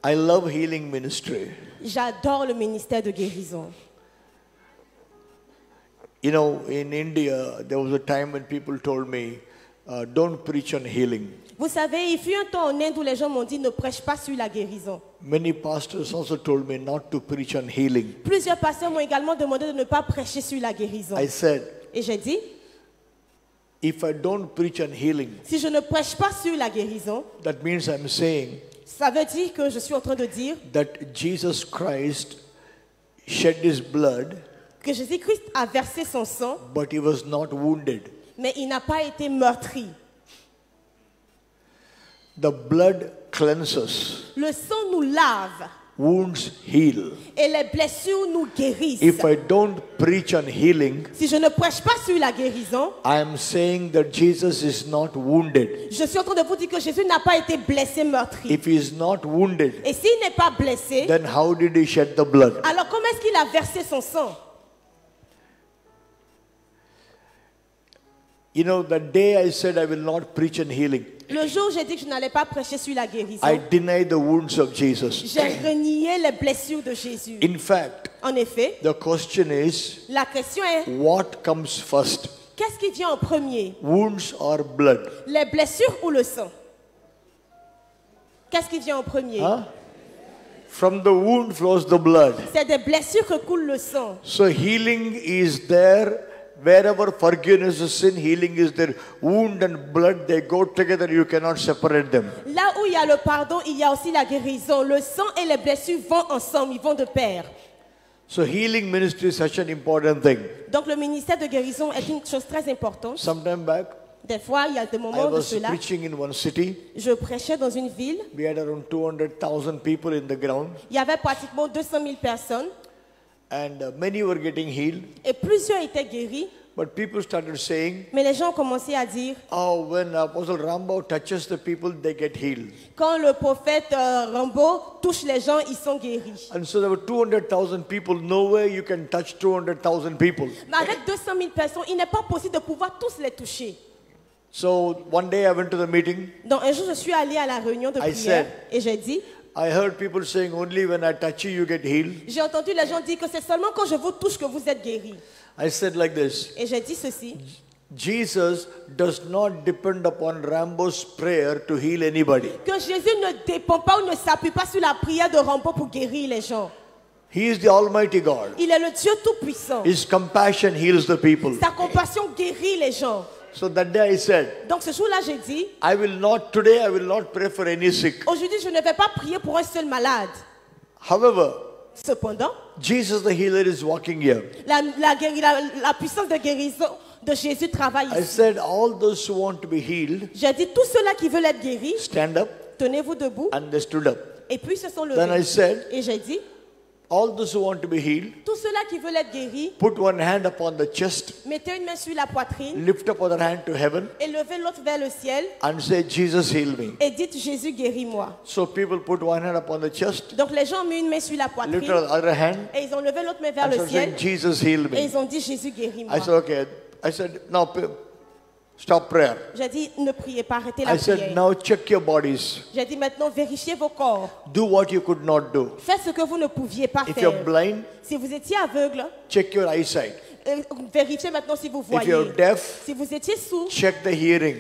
I love healing ministry. J'adore le ministère de guérison. You know, in India, there was a time when people told me, don't preach on healing. Vous savez, il fut un temps en Inde où les gens m'ont dit ne prêche pas sur la guérison. Many pastors also told me not to preach on healing. Plusieurs pasteurs m'ont également demandé de ne pas prêcher sur la guérison. I said, Et j'ai dit, if I don't preach on healing, si je ne prêche pas sur la guérison, that means I'm saying ça veut dire que je suis en train de dire that Jesus Christ shed his blood, que Jésus-Christ a versé son sang, but he was not wounded. mais il n'a pas été meurtri. The blood cleanses, Le sang nous lave wounds heal. et les blessures nous guérissent. If I don't preach on healing, Si je ne prêche pas sur la guérison, I am saying that Jesus is not wounded. je suis en train de vous dire que Jésus n'a pas été blessé, meurtri. If he is not wounded, Et s'il n'est pas blessé, then how did he shed the blood? alors comment est-ce qu'il a versé son sang? You know, the day I said I will not preach on healing, Le jour où j'ai dit que je n'allais pas prêcher sur la guérison, I denied the wounds of Jesus. j'ai renié les blessures de Jésus. In fact, En effet, the question is, la question est, what comes first? qu'est-ce qui vient en premier? Wounds or blood? Les blessures ou le sang? Qu'est-ce qui vient en premier? Huh? From the wound flows the blood. C'est des blessures que coule le sang. So healing is there. Wherever forgiveness of sin, healing is there. Wound and blood, they go together. You cannot separate them. Là où il y a le pardon, il y a aussi la guérison. Le sang et les blessures vont ensemble, ils vont de pair. So healing ministry is such an important thing. Donc le ministère de guérison est une chose très importante. Sometime back, Des fois, il y a des I moments de was cela. preaching in one city. Je prêchais dans une ville. We had around 200,000 people in the ground. Il y avait pratiquement 200 000 personnes. And many were getting healed. Et plusieurs étaient guéris. But people started saying, Mais les gens ont commencé à dire, oh, when Apostle Rambo touches the people, they get healed. quand le prophète Rambo touche les gens, ils sont guéris. And so there were 200,000 people. No way you can touch 200,000 people. Mais avec 200 000 personnes, il n'est pas possible de pouvoir tous les toucher. So one day I went to the meeting. Donc un jour, je suis allée à la réunion de I prière said, et j'ai dit, I heard people saying only when I touch you, you get healed. j'ai entendu les gens dire que c'est seulement quand je vous touche que vous êtes guéris. I said like this, Et j'ai dit ceci, Jesus does not depend upon Rambo's prayer to heal anybody. que Jésus ne dépend pas ou ne s'appuie pas sur la prière de Rambo pour guérir les gens. He is the Almighty God. Il est le Dieu Tout-Puissant. His compassion heals the people. Sa compassion guérit les gens. So that day I said, Donc ce jour-là, j'ai dit, today I will not pray for any sick. aujourd'hui, je ne vais pas prier pour un seul malade. However, Cependant, Jesus the healer is walking here. la puissance de guérison de Jésus travaille I ici. said, all those who want to be healed, J'ai dit, tous ceux-là qui veulent être guéris, stand up, tenez-vous debout. and they stood up. Et puis ils se sont Then I levés. said, Et j'ai dit, all those who want to be healed, tous ceux-là qui veulent être guéris, put one hand upon the chest, mettez une main sur la poitrine lift up other hand to heaven, et levez l'autre vers le ciel and say, Jesus heal me. et dites, Jésus guéris-moi. So people put one hand upon the chest, Donc les gens ont mis une main sur la lift poitrine up the other hand, et ils ont levé l'autre main vers and le started ciel saying, Jesus heal et me. ils ont dit, Jésus guéris-moi. I said, okay. I said, now stop prayer. J'ai dit, ne priez pas, arrêtez la I said, prière. now check your bodies. J'ai dit, maintenant, vérifiez vos corps. Do what you could not do. Faites ce que vous ne pouviez pas If faire. you're blind, Si vous étiez aveugle, check your eyesight. vérifiez maintenant si vous If voyez. you're deaf, Si vous étiez sourd, check the hearing.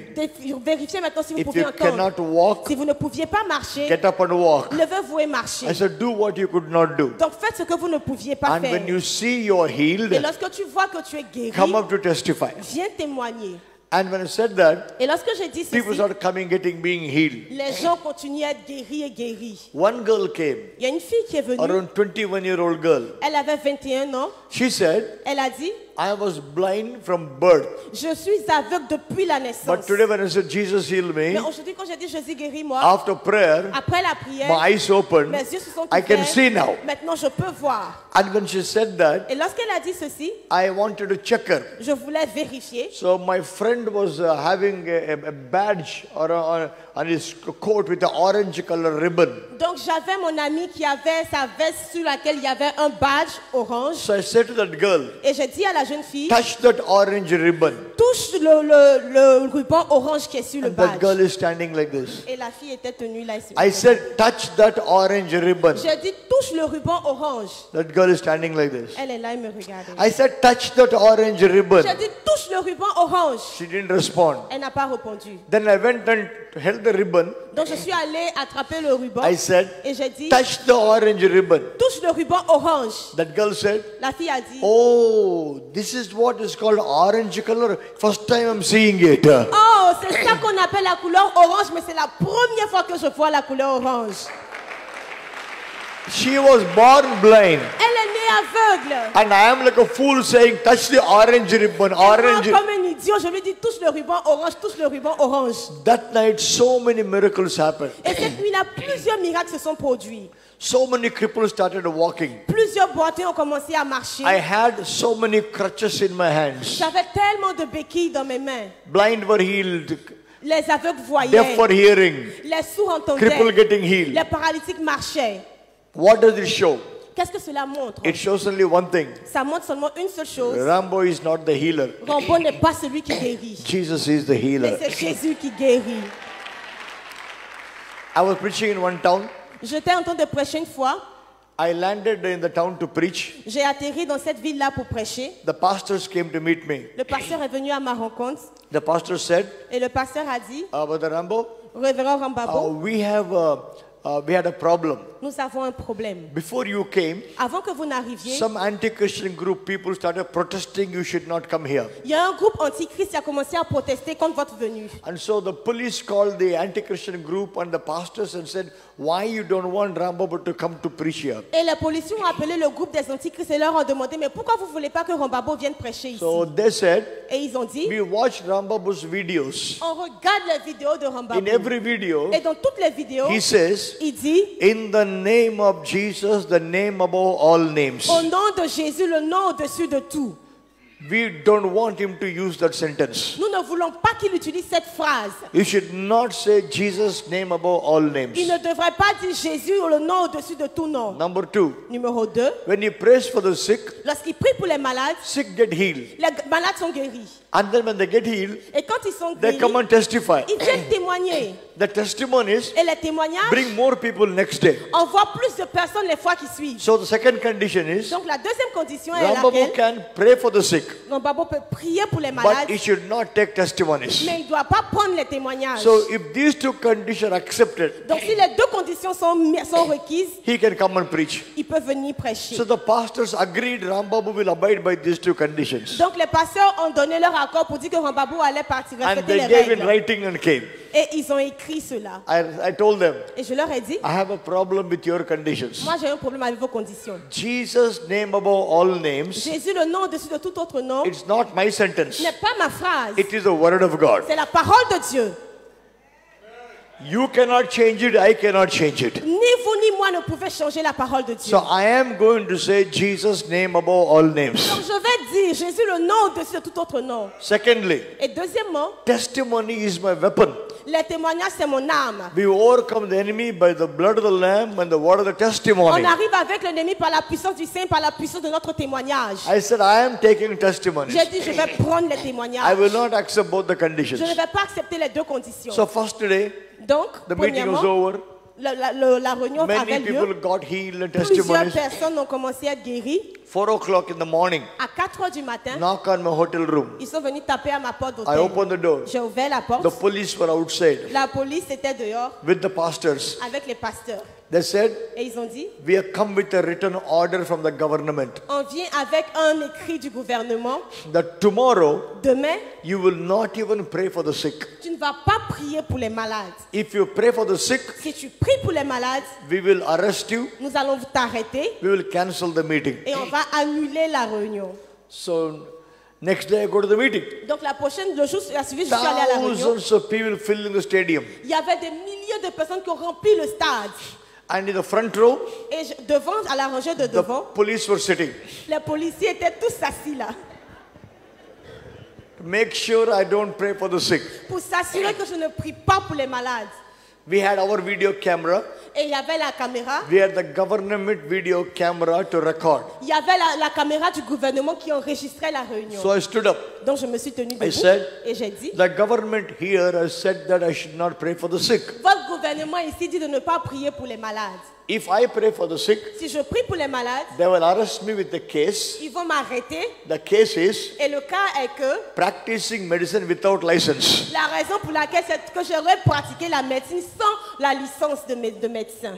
vérifiez maintenant si vous If pouvez you entendre. cannot walk, Si vous ne pouviez pas marcher, get up and walk. levez-vous et marchez. I said, do what you could not do. Donc faites ce que vous ne pouviez pas And faire. when you see you're healed, Et lorsque tu vois que tu es guéri, come up to testify. viens témoigner. And when I said that, Et lorsque j'ai dit people ceci, started coming, being healed. les gens continuaient à être guéris et guéris. One girl came, Il y a une fille qui est venue, around 21-year-old girl. elle avait 21 ans, She said, elle a dit, I was blind from birth. je suis aveugle depuis la naissance. But today when I said, Jesus heal Mais me, aujourd'hui quand j'ai dit Jésus guéris-moi, after prayer, après la prière, my eyes opened. mes yeux se sont I can ouverts. see now. Maintenant je peux voir. And when she said that, Et lorsqu'elle a dit ceci, I wanted to check her. je voulais vérifier. So my friend was having a badge on his coat with an orange color ribbon. Donc j'avais mon ami qui avait sa veste sur laquelle il y avait un badge orange. So I said, said to that girl, Et j'ai dit à la jeune fille, touch that orange ribbon. touche le ruban orange qui est sur le And that girl badge. is standing like this. Et la fille était tenue là. I said, touch that orange ribbon. J'ai dit, touche le ruban orange. That girl is standing like this. Elle est là, elle me regarde. I said, touch that orange ribbon. J'ai dit, touche le ruban orange. She didn't respond. Elle n'a pas répondu. Then I went and held the ribbon. Donc je suis allée attraper le ruban. I said, Et j'ai dit, touch the orange ribbon. touche le ruban orange. That girl said, La fille a dit, oh, this is what is called orange color. First time I'm seeing it. oh, c'est ça qu'on appelle la couleur orange, mais c'est la première fois que je vois la couleur orange. She was born blind. Elle est née aveugle. And I am like a fool saying, touch the orange ribbon, Moi, orange. comme un idiot, je lui dis, touche le ruban orange, touche le ruban orange. That night, so many miracles happened. Et cette nuit-là, plusieurs miracles se sont produits. So many cripples started walking. Plusieurs boiteux ont commencé à marcher. I had so many crutches in my hands. J'avais tellement de béquilles dans mes mains. Blind were healed, Les aveugles voyaient. deaf were hearing, Les sourds cripple entendaient. getting healed. Les paralytiques marchaient. What does it show? Qu'est-ce que cela montre? It shows only one thing. Ça montre seulement une seule chose. Rambo is not the healer. Rambo n'est pas celui qui guérit. Jesus is the Mais healer. c'est Jésus qui guérit. I was preaching in one town. J'étais en train de prêcher une fois. I landed in the town to preach. J'ai atterri dans cette ville-là pour prêcher. The pastors came to meet me. Le pasteur est venu à ma rencontre. The pastor said, Et le pasteur a dit, Brother Rambo, Révérend Rambabo, we had a problem. nous avons un problème. Before you came, Avant que vous n'arriviez, some anti-Christian group people started protesting you should not come here. il y a un groupe antichrist qui a commencé à protester contre votre venue. And so the police called the anti-Christian group and the pastors and said, why you don't want Rambo to come to preach here? Et les policiers ont appelé le groupe des antichrists et leur ont demandé, mais pourquoi vous ne voulez pas que Rambabo vienne prêcher ici? So they said, Et ils ont dit, we watched Rambabu's videos. on regarde les vidéos de Rambabo. In every video, Et dans toutes les vidéos, he says, il dit, in the name of Jesus, the name above all names. au nom de Jésus, le nom au-dessus de tout. We don't want him to use that sentence. Nous ne voulons pas qu'il utilise cette phrase. You should not say Jesus' name above all names. Il ne devrait pas dire Jésus ou le nom au-dessus de tout nom. Number 2, Numéro 2, when he prays for the sick, lorsqu'il prie pour les malades, sick get healed. les malades sont guéris. And then when they get healed, Et quand ils sont they guéris, come and testify. ils viennent témoigner. The testimonies Et les témoignages bring more people next day. envoient plus de personnes les fois qui suivent. So the second condition is, Donc la deuxième condition est Rambabu laquelle can pray for the sick, Rambabo peut prier pour les but malades, he should not take testimonies. mais il ne doit pas prendre les témoignages. So if these two conditions are accepted, Donc si les deux conditions sont requises, he can come and preach. il peut venir prêcher. So the pastors agreed Rambabu will abide by these two conditions. Donc les pasteurs ont donné leur accord pour dire que Rambabo allait partir And respecter they les gave in règles. writing and came. Et ils ont écrit cela. I told them, Et je leur ai dit, I have a problem with your conditions. moi j'ai un problème avec vos conditions. Jesus' name above all names, Jésus, le nom au-dessus de tout autre nom, it's not my sentence. n'est pas ma phrase. It is the word of God. C'est la parole de Dieu. You cannot change it, I cannot change it. Ni vous ni moi ne pouvez changer la parole de Dieu. So I am going to say Jesus' name above all names. Donc je vais dire Jésus, le nom au-dessus de tout autre nom. Secondly, Et deuxièmement, testimony is my weapon. les témoignages, c'est mon âme. We overcome the enemy by the blood of the Lamb and the word of the testimony. On arrive avec l'ennemi par la puissance du Saint, par la puissance de notre témoignage. I said, I am taking testimonies. J'ai dit, je vais prendre les I témoignages. will not accept both the conditions. Je ne vais pas accepter les deux conditions. So first day, Donc, the meeting was premièrement, over. la réunion Many avait lieu. people got healed and Plusieurs testimonies. personnes ont commencé à être guéries. 4 o'clock in the morning, À 4 heures du matin, knock on my hotel room. ils sont venus taper à ma porte I d'hôtel. opened the door. J'ai ouvert la porte. The police were outside La police était dehors with the pastors. avec les pasteurs. They said, Et ils ont dit, we have come with a written order from the government on vient avec un écrit du gouvernement. that tomorrow Demain, you will not even pray for the sick. tu ne vas pas prier pour les malades. If you pray for the sick, Si tu pries pour les malades, we will arrest you. nous allons t'arrêter We will cancel the meeting. et on va annuler la réunion. So next day I go to the meeting. Donc le jour la suivi, je suis allée à la réunion. Thousands of people filling the stadium. Il y avait des milliers de personnes qui ont rempli le stade. And in the front row, Et devant, à la rangée de the devant, police were sitting. les policiers étaient tous assis là. To make sure I don't pray for the sick. Pour s'assurer que je ne prie pas pour les malades. We had our video camera. Et il y avait la caméra. We had the government video camera to record. Il y avait la caméra du gouvernement qui enregistrait la réunion. So I stood up. Donc je me suis tenue debout said, et j'ai dit, The government here has said that I should not pray for the sick. votre gouvernement ici dit de ne pas prier pour les malades. If I pray for the sick, Si je prie pour les malades, they will arrest me with the case. ils vont m'arrêter. The case is Et le cas est que practicing medicine without license. la raison pour laquelle c'est que j'aurais pratiqué la médecine sans la licence de médecin.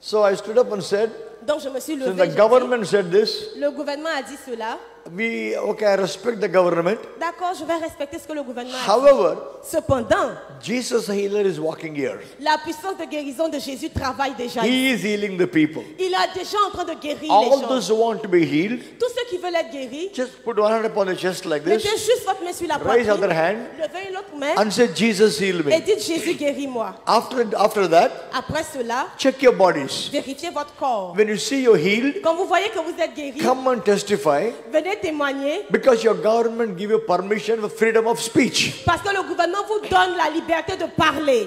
So I stood up and said, Donc je me suis since levée. the j'ai government said this, dit, le gouvernement a dit cela. I respect the government. D'accord, je vais respecter ce que le gouvernement a dit. However, Cependant, Jesus healer is walking here. la puissance de guérison de Jésus travaille déjà. He is healing the people. Il est déjà en train de guérir les All gens. those who want to be healed, Tous ceux qui veulent être guéris, just put one hand upon the chest like mettez this juste votre main sur la Raise poitrine, other hand. levez l'autre main and say, Jesus heal et me. dites Jésus guéris-moi. After that, Après cela, check your bodies. vérifiez votre corps. When you see you're healed, Quand vous voyez que vous êtes guéri, come and testify venez témoigner because your government give you permission for freedom of speech. parce que le gouvernement vous donne la liberté de parler.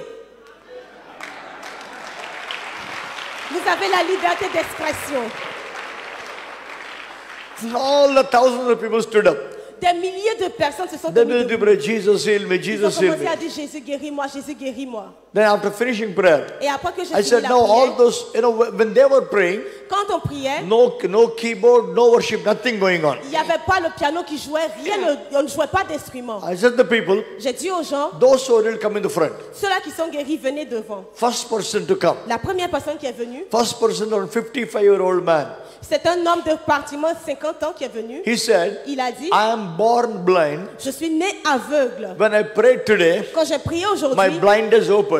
Vous avez la liberté d'expression. All the thousands of people stood up. Des milliers de personnes se sont They tenues will debout. pray, Jesus heal me, Ils ont Jesus heal commencé à me. dire Jésus guéris-moi, Jésus guéris-moi. Then after finishing prayer, Et après que j'ai I fini said, la no, all prière, those, when they were praying, quand on priait, no keyboard, no worship, nothing going on. il n'y avait pas le piano qui jouait, on ne jouait pas d'instrument. I said to the people, J'ai dit aux gens, those who will come in the front. ceux-là qui sont guéris, venez devant. First person to come. La première personne qui est venue, First person, a 55-year-old man. c'est un homme de pratiquement 50 ans qui est venu. He said, Il a dit, I am born blind. je suis né aveugle. When I prayed today, Quand j'ai prié my aujourd'hui, blindness opened.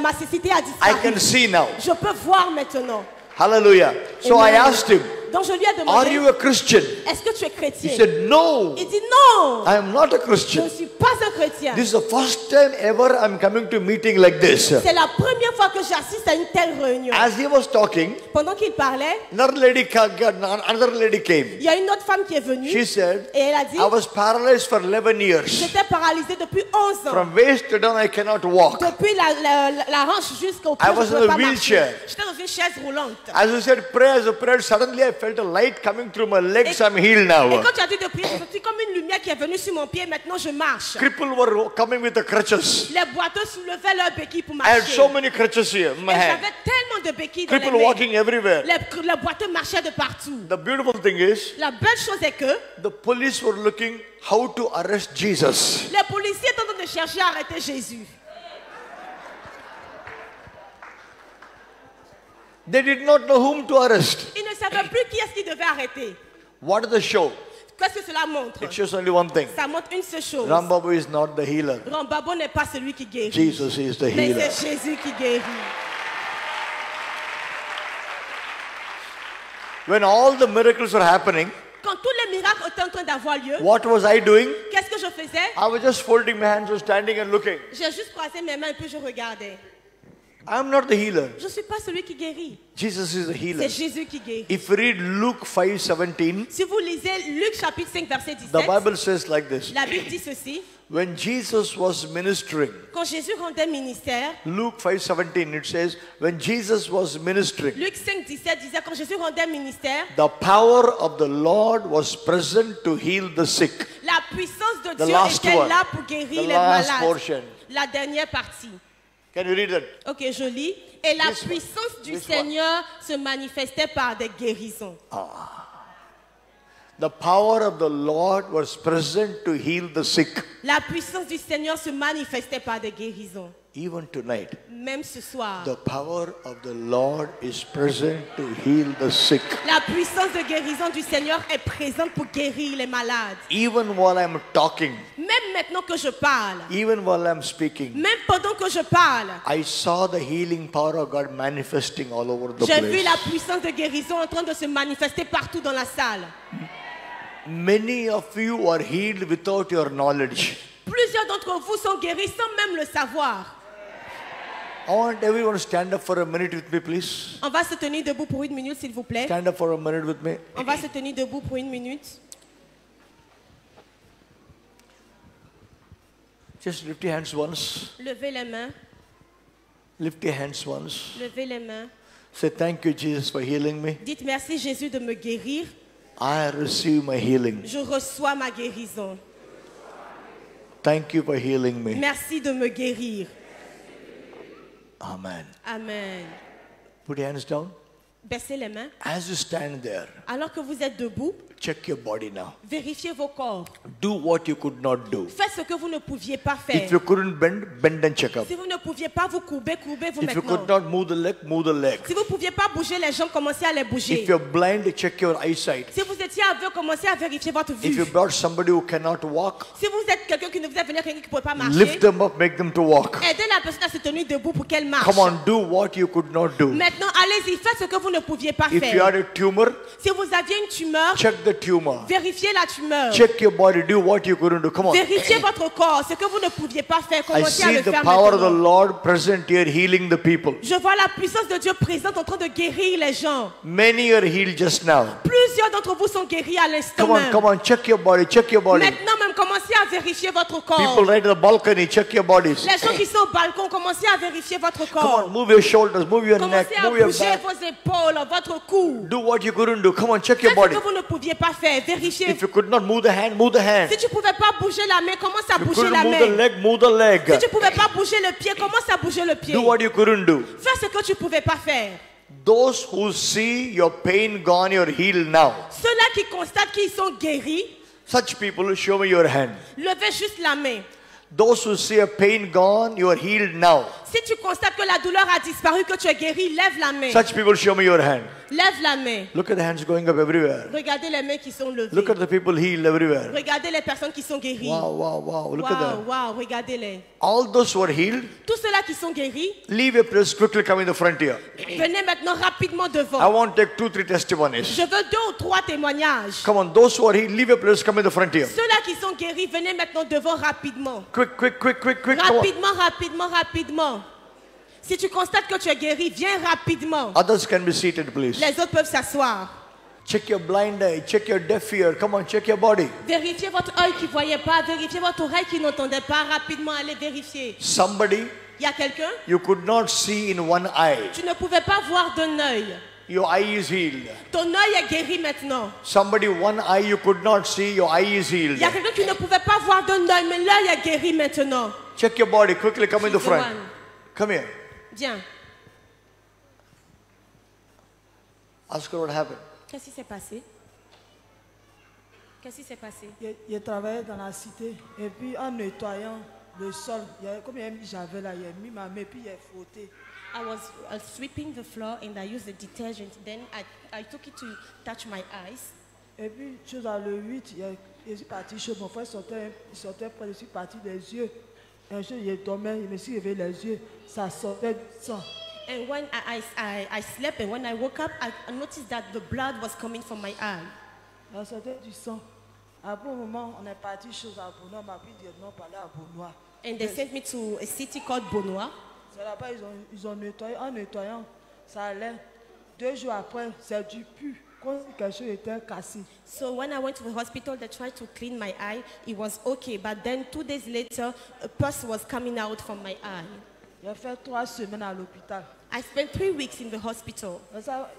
ma cécité a I can disparu. see now. Je peux voir maintenant. Hallelujah. So I Amen. asked him, Donc je lui ai are demandé, you a Christian? est-ce que tu es He chrétien? said, no, Il dit non, I am not a je Christian. ne suis pas un chrétien. This is the first time ever I'm coming to a meeting like this. C'est la première fois que j'assiste à une telle réunion. As he was talking, Pendant qu'il parlait, another lady came. il y a une autre femme qui est venue She said, et elle a dit, I was paralyzed for 11 years. j'étais paralysée depuis 11 ans. From waist to down, I cannot walk. Depuis la hanche jusqu'au pied, I je was ne in pouvais a pas wheelchair. marcher. J'étais dans une chaise roulante. As I said, pray as I prayed, suddenly I felt a light coming through my legs. I'm healed Et now. quand tu as dit de prier, c'est comme une lumière qui est venue sur mon pied. Maintenant, je marche. Cripples were coming with the crutches. Les boiteux soulevaient leurs béquilles pour I had marcher. so many crutches here in my Et hand. j'avais tellement de béquilles dans les People mains. walking everywhere. Les boiteux marchaient de partout. The beautiful thing is, La belle chose est que the police were looking how to arrest Jesus. les policiers étaient en train de chercher à arrêter Jésus. They did not know whom to arrest. Ils ne savaient plus qui est-ce qu'ils devaient arrêter. What does the show? Qu'est-ce que cela montre? It shows only one thing. Ça montre une seule chose. Rambabu is not the healer. Rambabo n'est pas celui qui guérit. Jesus is the Mais healer. c'est Jésus qui guérit. When all the miracles were happening, Quand tous les miracles étaient en train d'avoir lieu, what was I doing? qu'est-ce que je faisais? I was just folding my hands, was standing and looking. J'ai juste croisé mes mains et puis je regardais. I'm not the healer. Je ne suis pas celui qui guérit. Jesus is the healer. C'est Jésus qui guérit. If you read Luke 5:17, Si vous lisez Luc chapitre 5 verset 17, the Bible says like this. la Bible dit ceci. When Jesus was ministering, Quand Jésus rendait ministère, Luke 5:17, it says, when Jesus was ministering, Luc 5, 17 disait quand Jésus rendait ministère, the power of the Lord was present to heal the sick. la puissance de The Dieu last était one. là pour guérir The les last malades. portion. La dernière partie. Can you read that? Ok, je lis. Et la This one. puissance du This one. Seigneur se manifestait par des guérisons. The power of the Lord was present to heal the sick. La puissance du Seigneur se manifestait par des guérisons. Even tonight, Même ce soir. the power of the Lord is present to heal the sick. La puissance de guérison du Seigneur est présente pour guérir les malades. Even while I'm talking, Même maintenant que je parle, even while I'm speaking, même pendant que je parle, I saw the healing power of God manifesting all over the j'ai vu la place. puissance de guérison en train de se manifester partout dans la salle. Many of you are healed without your knowledge. Plusieurs d'entre vous sont guéris sans même le savoir. I want everyone to stand up for a minute with me, please. On va se tenir debout pour une minute, s'il vous plaît. Stand up for a minute with me. On va se tenir debout pour une minute. Just lift your hands once. Levez les mains. Lift your hands once. Levez les mains. Say, thank you, Jesus, for healing me. Dites merci Jésus de me guérir. I receive my healing. Je reçois ma guérison. Thank you for healing me. Merci de me guérir. Amen. Amen. Put your hands down. Baissez les mains. As you stand there, Alors que vous êtes debout, check your body now. vérifiez vos corps. Do what you could not do. Faites ce que vous ne pouviez pas If faire. you couldn't bend, bend and check up. Si vous ne pouviez pas vous courber, courbez-vous If you maintenant. could not move the leg, move the leg. Si vous ne pouviez pas bouger les jambes, commencez à les bouger. If you're blind, check your eyesight. Si vous étiez aveugle, commencez à vérifier votre If you vue. brought somebody who cannot walk, Si vous êtes quelqu'un qui ne vous a venu quelqu'un qui ne peut pas marcher, lift them up, make them to walk. aidez la personne à se tenir debout pour qu'elle marche. Come on, do what you could not do. Maintenant, allez-y, faites ce que vous ne pouviez pas If you faire. had a tumor, Si vous aviez une tumeur, check the tumor. vérifiez la tumeur. Check your body, do what you couldn't do. Come on. Vérifiez votre corps, ce que vous ne pouviez pas faire. I Commencez à see le the faire power of the maintenant. Lord present here healing the people. Je vois la puissance de Dieu présente en train de guérir les gens. Many are healed just now. Plusieurs d'entre vous sont guéris à l'instant même. Come on, check your body, check your body. Maintenant même, commencez à vérifier votre corps. People right at the balcony, check your bodies. Les gens qui sont au balcon, commencez à vérifier votre Come corps. on, move your shoulders, move your neck, Commencez à move your bouger back. vos épaules, votre cou. Do what you couldn't do. Come on, check your Faites ce body. que vous ne pouviez pas faire. Vérifiez. If you could not move the hand, move the hand. Si tu ne pouvais pas bouger la main, commence à You bouger couldn't la move the main. leg, move the leg. Si tu ne pouvais pas bouger le pied, commence à bouger le pied. Do what you couldn't do. Fais ce que tu ne pouvais pas faire. Those who see your pain gone, you're healed now. Ceux-là qui constatent qu'ils sont guéris, Such people, show me your hand. levez juste la main. Those who see a pain gone, you are healed now. Si tu constates que la douleur a disparu, que tu es guéri, lève la main. Such people, show me your hand. Lève la main. Look at the hands going up everywhere. Regardez les mains qui sont levées. Look at the people healed everywhere. Regardez les personnes qui sont guéries. Wow, wow, wow. Look at Wow, that. wow, regardez-les. All those who are healed, Tous ceux-là qui sont guéris, leave your place, quickly come in the front here. venez maintenant rapidement I devant. want to take 2-3 testimonies. Je veux 2 ou 3 témoignages. Come on, those who are healed, leave your place, come in the front here. Ceux-là qui sont guéris, venez maintenant devant rapidement. Quick, quick, quick, quick, quick. Come on. Rapidement, rapidement, rapidement. Si tu constates que tu es guéri, viens rapidement. Others can be seated, please. Les autres peuvent s'asseoir. Check your blind eye, check your deaf ear. Come on, check your body. Vérifiez votre œil qui ne voyait pas, vérifiez votre oreille qui n'entendait pas. Rapidement, allez vérifier. Somebody Il y a quelqu'un, you could not see in one eye. tu ne pouvais pas voir d'un œil. Your eye is healed. Ton œil est guéri maintenant. Somebody, one eye you could not see, your eye is healed. Il y a quelqu'un qui ne pouvait pas voir d'un œil, mais l'œil est guéri maintenant. Check your body, quickly come in the She's the front. one. Come here. Viens. Ask her what happened. Qu'est-ce qui s'est passé? Qu'est-ce qui s'est passé? Je travaillais dans la cité et puis en nettoyant le sol, comme il y a mis Javel là, il a mis ma main puis il a frotté. I was sweeping the floor and I used the detergent. Then I took it to touch my eyes. Et puis, chose à le 8, je suis parti chez mon frère, il sortait près, je suis parti des yeux. Un jour, je dormais, je me suis réveillé les yeux, ça sortait du sang. And when I slept and when I woke up, I noticed that the blood was coming from my eye. Ça sortait du sang. Après un moment, on est parti chez Abonois, on m'a pris directement parler à Abonois. And they sent me to a city called Bonois. C'est là-bas, ils ont nettoyé, en nettoyant, ça allait. 2 jours après, c'est du pu, comme si quelque chose était cassé. So when I went to the hospital, they tried to clean my eye. It was okay, but then 2 days later, a pus was coming out from my eye. J'ai fait 3 semaines à l'hôpital. I spent 3 weeks in the hospital,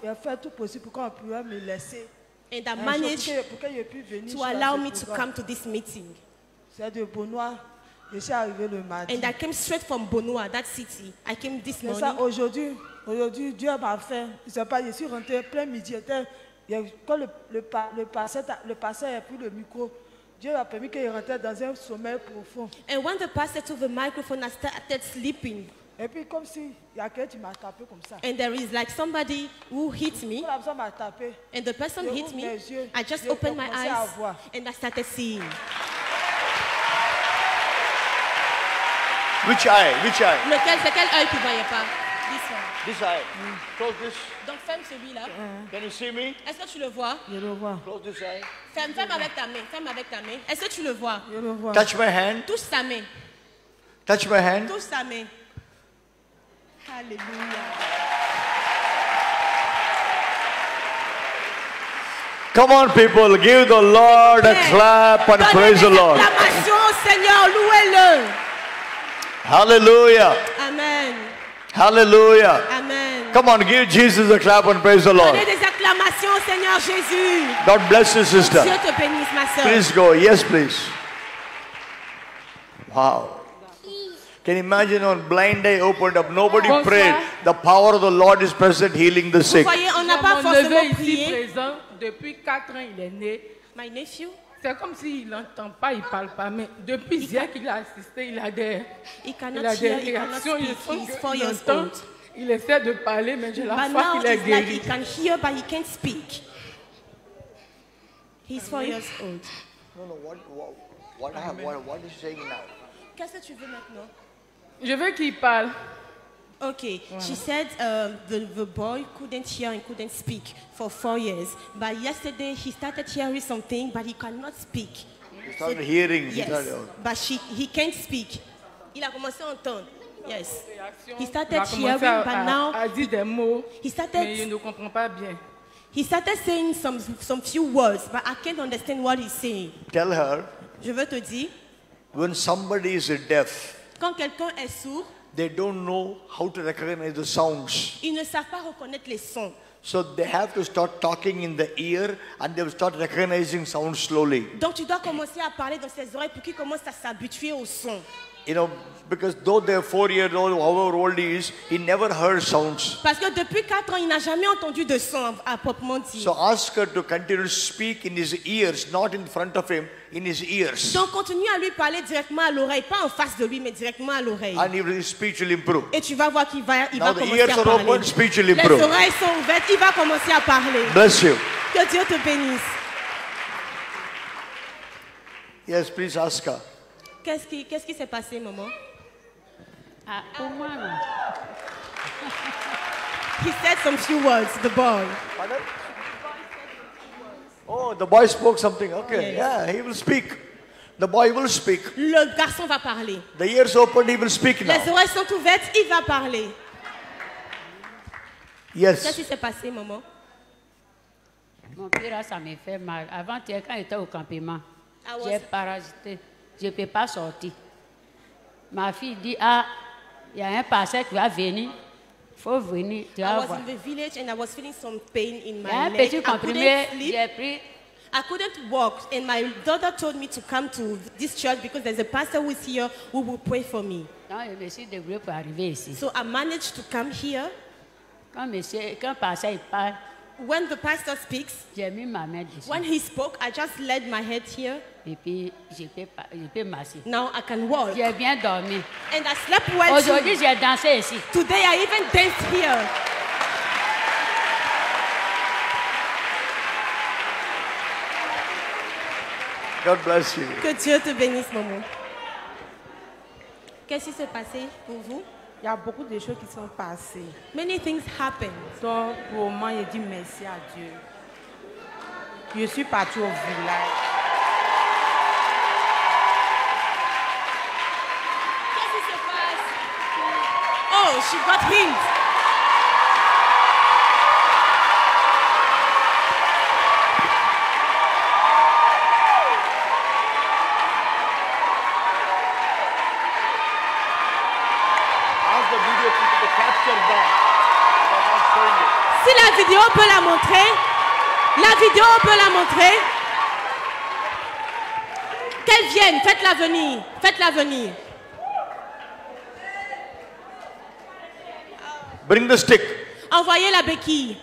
J'ai fait tout possible pour qu'on puisse me laisser. and I Un jour, managed pour que je puisse venir to sur allow ce me to programme. come to this meeting. C'est de Bonois. Je suis arrivé le mardi. And I came straight from Bonois, that city. I came this Mais ça, morning. aujourd'hui, Dieu m'a fait. Je sais pas, je suis rentré plein midi. Quand le pasteur a pris le micro, Dieu a permis qu'il rentre dans un sommeil profond. And when the pastor took the microphone, I started sleeping. Et puis, comme si il y a quelqu'un qui m'a tapé comme ça. And there is like somebody who hit me. Quand la personne m'a tapé, And the person Je hit ouvre me. mes yeux. I just Je opened my commençais à eyes voir. and I started seeing. Which eye? Which eye? C'est quel œil tu voyais pas? This one. This eye. Close this. Donc ferme celui-là. Can you see me? Est-ce que tu le vois? je le vois. Close this eye. Ferme avec ta main. Ferme avec ta main. Est-ce que tu le vois? Je le vois. Touch my hand. Touche sa main. Touch my hand. Touche sa main. Alléluia. Come on, people. Give the Lord a clap and praise the Lord. Acclamation au Seigneur. Louez-le. Hallelujah. Amen. Hallelujah. Amen. Come on, give Jesus a clap and praise the Lord. Donnez des acclamations au Seigneur Jésus. God bless you, sister. Dieu te bénisse, ma soeur. Please go. Yes, please. Wow. Can you imagine when blind eye opened up? Nobody Bonsoir. prayed. The power of the Lord is present, healing the Vous sick. voyez, on n'a J'ai pas mon forcément neveu ici prié. présent, depuis 4 ans, il est né. My nephew, C'est comme s'il n'entend pas, il ne parle pas. Mais depuis hier qu'il a assisté, il a des, he cannot il a des hear, he cannot réactions. Il speak. sent He's qu'il 4 years entend. old. Il essaie de parler, mais j'ai la But foi now qu'il est it's like he guéri. can hear, but he can't speak. He's 4 years old. No, no, what is he saying now? Qu'est-ce que tu veux maintenant? Je veux qu'il parle. Okay, she said the boy couldn't hear and couldn't speak for 4 years. But yesterday he started hearing something, but he cannot speak. He started hearing. He Yes, started, but he can't speak. Il a commencé à entendre. Yes. He Il started a hearing, commencé but now à dire des mots, he mais il started ne comprend pas bien. he started saying some few words, but I can't understand what he's saying. tell her, Je veux te dire, when somebody is deaf, quand quelqu'un est sourd, they don't know how to recognize the sounds. ils ne savent pas reconnaître les sons. So they have to start talking in the ear and they will start recognizing sounds slowly. Donc tu dois commencer à parler dans ses oreilles pour qu'il commence à s'habituer au son. You know, because though they're 4 years old, however old he is, he never heard sounds. Parce que depuis 4 ans, il n'a jamais entendu de son à proprement dit. So ask her to continue to speak in his ears, not in front of him, in his ears. Donc continue à lui parler directement à l'oreille, pas en face de lui, mais directement à l'oreille. And his speech will improve. Et tu vas voir qu'il va, il Now va the commencer ears à are parler. open, speech will Les improve. oreilles sont ouvertes, il va commencer à parler. Bless you. Que Dieu te bénisse. Yes, please ask her. Qu'est-ce qui s'est passé, maman? Ah, pour moi, non. He said some few words, the boy. Pardon? Oh, the boy spoke something. Okay, Yes. yeah, he will speak. The boy will speak. Le garçon va parler. The ears open, he will speak Les now. oreilles sont ouvertes, il va parler. Qu'est-ce Yes. qui s'est passé, maman? Mon pire, ça me fait mal. Avant-hier, quand j'étais au campement, I was- j'ai parasité. Je ne peux pas sortir. Ma fille dit, ah, il y a un pasteur qui va venir. Il faut venir, tu I vas was voir. in the village and I was feeling some pain in Il y my a un leg. petit I comprimé, couldn't sleep. j'ai pris. I couldn't walk, and my daughter told me to come to this church because there's a pastor who is here who will pray for me. Donc, je me suis débrouillé pour arriver ici. So I managed to come here. Quand le pasteur il parle, When the pastor speaks, j'ai mis ma main dessus. when he spoke, I just laid my head here. Et puis, je peux marcher. Now I can walk. J'ai bien dormi. And I slept well Aujourd'hui, too. j'ai dansé ici. Today I even danced here. God bless you. Que Dieu te bénisse, maman. Qu'est-ce qui s'est passé pour vous? Il y a beaucoup de choses qui sont passées. Many things happened. Donc, pour moi, je dis merci à Dieu. Je suis partie au village. Qu'est-ce qui se passe? Oh, she got healed. Ask the video people to capture that. They're not showing it. Si la vidéo peut la montrer, la vidéo peut la montrer. Qu'elle vienne, faites-la venir, faites-la venir. Bring the stick. Envoyez la béquille.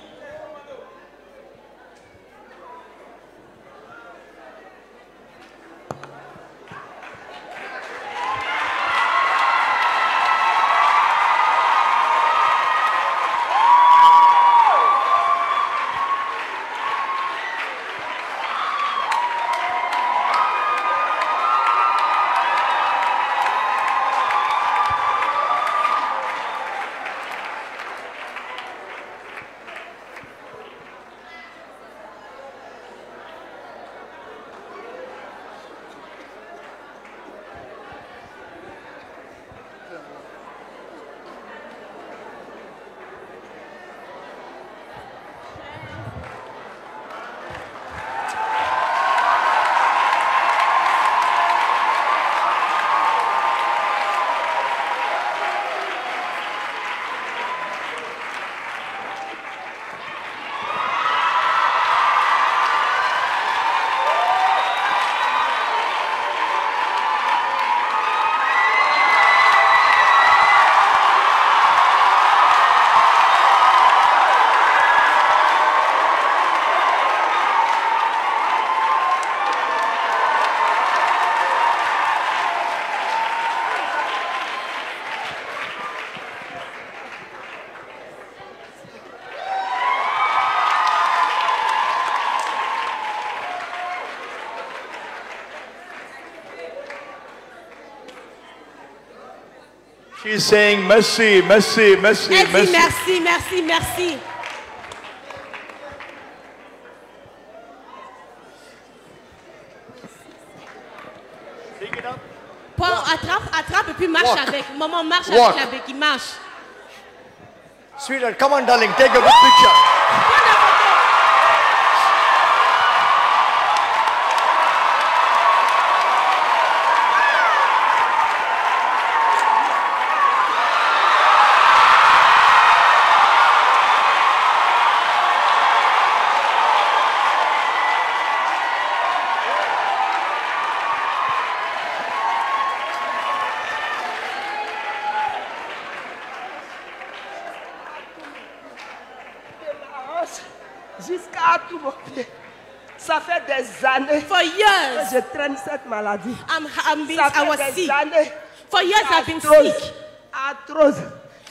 She's saying mercy, mercy, mercy, Elle dit mercy. merci, merci, merci. Paul, attrape et puis marche Walk. avec. Maman marche Walk. avec la béquille, marche. Sweetheart, come on, darling, take a good picture. Prends la photo. Jusqu'à tout mon pied. Ça fait des années For que years, je traîne cette maladie. I Ça was fait des sick. années. For years, I've been Arthrose. sick. Arthrose.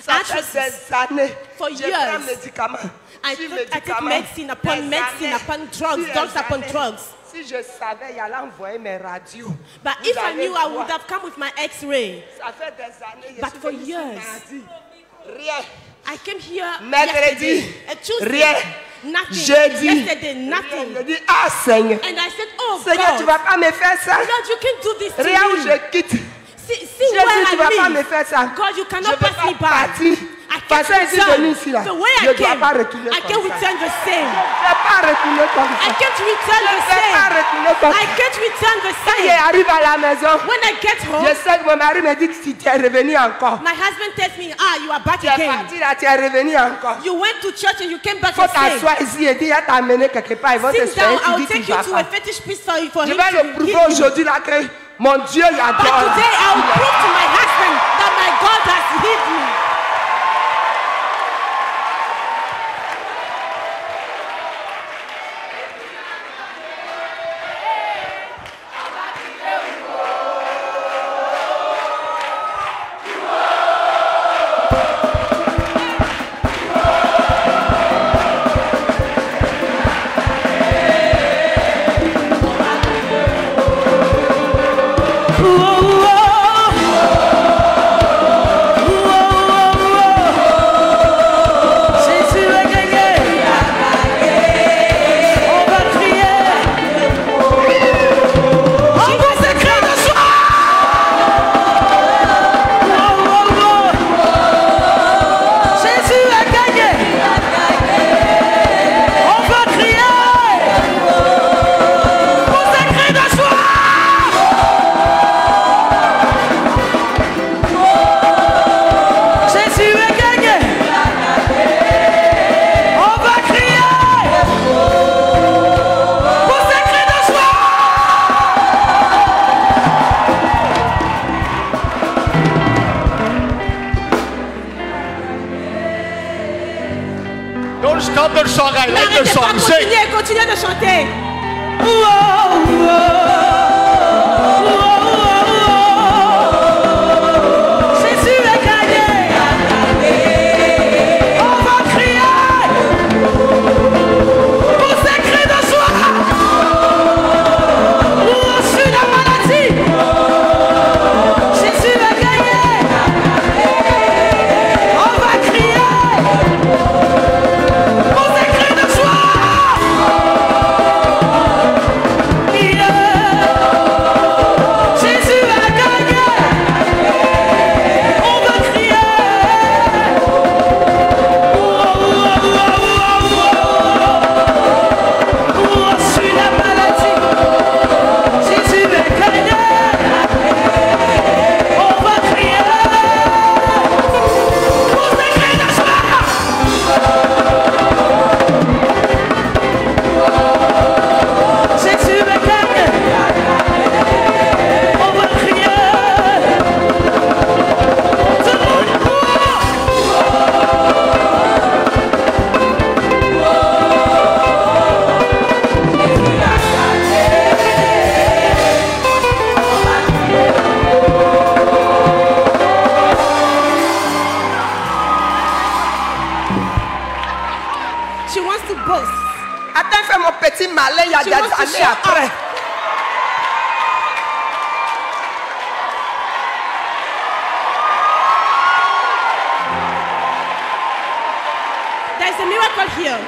Ça Arthrosis. fait des années. For Je years. prends médicaments. I Sur take médicaments. medicine upon Des medicine, années. upon drugs, Sur drugs des upon années. drugs. Si je savais, il allait envoyer mes radios. But Vous if I allez knew, I voir. would have come with my X-ray. Ça fait des années. Je But suis for venu sur years. maladie. Rien. I came here Mercredi, yesterday, Tuesday, rien. nothing. Jeudi, Yesterday, rien. nothing. Je dis, ah Seigneur. And I said, oh Seigneur, tu God, vas pas me faire ça. Lord, you can't do this to Rien où me. je quitte. See Jésus, where tu vas pas I me live. faire ça. God, you Je cannot vais pass pas me by. partir. I Parce can't que je suis venu ici là. return. The way Je I ne dois came, pas retourner I comme can't ça. return the same. Je ne vais pas retourner comme I ça. can't return Je the ne vais pas same. retourner comme I ça. can't return the Quand same. j'arrive à la maison, When I get home, je sais que mon mari me dit que si tu es revenu encore. my husband tells me, you are back Tu es again. parti là, tu es revenu encore. You went to church and you came back Il faut the same. t'asseoir ici et dire, il va t'amener quelque part. Ils vont te Sit down, soigner. I'll Tu dis, take tu you vas to pas. a fetish priest for Je him vais le to prouver heal you. aujourd'hui là que mon Dieu But l'adore. today I will prove to my husband that my God has healed me. Don't stop the song. I like the N'arrêtez pas, song. Sing. continuez de chanter. Jésus est gagné. On va crier pour ces cris de joie. On suit la maladie. Jésus est gagné. On va crier pour ces cris de joie. Jésus a gagné. On va crier. On suit la maladie. Jésus a gagné. On va crier. Pour ces cris de joie. Jésus a gagné. On va crier. Tout le monde. She wants to boast. Attends, fais mon petit malin, il y a Tu des vas te années show après. off. here.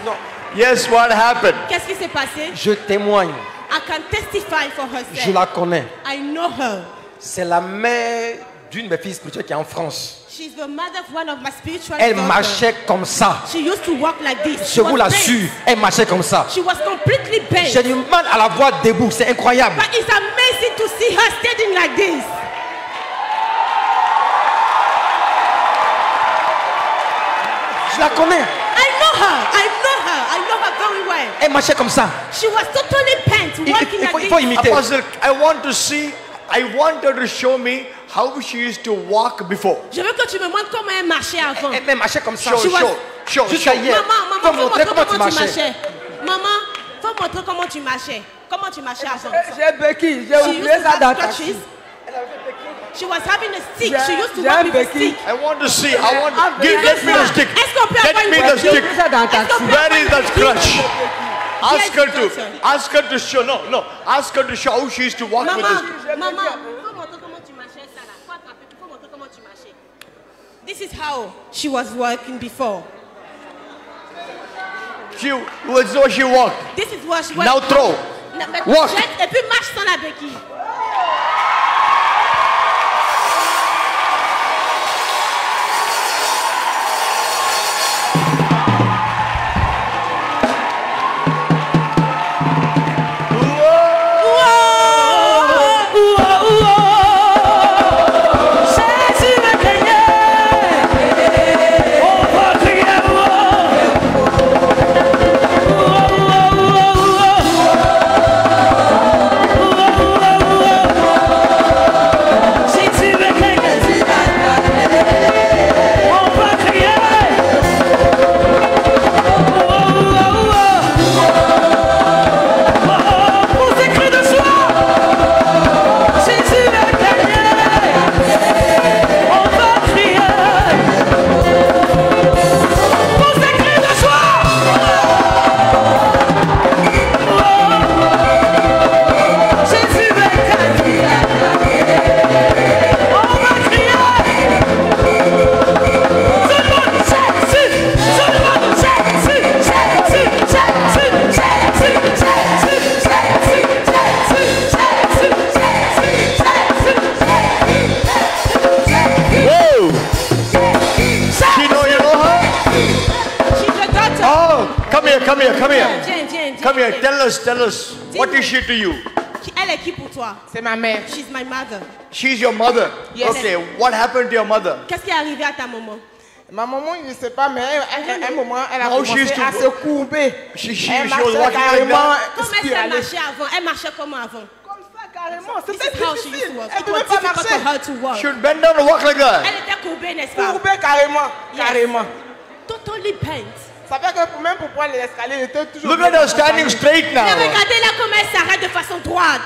Non, Yes, what happened? Qu'est-ce qui s'est passé? je témoigne. I can testify for Je herself. la connais. I know her. C'est la mère d'une de mes filles spirituelles qui est en France. She's the mother of one of my spiritual Elle daughters. marchait comme ça. She used to walk like this. Je vous l'assure, elle marchait comme ça. She was completely bent. J'ai du mal à la voir debout, c'est incroyable. But it's amazing to see her standing like this. Je la connais. I know her. I know her. I know her very well. Elle marchait comme ça. She was totally bent, walking Il faut like this. imiter. Apostle, I want her to show me how she used to walk before. Je veux que tu me montres comment elle marchait avant. Elle marchait comme ça. Show. Jusqu'à hier. Maman, Faut faut montrer montrer comment tu comment tu marchais. marchais. Maman, faut montrer comment tu marchais. Comment tu marchais avant. J'ai béquille, j'ai She used oublié to ça dans have ta crutches. She was having a stick. She used to J'ai walk un with a béquille. stick. I want to see. Get me the stick. Est-ce qu'on peut Get avoir me une the voiture? stick. ça dans ta Est-ce qu'on peut Where avoir is une that voiture? crutch? Yes, Ask her to show. No. Ask her to show how she used to walk with Maman, this. maman, faut montrer comment tu marchais, Sarah. Faut attraper, faut montrer comment tu marchais. This is how she was walking before. She was how she walked. This is what she was. Now throw. Walk. Jette et puis marche sans la béquille. Come here. Viens. Come here. Tell us. What is she to you? Elle est qui pour toi? C'est ma mère. She's my mother. She's your mother. Yes. Okay. What happened to your mother? Qu'est-ce qui est arrivé à ta maman? Ma maman, je ne sais pas, mais à un moment, elle a How she commencé used to à se courber. She Elle was marchait walking like carrément that. Comment est-ce qu'elle spiralée. marchait avant? Elle marchait comment avant? Comme ça, carrément. This C'était is how she used difficile. to walk. Elle It ne was pouvait pas difficult for marcher. her to walk. She would bend down and walk like that. Elle était courbée, n'est-ce pas? Courbée carrément. Yes. Carrément. Totally bent. Ça fait que même pour prendre l'escalier, elle était toujours... Look at her standing straight now. Mais regardez-la comment elle s'arrête de façon droite.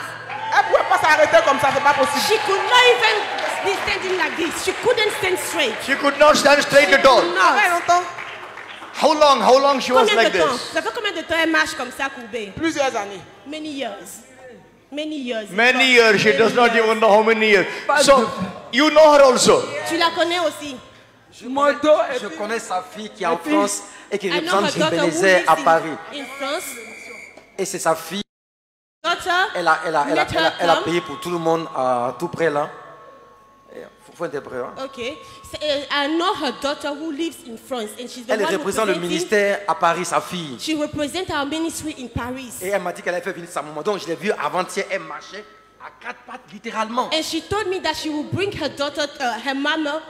Elle ne pouvait pas s'arrêter comme ça, c'est pas possible. She could not even be standing like this. She couldn't stand straight. She could not stand straight at all. Ça fait Non. longtemps. How long she was Combien like de temps? this? Ça fait combien de temps elle marche comme ça courbée? Plusieurs années. Many years. Many years. Many years. She does not even know how many years. So you know her also. Tu la connais aussi. Je connais sa fille qui est en France et qui I know her représente Gilles daughter who Bénézet lives à Paris. in France. Et c'est sa fille. Daughter, Elle a let her come. payé pour tout le monde tout près là. Il faut interpréter. Hein? Okay. So, I know her daughter who lives in France and she's the Elle one représente le representing. ministère à Paris, sa fille. She represents our ministry in Paris. Et elle m'a dit qu'elle avait fait venir sa maman. Donc je l'ai vue avant-hier, elle marchait à quatre pattes littéralement. And she told me that she will bring her daughter, her mother,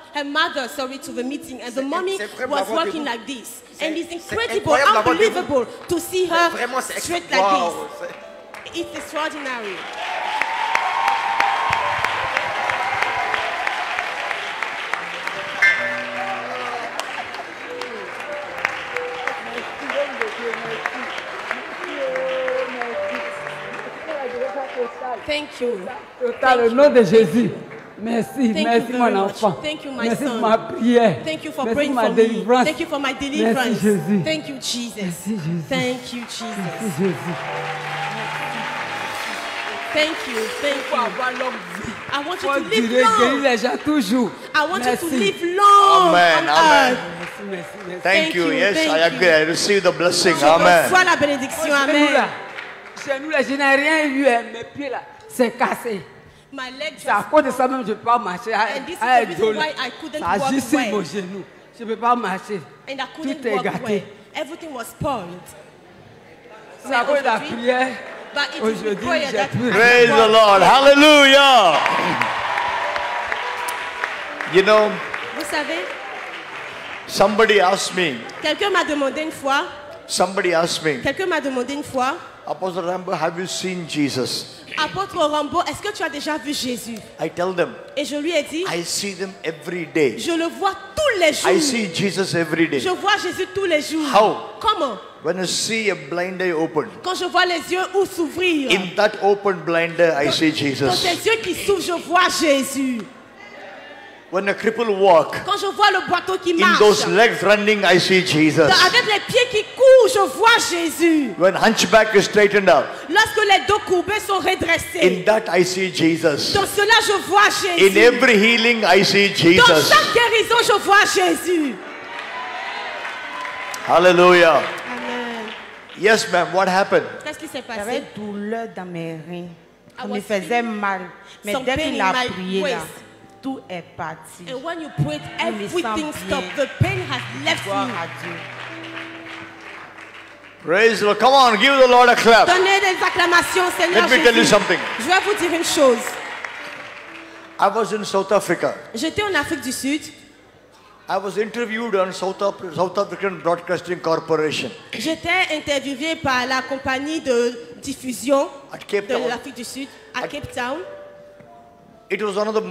to the meeting. And the mommy c'est vraiment was l'avoir walking debout. like this. C'est- And it's c'est incredible, incroyable d'avoir unbelievable to see her Vraiment, c'est straight like wow, this. c'est- It's extraordinary. Thank you. Dans le nom de Jésus. Merci, Thank merci you mon very much. enfant. Thank you, my merci son. pour ma prière. Thank you for merci praying pour ma for me. délivrance. Thank you for my deliverance. Merci Jésus. Thank you, Jesus. Merci Jésus. Thank you, Jesus. Merci Jésus. Thank you. Thank Pour you. avoir longue vie. I want you Faut to live durer, guérir long. les gens toujours. I want Merci. you to live long Amen, on amen. earth. Merci, merci, merci. Thank you. Yes, thank I agree. I receive the blessing. Je Amen. reçois la bénédiction. Chez nous, Amen. là, chez nous, là, je n'ai rien eu. Hein. Mes pieds, là, c'est cassé. My leg C'est à just... cause de ça même que je ne peux pas marcher. And this is the reason why I couldn't Ça walk agit sur well. mon genou. Je ne peux pas marcher. And I Tout couldn't est walk gâté. well. Everything was spoiled. C'est à cause de la aujourd'hui, prière. But it is Aujourd'hui, with prayer j'ai that pu. Praise the Lord. Hallelujah. You know, Vous savez, somebody asked me, quelqu'un m'a demandé une fois, Apostle Rambo, have you seen Jesus? Apôtre Rambo, est-ce que tu as déjà vu Jésus? I tell them, Et je lui ai dit, I see them every day. je le vois tous les jours. I see Jesus every day. Je vois Jésus tous les jours. How? Comment? When I see a blind eye open, Quand je vois les yeux ou s'ouvrir. in that open blind eye, I see Dans Jesus. tes yeux qui s'ouvrent, je vois Jésus. When a cripple walk, Quand je vois le boiteau qui in marche, those legs running, I see Jesus. avec les pieds qui courent, je vois Jésus. When hunchback is straightened up, Lorsque les dos courbés sont redressés, in that I see Jesus. dans cela je vois In Jésus. every healing, I see Dans Jesus. chaque guérison, je vois Jésus. Hallelujah. Amen. Yes, ma'am. What happened? Qu'est-ce qui s'est J'avais passé? douleur dans mes reins. Ça I me was faisait feeling mal. Mais some dès pain qu'il in a my prié, là, waist. tout est parti. And when you prayed, Je me everything sens stopped. bien. The pain has left Gloire me. à Dieu. Praise the Lord. Come on, give the Lord a clap. Donnez des acclamations, Seigneur Let me tell you Jésus. something. Je vais vous dire une chose. I was in South Africa. J'étais en Afrique du Sud. I was interviewed on South African Broadcasting Corporation J'étais interviewé par la compagnie de diffusion at Cape de Town. l'Afrique du Sud à Cape Town. It was one of the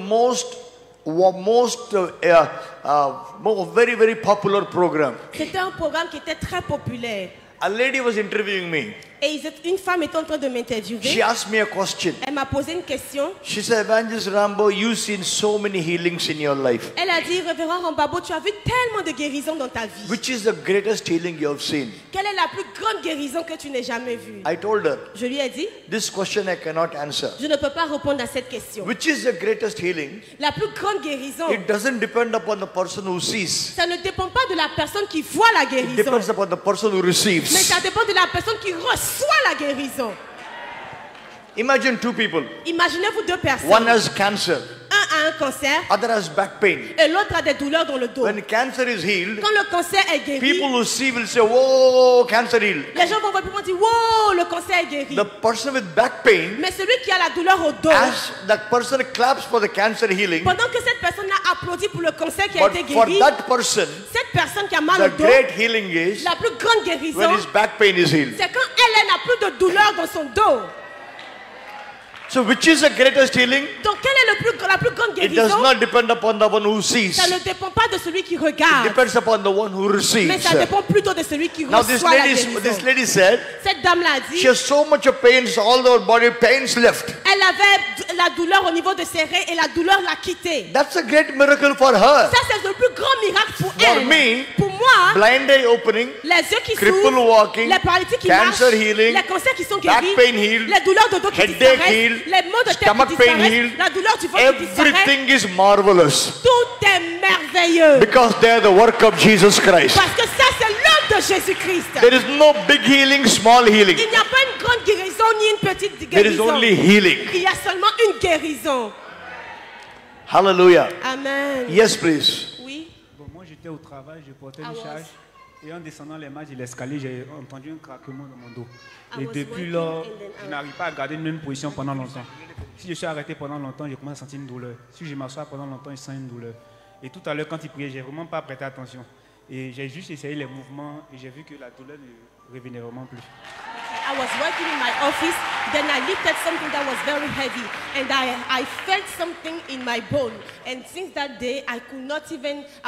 very, very popular program. C'était un programme qui était très populaire. A lady was interviewing me. Et une femme était en train de She m'interviewer. asked me a question. Elle m'a posé une question. She said, Evangelist Rambo, you've seen so many healings in your life. Elle a dit, Révérend Rambabo, tu as vu tellement de guérisons dans ta vie. Which is the greatest healing you have seen? Quelle est la plus grande guérison que tu n'aies jamais vue? I told her, Je lui ai dit, this question I cannot answer. je ne peux pas répondre à cette question. Which is the greatest healing? La plus grande guérison, It doesn't depend upon the person who sees. ça ne dépend pas de la personne qui voit la It guérison, depends upon the person who mais receives. ça dépend de la personne qui reçoit la guérison. Imagine two people. Imaginez-vous deux personnes. One has cancer, Un a un cancer other has back pain. et l'autre a des douleurs dans le dos. When cancer is healed, Quand le cancer est guéri, people who see will say, whoa, cancer healed. les gens vont voir et dire, wow, le cancer est guéri. The person with back pain, Mais celui qui a la douleur au dos, as that person claps for the cancer healing, pendant que cette personne-là applaudit pour le cancer qui a but été for guéri, that person, cette personne qui a mal the au dos, great healing is la plus grande guérison, when his back pain is healed. c'est quand elle n'a plus de douleur dans son dos. So which is the greatest healing? Donc, quelle est la plus grande It does guérison? not depend upon the one who sees. Ça ne dépend pas de celui qui It regarde, depends upon the one who mais receives. ça dépend plutôt de celui qui Now this reçoit la guérison. lady said, Cette dame-là a she dit, has so much of pains, all her body pains left. elle avait la douleur au niveau de ses reins et la douleur l'a quittée. That's a great miracle for her. Ça, c'est le plus grand miracle pour For elle. me, Pour moi, blind eye opening, les yeux qui cripple s'ouvrent, walking, les paralytiques qui cancer marchent, healing, les cancers qui sont back guéris, pain healed, les douleurs de dos qui headache disparaissent, healed, les maux de tête stomach qui pain disparaissent, healed, la douleur du ventre qui disparaît. everything is marvelous Tout est merveilleux. because they are the work of Jesus Christ. Parce que ça, c'est l'œuvre de Jésus-Christ. There is no big healing, small healing. Il n'y a pas une grande guérison ni une petite There is guérison. only healing. Il y a seulement une guérison. Hallelujah. Amen. Yes, please. Oui. Bon, moi j'étais au travail, je portais I une was- charge et en descendant les marches de l'escalier, j'ai entendu un craquement dans mon dos. I Et was depuis working lors, and then je n'arrive pas à garder une même position pendant longtemps. Si je suis arrêté pendant longtemps, je commence à sentir une douleur. Si je m'assois pendant longtemps, je sens une douleur. Et tout à l'heure, quand il priait, j'ai vraiment pas prêté attention. Et j'ai juste essayé les mouvements et j'ai vu que la douleur ne revenait vraiment plus. I was working in my office, then I lifted something that was very heavy, and I felt something in my bone. And since that day, I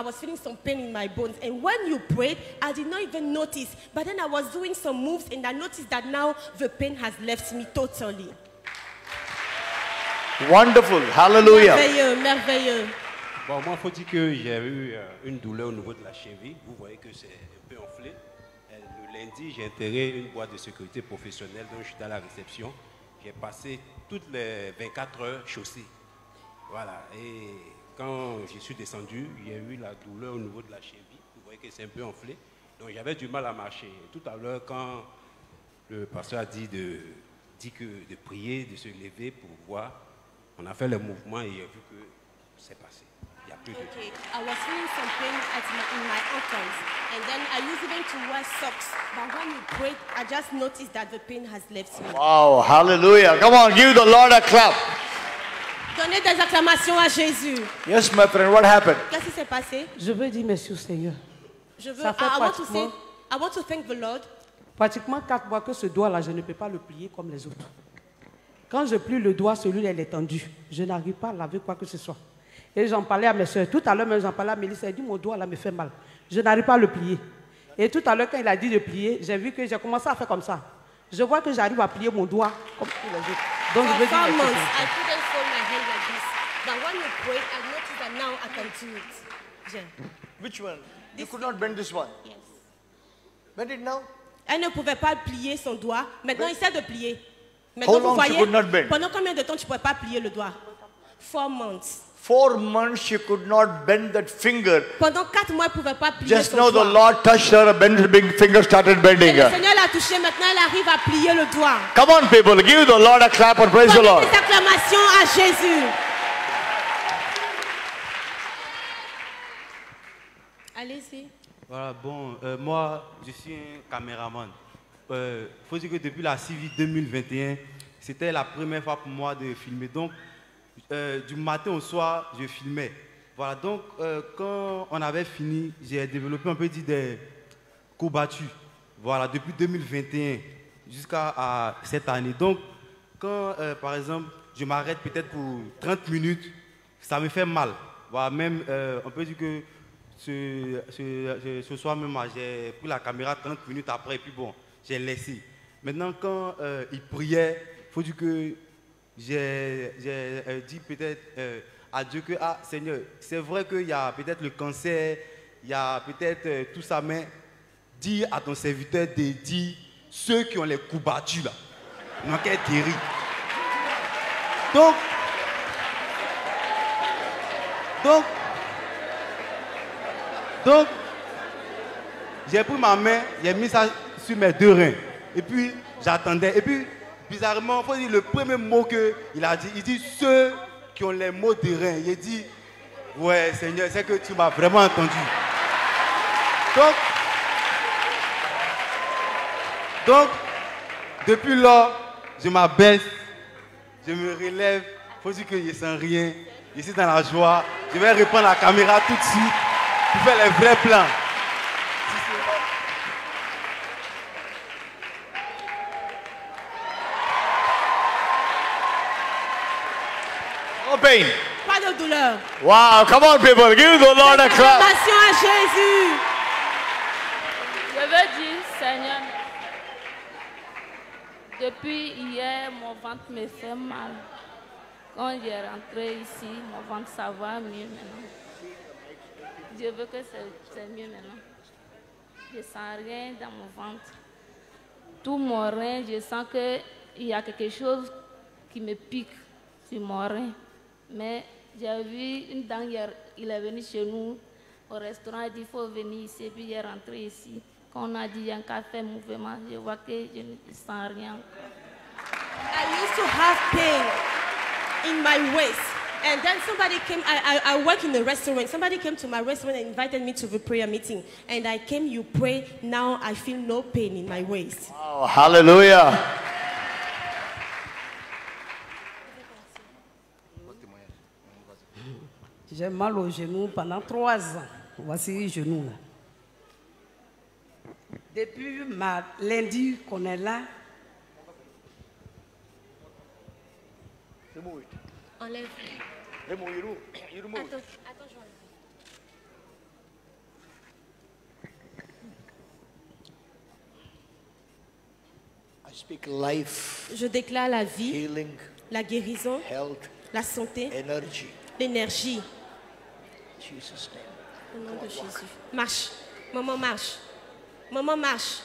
was feeling some pain in my bones. And when you prayed, I did not even notice. But then I was doing some moves, and I noticed that now the pain has left me totally. Wonderful. Hallelujah. Merveilleux, merveilleux. Bon, moi, il faut dire que j'ai eu une douleur au niveau de la cheville. Vous voyez que c'est un peu enflé. Le lundi, j'ai intégré une boîte de sécurité professionnelle, donc je suis à la réception. J'ai passé toutes les 24 heures chaussées. Voilà. Et quand je suis descendu, il y a eu la douleur au niveau de la cheville. Vous voyez que c'est un peu enflé. Donc j'avais du mal à marcher. Tout à l'heure, quand le pasteur a dit de prier, de se lever pour voir, on a fait le mouvement et il a vu que c'est passé. Il n'y a plus de... Okay, I was feeling some pain in my ankles, and then I used even to wear socks. But when you prayed, I just noticed that the pain has left me. Wow, hallelujah. Come on, give the Lord a clap. Donnez des acclamations à Jésus. Yes, my friend, what happened? Qu'est-ce qui s'est passé? Je veux dire merci au Seigneur. Je veux, Ça fait I want to thank the Lord. Pratiquement 4 mois que ce doigt-là, je ne peux pas le plier comme les autres. Quand je plie le doigt, celui-là, il est tendu. Je n'arrive pas à laver quoi que ce soit. Et j'en parlais à mes soeurs. Tout à l'heure, même j'en parlais à Mélissa. Elle dit, mon doigt là me fait mal. Je n'arrive pas à le plier. Et tout à l'heure, quand il a dit de plier, j'ai vu que j'ai commencé à faire comme ça. Je vois que j'arrive à plier mon doigt comme tous les autres. Donc, je veux dire For 4 months, I couldn't fold my hand like this. But when you prayed, I noticed that now I can do it. Jean. Which one? You could not bend this one. Yes. Bend it now. Elle ne pouvait pas plier son doigt. Maintenant, il sait de plier. How Maintenant, long vous she voyez, could not bend? pendant combien de temps tu ne pouvais pas plier le doigt? 4 months. 4 months she could not bend that finger. Pendant 4 mois, elle ne pouvait pas plier Just son now doigt. the Lord touched her, her big finger started Et bending. le Seigneur l'a touché, maintenant elle arrive à plier le doigt. Come on, people, give the Lord a clap and praise the Donnez Lord. des acclamations à Jésus. Allez-y. Voilà, bon, moi, je suis un caméraman. Faut dire que depuis la CIVI 2021, c'était la première fois pour moi de filmer. Donc, du matin au soir, je filmais. Voilà, donc, quand on avait fini, j'ai développé un peu des courbatures. Voilà, depuis 2021 jusqu'à cette année. Donc, quand, par exemple, je m'arrête peut-être pour 30 minutes, ça me fait mal. Voilà, même, on peut dire que ce soir même, j'ai pris la caméra 30 minutes après, et puis bon, j'ai laissé. Maintenant, quand il priait, il faut dire que j'ai dit peut-être à Dieu que, ah Seigneur, c'est vrai qu'il y a peut-être le cancer, il y a peut-être tout ça, mais dis à ton serviteur de dire ceux qui ont les courbatures là, non qu'elle guérit. Donc, j'ai pris ma main, j'ai mis ça sur mes 2 reins. Et puis, j'attendais. Et puis, bizarrement, faut dire le premier mot qu'il a dit, il dit ceux qui ont les mots de reins. Il dit, ouais, Seigneur, c'est que tu m'as vraiment entendu. Donc, depuis là, je m'abaisse, je me relève. Faut dire que je ne sens rien. Je suis dans la joie. Je vais reprendre la caméra tout de suite pour faire les vrais plans. No pain. Pas de douleur. Wow, come on, people, give the Lord a clap. Acclamation à Jésus. Je veux dire, Seigneur, depuis hier, mon ventre me fait mal. Quand j'ai rentré ici, mon ventre, ça va mieux maintenant. Je veux que c'est mieux maintenant. Je ne sens rien dans mon ventre. Tout mon rein, je sens qu'il y a quelque chose qui me pique sur mon rein. Mais j'ai vu une dame hier, il est venu chez nous au restaurant, il dit il faut venir ici, et puis il est rentré ici. Quand on a dit il y a un café mouvement, je vois que je ne sens rien. I used to have pain in my waist. And then somebody came, I work in a restaurant. Somebody came to my restaurant and invited me to the prayer meeting. And I came, you pray, now I feel no pain in my waist. Wow, hallelujah. J'ai mal au genou pendant 3 ans. Voici le genou là. Depuis lundi qu'on est là. Remove it. Enlève. Remove, you remove it. Attends, je vais enlever. I speak life, Je déclare la vie, healing, la guérison, health, la santé, energy. l'énergie. Jesus' name. Au nom de Jésus. Marche. Maman, marche. Maman, marche.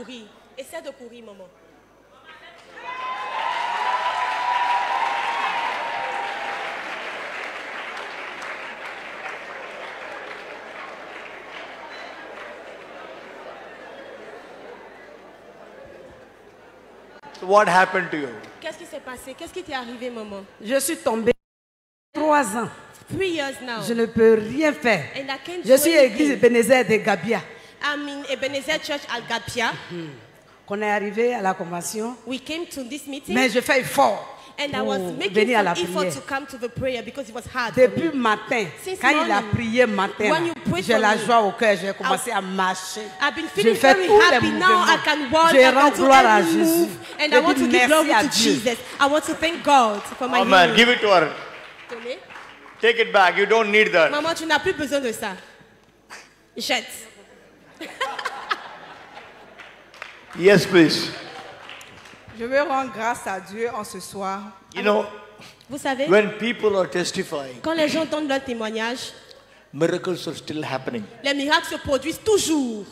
courir. Essaie de courir, maman. So what happened to you? Qu'est-ce qui s'est passé? Qu'est-ce qui t'est arrivé, maman? Je suis tombée 3 ans. 3 years now. Je ne peux rien faire. And I can't Je do suis à anything. l'église Ebenezer de Gabia. I'm in Ebenezer Church at Gapia. Qu'on est arrivé à la convention. We came to this meeting. Mais je fais effort. And I was pour making venir à la some effort prière. to come to the prayer because it was hard. Depuis for me. matin, Since quand il a morning, prié matin, when you prayed j'ai for la me, joie au cœur, j'ai commencé à marcher. I've been Je feeling fais very tous les happy now. I can mouvements. walk, Je I can rends do gloire à any Jésus. move, and Je I want dis to give merci glory à to Dieu. Jesus. I want to thank God for my Oh man, healing. give it to her. Tenez. Take it back. You don't need that. Maman, tu n'as plus besoin de ça. Jette. Yes, please. Je veux rendre grâce à Dieu en ce soir. You know, Vous savez, when people are testifying, quand les gens donnent leur témoignage, miracles are still happening. les miracles se produisent toujours.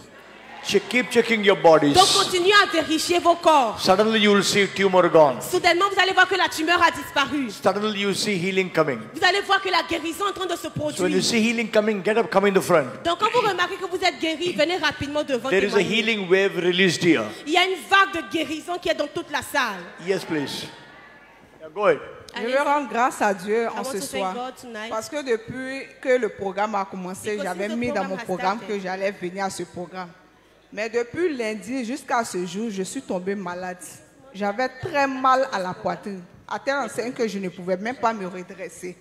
Keep checking your bodies. Donc continuez à vérifier vos corps. Suddenly you will see tumor gone. Soudainement, vous allez voir que la tumeur a disparu. Suddenly you see healing coming. Vous allez voir que la guérison est en train de se So when you produire. see healing coming, get up, come in the front. Donc quand vous remarquez que vous êtes guéri, venez rapidement devant There is a témoigner. healing wave released here. Il y a une vague de guérison qui est dans toute la salle. Yes, please. Yeah, go ahead. Je veux rendre grâce à Dieu en want ce to thank soir. God tonight. Parce que depuis que le programme a commencé, Because j'avais since the mis dans program mon has programme started. que j'allais venir à ce programme. Mais depuis lundi jusqu'à ce jour, je suis tombée malade. J'avais très mal à la poitrine, à tel enseigne que je ne pouvais même pas me redresser.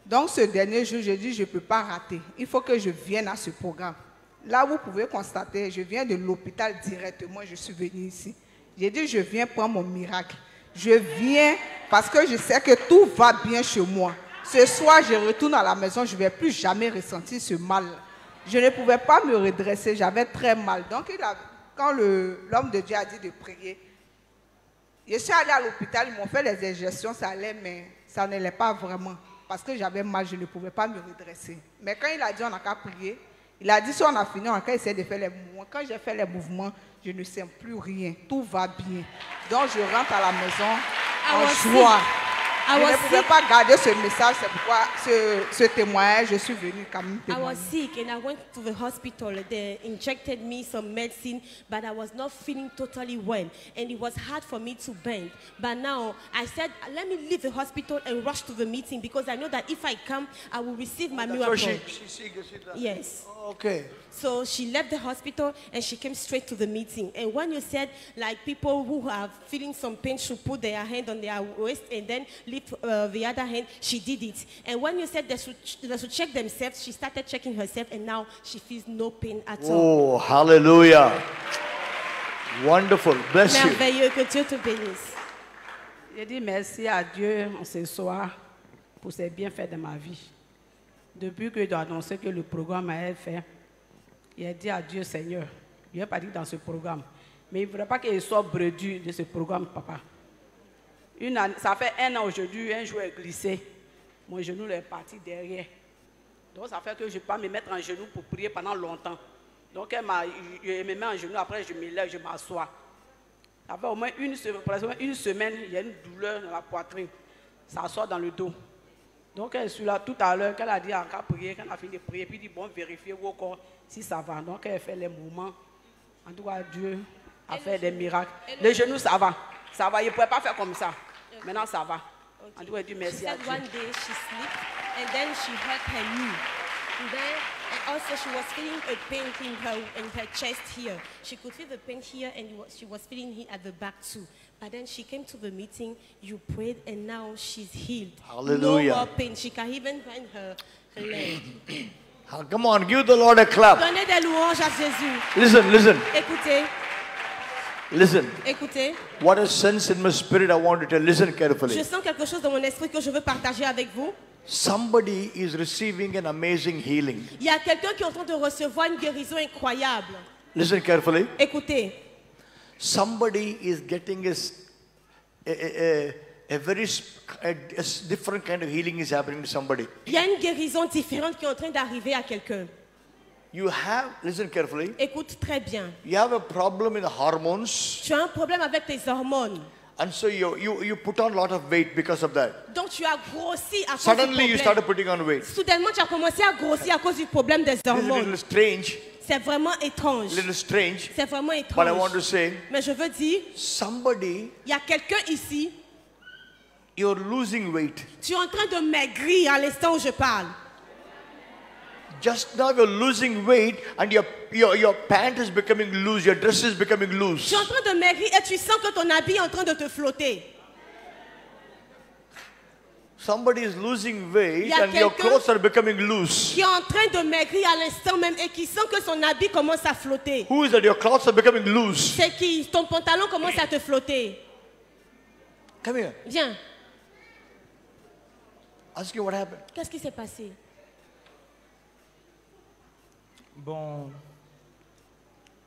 Donc ce dernier jour, j'ai dit, je ne peux pas rater. Il faut que je vienne à ce programme. Là, vous pouvez constater, je viens de l'hôpital directement, je suis venue ici. J'ai dit, je viens prendre mon miracle. Je viens parce que je sais que tout va bien chez moi. Ce soir, je retourne à la maison, je ne vais plus jamais ressentir ce mal. Je ne pouvais pas me redresser, j'avais très mal. Donc, quand l'homme de Dieu a dit de prier, je suis allée à l'hôpital, ils m'ont fait les injections, ça allait, mais ça n'allait pas vraiment. Parce que j'avais mal, je ne pouvais pas me redresser. Mais quand il a dit on n'a qu'à prier, il a dit si on a fini, on a qu'à essayer de faire les mouvements. Quand j'ai fait les mouvements, je ne sens plus rien, tout va bien. Donc, je rentre à la maison en joie. Je ne pouvais pas garder ce message, c'est pourquoi ce témoignage, je suis venue quand même I témoigner. was sick and I went to the hospital. They injected me some medicine, but I was not feeling totally well. And it was hard for me to bend. But now I said, let me leave the hospital and rush to the meeting because I know that if I come, I will receive my miracle. So she Yes. Okay. So she left the hospital and she came straight to the meeting. And when you said, like, people who are feeling some pain should put their hand on their waist and then lift the other hand, she did it. And when you said they should check themselves, she started checking herself and now she feels no pain at all. Oh, hallelujah. Wonderful. Bless you. Merveilleux, que Dieu te bénisse. Je dis merci à Dieu en ce soir pour ses bienfaits de ma vie. Depuis que j'ai annoncé que le programme allait faire, j'ai dit à Dieu, Seigneur, je n'ai pas dit dans ce programme, mais il ne faudrait pas qu'il soit bredus de ce programme, papa. Ça fait 1 an aujourd'hui, un jour est glissé, mon genou est parti derrière. Donc ça fait que je ne peux pas me mettre en genou pour prier pendant longtemps. Donc je me mets en genou, après je me lève, je m'assois. Ça fait au moins une semaine, il y a une douleur dans la poitrine. Ça sort dans le dos. Donc elle est là tout à l'heure, qu'elle a dit à prier, quand elle a fini de prier, puis dit bon, vérifiez vos corps si ça va. Donc elle fait les mouvements. En tout cas, Dieu a fait des miracles. Les genoux, ça va. Ça va, il ne pouvait pas faire comme ça. Maintenant, ça va. En tout cas, Dieu merci à Dieu. One day she slept and then she hurt her knee. And also she was feeling a pain in her chest here. She could feel the pain here and she was feeling it at the back too. But then she came to the meeting, you prayed, and now she's healed. Hallelujah. No more pain. She can even bend her leg. Come on, give the Lord a clap. Donnez des louanges à Jésus. Listen. Écoutez. Listen. Écoutez. What a sense in my spirit I want to tell. Listen carefully. Je sens quelque chose dans mon esprit que je veux partager avec vous. Somebody is receiving an amazing healing. Il y a quelqu'un qui est en train de recevoir une guérison incroyable. Listen carefully. Écoutez. Somebody is getting a very different kind of healing is happening to somebody. Il y a une guérison différente qui est en train d'arriver à quelqu'un. You have, listen carefully, Écoute très bien. you have a problem in the hormones, Tu as un problème avec tes hormones. and so you put on a lot of weight because of that. Donc tu as grossi à cause Suddenly du you problème. started putting on weight. Soudainement, tu as commencé à grossir à cause du problème des This is a hormones. little strange, C'est vraiment étrange. little strange, C'est vraiment but I want to étrange. say, Mais je veux dire, somebody, il y a quelqu'un ici, you're losing weight. tu es en train de maigrir à l'instant où je parle. Just now you're losing weight and your pant is becoming loose, your dress is becoming Tu loose. es en train de maigrir et tu sens que ton habit est en train de te flotter. Somebody is losing Il weight y a and your quelqu'un clothes are becoming loose. qui est en train de maigrir à l'instant même et qui sent que son habit commence à flotter. Who is that? Your clothes are becoming loose. C'est qui? Ton pantalon commence à te flotter. Come here. Viens. Ask you what happened. Qu'est-ce qui s'est passé? Bon,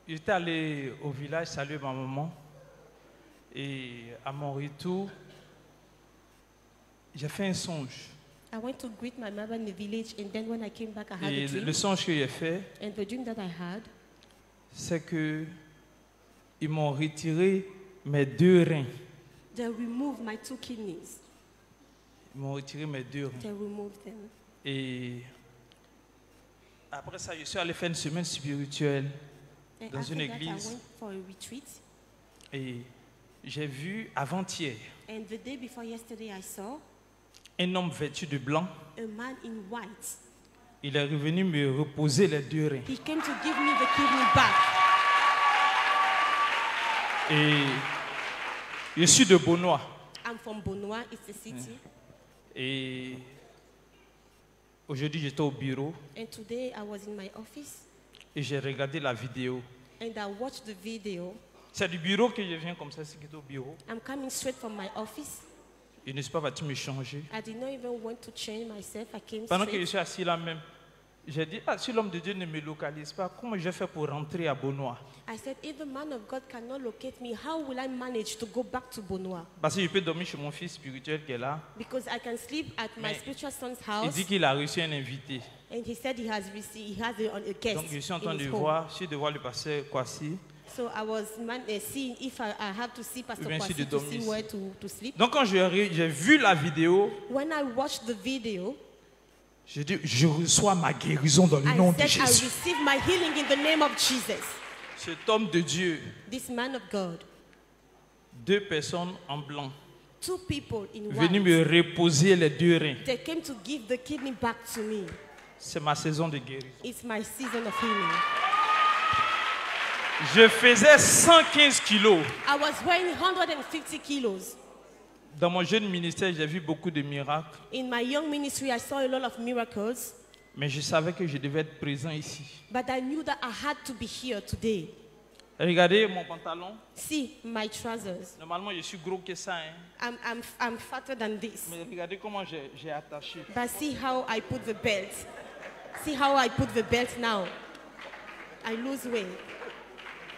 j'étais allé au village saluer ma maman et à mon retour, j'ai fait un songe. I went to greet my mother in the village and then when I came back I had Et a dream. le songe que j'ai fait, And the dream that I had, c'est que ils m'ont retiré mes 2 reins. they removed my 2 kidneys. Ils m'ont retiré mes 2 reins. They removed them. Et après ça, je suis allé faire une semaine spirituelle And dans after une that, I église. went for a retreat. Et j'ai vu avant-hier And the day before yesterday, I saw un homme vêtu de blanc. a man in white. Il est revenu me reposer les 2 reins. He came to give me the kidney back. Et je suis de Beaunois. I'm from Bonoa, it's a city. Et aujourd'hui, j'étais au bureau And today I was in my office et j'ai regardé la vidéo. and I watched the video. C'est du bureau que je viens comme ça, c'est qui est au bureau. I'm coming straight from my office. Je ne suis pas parti me changer. I did not even want to change myself. I came Pendant que je straight. suis assis là même, j'ai dit, si l'homme de Dieu ne me localise pas, comment je vais faire pour rentrer à Beaunois? I said, if the man of God cannot locate me, how will I manage to go back to Bonoa? Parce que je peux dormir chez mon fils spirituel qui est là. Because I can sleep at my Mais spiritual son's Il house. dit qu'il a reçu un invité. And he said he has received, he has a guest. Donc je suis en train in de his home. voir, je suis de voir le pasteur Kwasi. So I was seeing if I have to see Pastor Bien sûr, Kwasi de to dormir see ici. where to sleep. Donc quand j'ai vu la vidéo, When I watched the video, j'ai dit, je reçois ma guérison dans le nom I de said I Jésus. received my healing in the name of Jesus. Cet homme de Dieu, This man of God, 2 personnes en blanc, 2 people in venus white, me reposer les 2 reins. they came to give the kidney back to me. C'est ma saison de guérison. It's my season of healing. Je faisais 115 kilos. I was weighing 150 kilos. Dans mon jeune ministère, j'ai vu beaucoup de miracles, In my young ministry, I saw a lot of miracles, mais je savais que je devais être présent ici. but I knew that I had to be here today. Regardez mon pantalon. See my trousers. Normalement, je suis gros que ça. Hein. I'm fatter than this. Mais regardez comment j'ai attaché. But see how I put the belt. See how I put the belt now. I lose weight.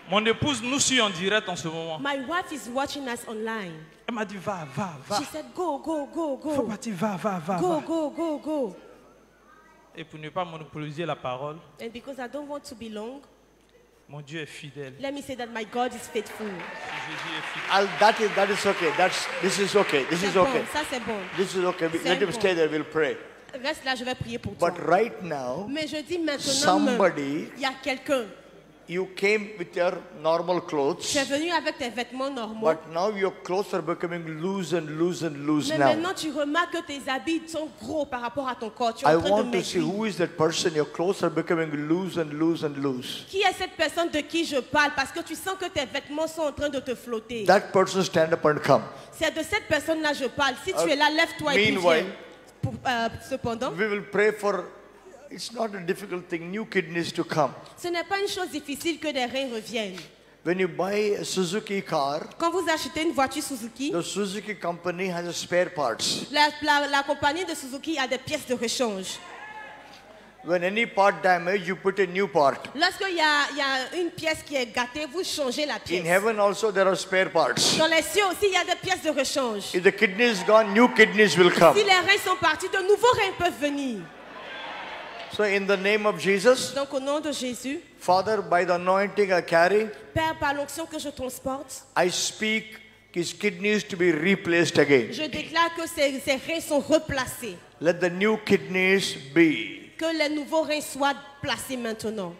Mon épouse nous suit en direct en ce moment. My wife is watching us online. Elle m'a dit, va. She said, go, go, go, go. Faut partir, va. Go, go, go, go. Et pour ne pas monopoliser la parole, And because I don't want to be long, mon Dieu est fidèle. let me say that my God is faithful. Jésus est fidèle. That is okay. This is okay. This C'est is bon, okay. ça c'est bon. This is okay. C'est Let him bon. stay there. We'll pray. Reste là, je vais prier pour toi. But right now, Mais je dis maintenant, somebody, il y a quelqu'un. you came with your normal clothes, Tu es venu avec tes vêtements normaux. but now your clothes are becoming loose and loose and loose Mais now. maintenant, tu remarques que tes habits sont gros par rapport à ton corps. Tu es I en train want de to see maigrir. who is that person. Your clothes are becoming loose and loose and loose. Qui est cette personne de qui je parle? Parce que tu sens que tes vêtements sont en train de te flotter. That person stand up and come. C'est de cette personne-là que je parle. Si tu es là, lève-toi et puis Meanwhile, viens. Cependant, we will pray for, it's not a difficult thing, new kidneys to come. ce n'est pas une chose difficile que des reins reviennent. When you buy a Suzuki car, Quand vous achetez une voiture Suzuki, the Suzuki company has a spare parts. la compagnie de Suzuki a des pièces de rechange. When any part damage, you put a new part. Lorsqu'il y a une pièce qui est gâtée, vous changez la In pièce. heaven also there are spare parts. Dans les cieux aussi, il y a des pièces de rechange. If the kidney is gone, new kidneys will come. Si les reins sont partis, de nouveaux reins peuvent venir. So in the name of Jesus, Donc au nom de Jésus, Father, by the anointing I carry, Père, par l'onction que je transporte, I speak his kidneys to be replaced again. je déclare que ces reins sont replacés. Let the new kidneys be. Que les nouveaux reins soient placés maintenant.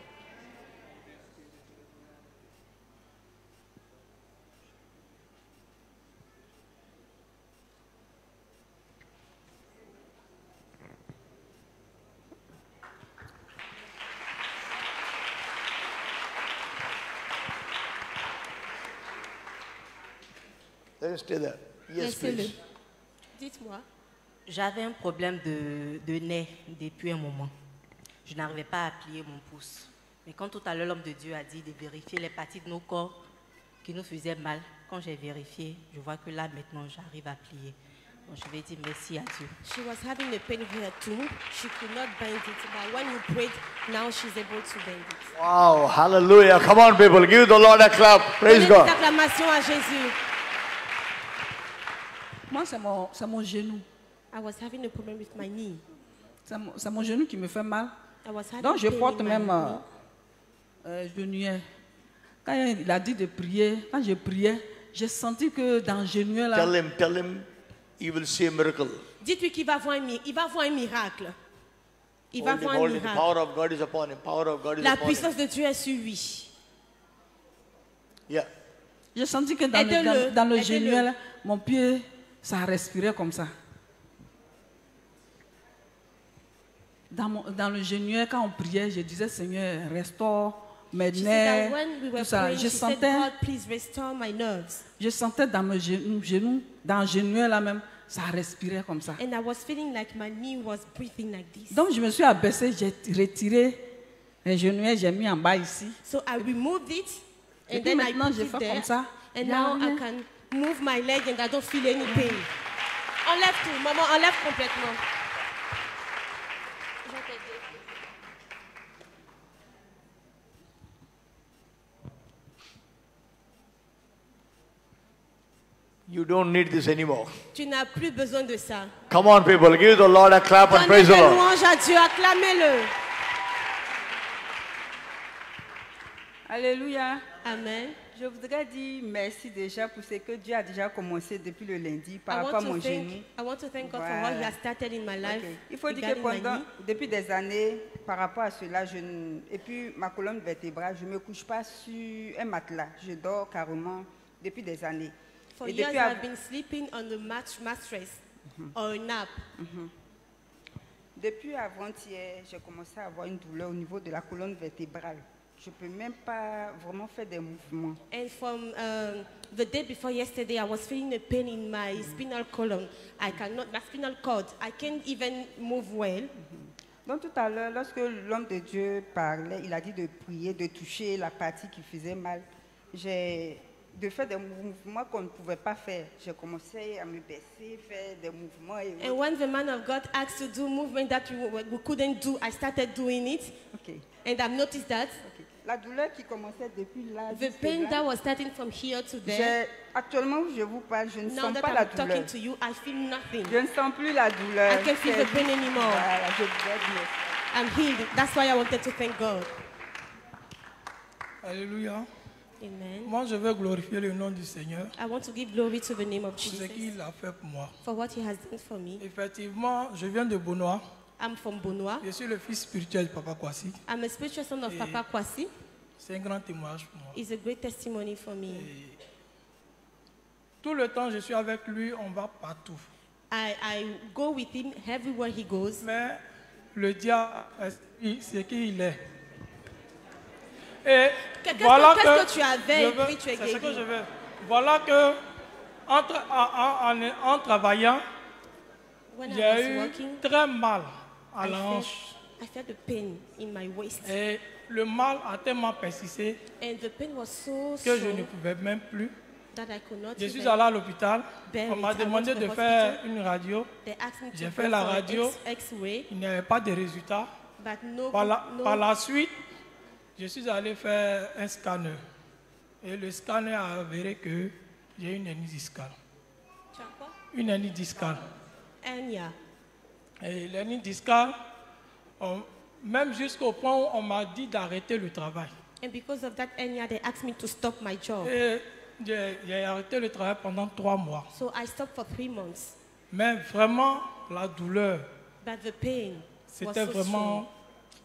Let us stay there. Yes, Laissez-le. please. Dites-moi. J'avais un problème de nez depuis un moment. Je n'arrivais pas à plier mon pouce. Mais quand tout à l'heure l'homme de Dieu a dit de vérifier les parties de nos corps qui nous faisaient mal, quand j'ai vérifié, je vois que là maintenant j'arrive à plier. Donc je vais dire merci à Dieu. She was having a pain here too. She could not bend it, but when you prayed, now she's able to bend it. Wow, hallelujah. Come on, people. Give the Lord a clap. Praise Donnez des God. acclamations à Jésus. Moi, c'est mon genou. I was having a problem with my knee. C'est mon genou qui me fait mal. I was having Donc, je pain porte in my même knee. genouillère. Quand il a dit de prier, quand je priais, j'ai senti que dans le genouillère là. Tell him, you will see a miracle. Dites-lui qu'il va voir un miracle. Il va Hold him, voir un hold him. The miracle. power of God is upon him. Power of God is La upon him. puissance de Dieu est sur lui. Yeah. J'ai senti que dans Aidez-le, dans le aidez-le. genouillère là, mon pied, ça respirait comme ça. Dans le genouillère, quand on priait, je disais, Seigneur, restaure mes She said nerfs, that when we were tout ça. praying, Je she said, sentais, God, please restore my nerves. je sentais dans mes genoux, dans le genouillère là même, ça respirait comme ça. And I was feeling like my knee was breathing like this. Donc je me suis abaissée, j'ai retiré les genouillères, j'ai mis en bas ici. So I removed it, Et and puis then I maintenant, put je it fais there, comme ça. and Il y a now I rien. can move my leg and I don't feel any pain. Enlève tout, maman, enlève complètement. Je vais t'aider. You don't need this anymore. Tu n'as plus besoin de ça. Come on, people. Give the Lord a clap and Donnez praise the des Lord. louanges à Dieu, acclamez-le. Alléluia. Amen. Je voudrais dire merci déjà pour ce que Dieu a déjà commencé depuis le lundi par I rapport à mon genou. want to thank God for what He has started in my life. Ok. Il faut dire que regarding my knee. depuis des années, par rapport à cela, et puis ma colonne vertébrale, je ne me couche pas sur un matelas. Je dors carrément depuis des années. For Et years depuis I've been sleeping on the mattress or a nap. Depuis avant-hier, j'ai commencé à avoir une douleur au niveau de la colonne vertébrale. Je ne peux même pas vraiment faire des mouvements. And from the day before yesterday, I was feeling a pain in my spinal column. I cannot, my spinal cord. I can't even move well. Donc tout à l'heure, lorsque l'homme de Dieu parlait, il a dit de prier, de toucher la partie qui faisait mal. J'ai de faire des mouvements qu'on ne pouvait pas faire. J'ai commencé à me baisser, faire des mouvements. Et And when the man of God asked to do movement that we couldn't do, I started doing it. Okay. And I've noticed that. La douleur qui commençait depuis là. The pain that was starting from here to there. Actuellement, je vous parle, je ne Now sens that pas la I'm douleur. talking to you, I feel nothing. Je ne sens plus la douleur. I can't feel the pain anymore. Voilà, je voudrais dire. I'm healed. That's why I wanted to thank God. Alléluia. Amen. Moi, je veux glorifier le nom du Seigneur I want to give glory to the name of pour ce Jesus qu'il a fait pour moi. for what He has done for me. Effectivement, je viens de Bonois. I'm from Bonois. Je suis le fils spirituel de Papa Kwasi. I'm a spiritual son of Et Papa Kwasi. C'est un grand témoignage pour moi. It's a great testimony for me. Tout le temps, je suis avec lui, on va partout. I go with him everywhere he goes. Mais le diable, c'est qui il est. Et qu'est-ce que tu avais je et veux- puis tu es c'est ce que guéri. je veux. Voilà que en travaillant, When I j'ai was eu working, très mal à I la hanche. felt the pain in my waist. Et le mal a tellement persisté And the pain was so que je ne strong pouvais même plus. that I could not Je suis even allé à l'hôpital. bear On m'a it. I went demandé to de the faire hospital. une radio. They asked me to J'ai go fait la for an radio. X-ray, Il n'y avait pas de résultat. but no, Par no. la suite, je suis allé faire un scanner. Et le scanner a avéré que j'ai une hernie discale. Tu as quoi? Une hernie discale. Hernia. Et l'hernie discale, Même jusqu'au point où on m'a dit d'arrêter le travail. And because of that hernia, they asked me to stop my job. Et j'ai arrêté le travail pendant 3 mois. So I stopped for 3 months. Mais vraiment, la douleur, But the pain was c'était so vraiment, strong.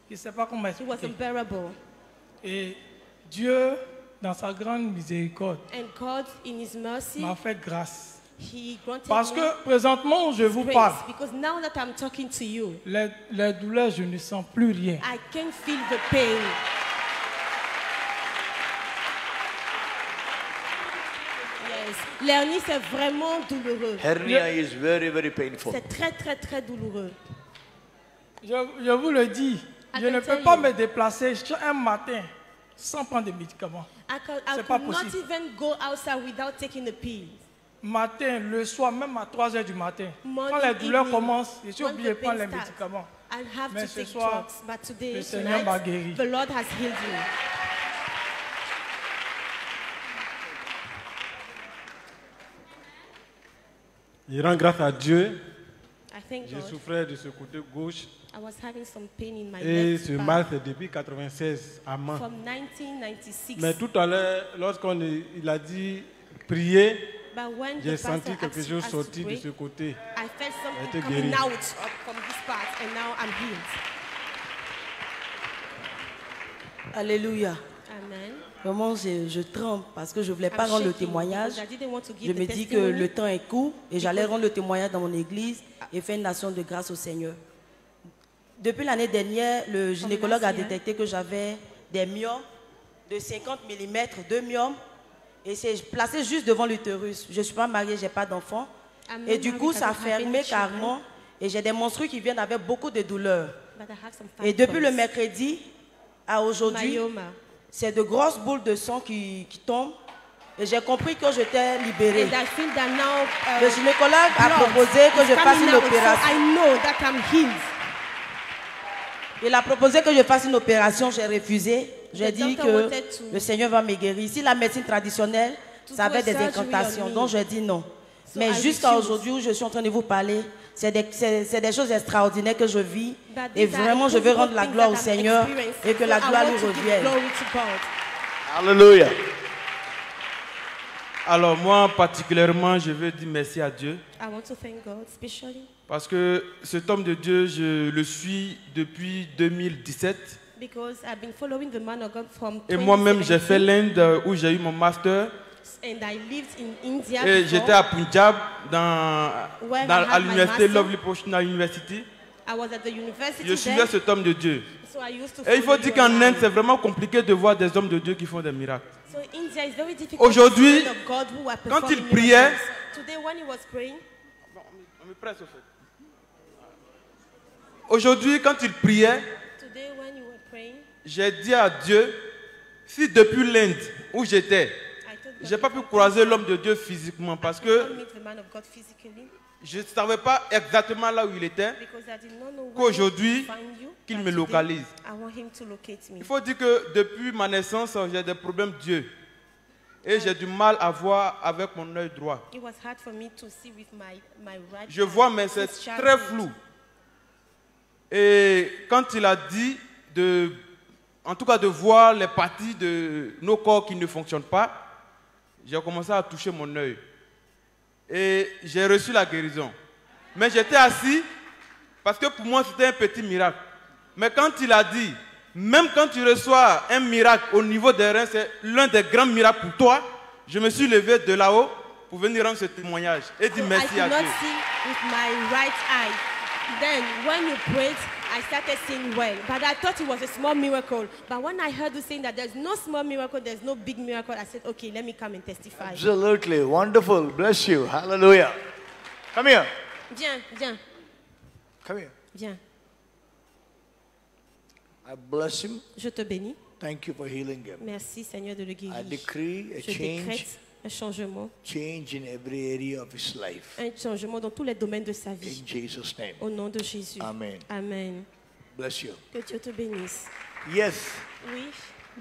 je ne sais pas comment It was expliquer. unbearable. Et Dieu, dans sa grande miséricorde, And God, in His mercy, m'a fait grâce. He granted Parce me que présentement, où je vous grace. parle, Because now that I'm talking to you, les douleurs, je ne sens plus rien. I can feel the pain. Yes. L'hernie, c'est vraiment douloureux. Hernia is very, very painful. C'est très, très, très douloureux. Je vous le dis, je ne peux pas me déplacer un matin sans prendre des médicaments. I C'est pas could not possible. even go outside without taking a pill. Matin, le soir, même à 3 h du matin. Morning, Quand les douleurs evening, commencent, je suis when obligé de the prendre pain les starts, médicaments. I'll have Mais to ce take soir, drugs. But today, le Seigneur m'a guéri. the Lord has healed me. Je rends grâce à Dieu. I thank Je God. souffrais de ce côté gauche. I was having some pain in my Et left ce back mal, c'est depuis 96 à Mans. from 1996. Mais tout à l'heure, lorsqu'on il a dit prier, But when the j'ai pastor senti quelque asked chose us to sortir de pray, ce côté. I felt J'ai something été coming guéri. out from this part, and now I'm healed. Alléluia. Amen. Vraiment, je tremble parce que je ne voulais pas I'm rendre le shaking témoignage. because I didn't want to give Je the me dis que testimony. le temps est court et j'allais Because- rendre le témoignage dans mon église et faire une action de grâce au Seigneur. Depuis l'année dernière, le gynécologue a détecté que j'avais des myomes de 50 mm, 2 myomes, et c'est placé juste devant l'utérus. Je ne suis pas mariée, je n'ai pas d'enfant. I'm Et not du married, coup, I ça a don't have fermé any children, carrément et j'ai des menstrues qui viennent avec beaucoup de douleurs. but I have some Et depuis le fibroids. mercredi à aujourd'hui, Myoma. c'est de grosses boules de sang qui tombent. Et j'ai compris que j'étais libérée. And I feel that now, Le gynécologue a blood proposé que is je fasse coming une out, so opération. I know that I'm healed. Il a proposé que je fasse une opération, j'ai refusé. J'ai The dit doctor que wanted to- le Seigneur va me guérir. Ici, la médecine traditionnelle, To ça do a avait des surgery incantations. on me. Donc, j'ai dit non. So Mais I jusqu'à refused. aujourd'hui où je suis en train de vous parler, c'est des choses extraordinaires que je vis. But Et these are vraiment, je veux physical rendre la things gloire that au I'm Seigneur experiencing. et que la So I gloire want lui to give revienne. glory to God. Hallelujah. Alors moi particulièrement, je veux dire merci à Dieu I want to thank God, especially parce que cet homme de Dieu, je le suis depuis 2017. because I've been following the man of God from Et moi-même, j'ai 2017, fait l'Inde où j'ai eu mon master. and I lived in India Et before, j'étais à Punjab Where I à had my l'université master. Lovely Professional University. I was at the university Je suivais then, cet homme de Dieu. so I used to Et il faut follow dire you qu'en online. Inde, c'est vraiment compliqué de voir des hommes de Dieu qui font des miracles. So India is very difficult Aujourd'hui, to see men of God who are quand performing il priait, miracles. Today when he was praying, Aujourd'hui, quand il priait, today when you were praying, j'ai dit à Dieu, si depuis l'Inde où j'étais, j'ai pas pu croiser l'homme de Dieu physiquement parce I couldn't que meet the man of God physically je ne savais pas exactement là où il était, because I did not know where qu'aujourd'hui, to find you, qu'il but me today, localise. I want him to locate me. Il faut dire que depuis ma naissance, j'ai des problèmes d'yeux. Et j'ai du mal à voir avec mon œil droit. It was hard for me to see with my right Je eye vois, mais c'est since très childhood. flou. Et quand il a dit en tout cas de voir les parties de nos corps qui ne fonctionnent pas, j'ai commencé à toucher mon œil. Et j'ai reçu la guérison. Mais j'étais assis parce que pour moi c'était un petit miracle. Mais quand il a dit, même quand tu reçois un miracle au niveau des reins, c'est l'un des grands miracles pour toi, je me suis levé de là-haut pour venir rendre ce témoignage et dire So merci I à could Dieu. not see with my right eye. Then when you prayed, I started seeing well. But I thought it was a small miracle. But when I heard you saying that there's no small miracle, there's no big miracle, I said, okay, let me come and testify. Absolutely. Wonderful. Bless you. Hallelujah. Come here. Viens, viens, Come here. viens. I bless him. Je te bénis. Thank you for healing him. Merci Seigneur de le guérir. I decree a Je change, décrète un changement. change in every area of his life. Un changement dans tous les domaines de sa vie. In Jesus' name. Au nom de Jésus. Amen. Amen. Bless you. Que Dieu te bénisse. Yes. Oui.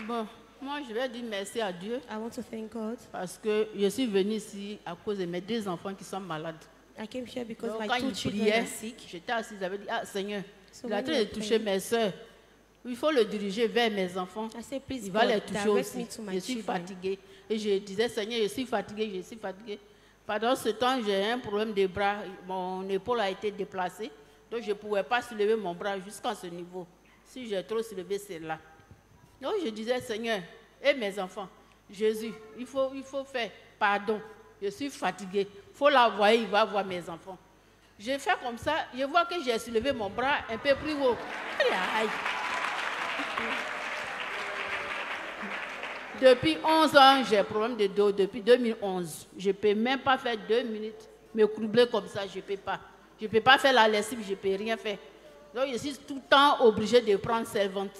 Bon, moi je vais dire merci à Dieu. I want to thank God. Parce que je suis venue ici à cause de mes 2 enfants qui sont malades. I came here because Donc, my quand 2 ils children priaient, are sick. j'étais assise, j'avais dit, ah Seigneur, So il a when train you de are toucher praying, mes soeurs. Il faut le diriger vers mes enfants. Il va les toucher aussi. Je suis fatiguée. Et je disais, Seigneur, je suis fatiguée, je suis fatiguée. Pendant ce temps, j'ai un problème de bras. Mon épaule a été déplacée. Donc, je ne pouvais pas soulever mon bras jusqu'à ce niveau. Si j'ai trop soulevé, c'est là. Donc, je disais, Seigneur, et mes enfants, Jésus, il faut faire pardon. Je suis fatiguée. Il faut l'envoyer, il va voir mes enfants. J'ai fait comme ça. Je vois que j'ai soulevé mon bras un peu plus haut. Aïe. Depuis 11 ans, j'ai un problème de dos. Depuis 2011, je ne peux même pas faire 2 minutes. Me courber comme ça, je ne peux pas. Je ne peux pas faire la lessive, je ne peux rien faire. Donc, je suis tout le temps obligée de prendre servante.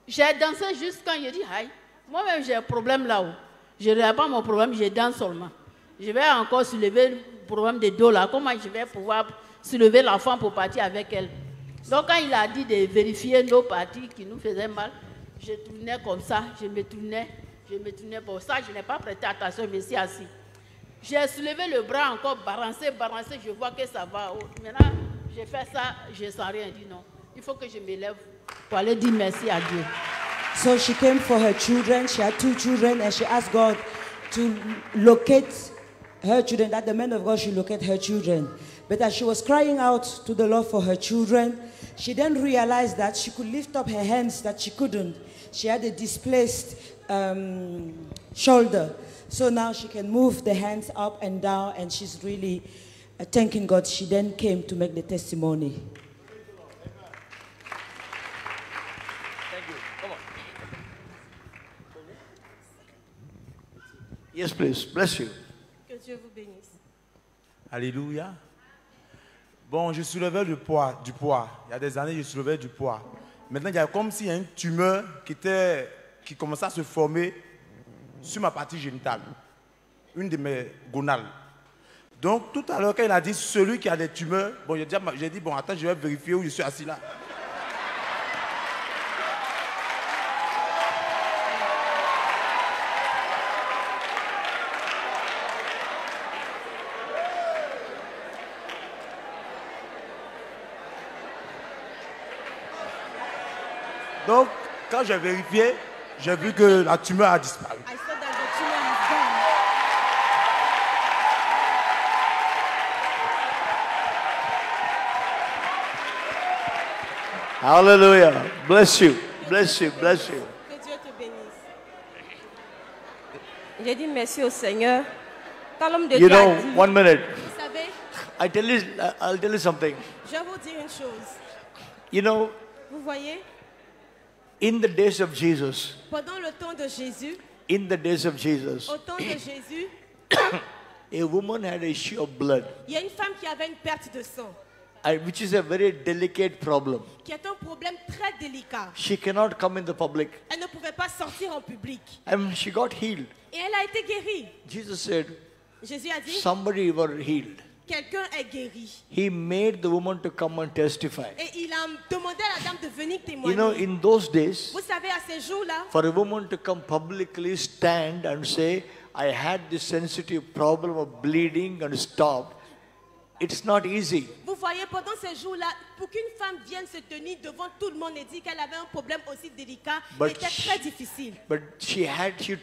J'ai dansé juste quand je dis, aïe, moi-même j'ai un problème là-haut. Je ne regarde pas mon problème, je danse seulement. Je vais encore soulever le problème de dos là. Comment je vais pouvoir soulever l'enfant pour partir avec elle? Donc, quand il a dit de vérifier nos parties qui nous faisaient mal, je tournais comme ça, je me tournais pour ça, je n'ai pas prêté attention, je me suis assis. J'ai soulevé le bras encore, balancé, je vois que ça va. Maintenant, j'ai fait ça, je ne sens rien, je dis non. Il faut que je me lève pour aller dire merci à Dieu. So she came for her children, she had 2 children, and she asked God to locate her children, that the man of God should locate her children. But as she was crying out to the Lord for her children, she then realized that she could lift up her hands, that she couldn't. She had a displaced shoulder. So now she can move the hands up and down, and she's really thanking God. She then came to make the testimony. Thank you. Come on. Yes, please. Bless you. Que Dieu vous bénisse. Alléluia. Bon, je soulevais du poids. Il y a des années, je soulevais du poids. Maintenant, il y a comme s'il y a une tumeur qui commençait à se former sur ma partie génitale, une de mes gonales. Donc, tout à l'heure, quand il a dit celui qui a des tumeurs, bon, j'ai dit, bon, attends, je vais vérifier où je suis assis là. Donc, quand j'ai vérifié, j'ai vu que la tumeur a disparu. Hallelujah. Bless you. Bless you. Bless you. Que Dieu te bénisse. J'ai dit merci au Seigneur. Quand l'homme de You Dieu a know, dit, 1 minute. Vous savez, I'll tell you something. je vais vous dire une chose. You know, Vous voyez, in the days of Jesus, pendant le temps de Jésus, in the days of Jesus, au temps de Jésus, a woman had an issue of blood, il y a une femme qui avait une perte de sang, which is a very delicate problem. qui est un problème très délicat. She cannot come in the public. Elle ne pouvait pas sortir en public. And she got healed. Et elle a été guérie. Jesus said, Jésus a dit, somebody were healed. quelqu'un est guéri. He made the woman to come and testify. Et il a demandé à la dame de venir témoigner. You know, in those days, Vous savez, à ces jours-là, for a woman to come publicly stand and say, I had this sensitive problem of bleeding and stopped, it's not easy. vous voyez, pendant ces jours-là, pour qu'une femme vienne se tenir devant tout le monde et dire qu'elle avait un problème aussi délicat, But était très difficile. But she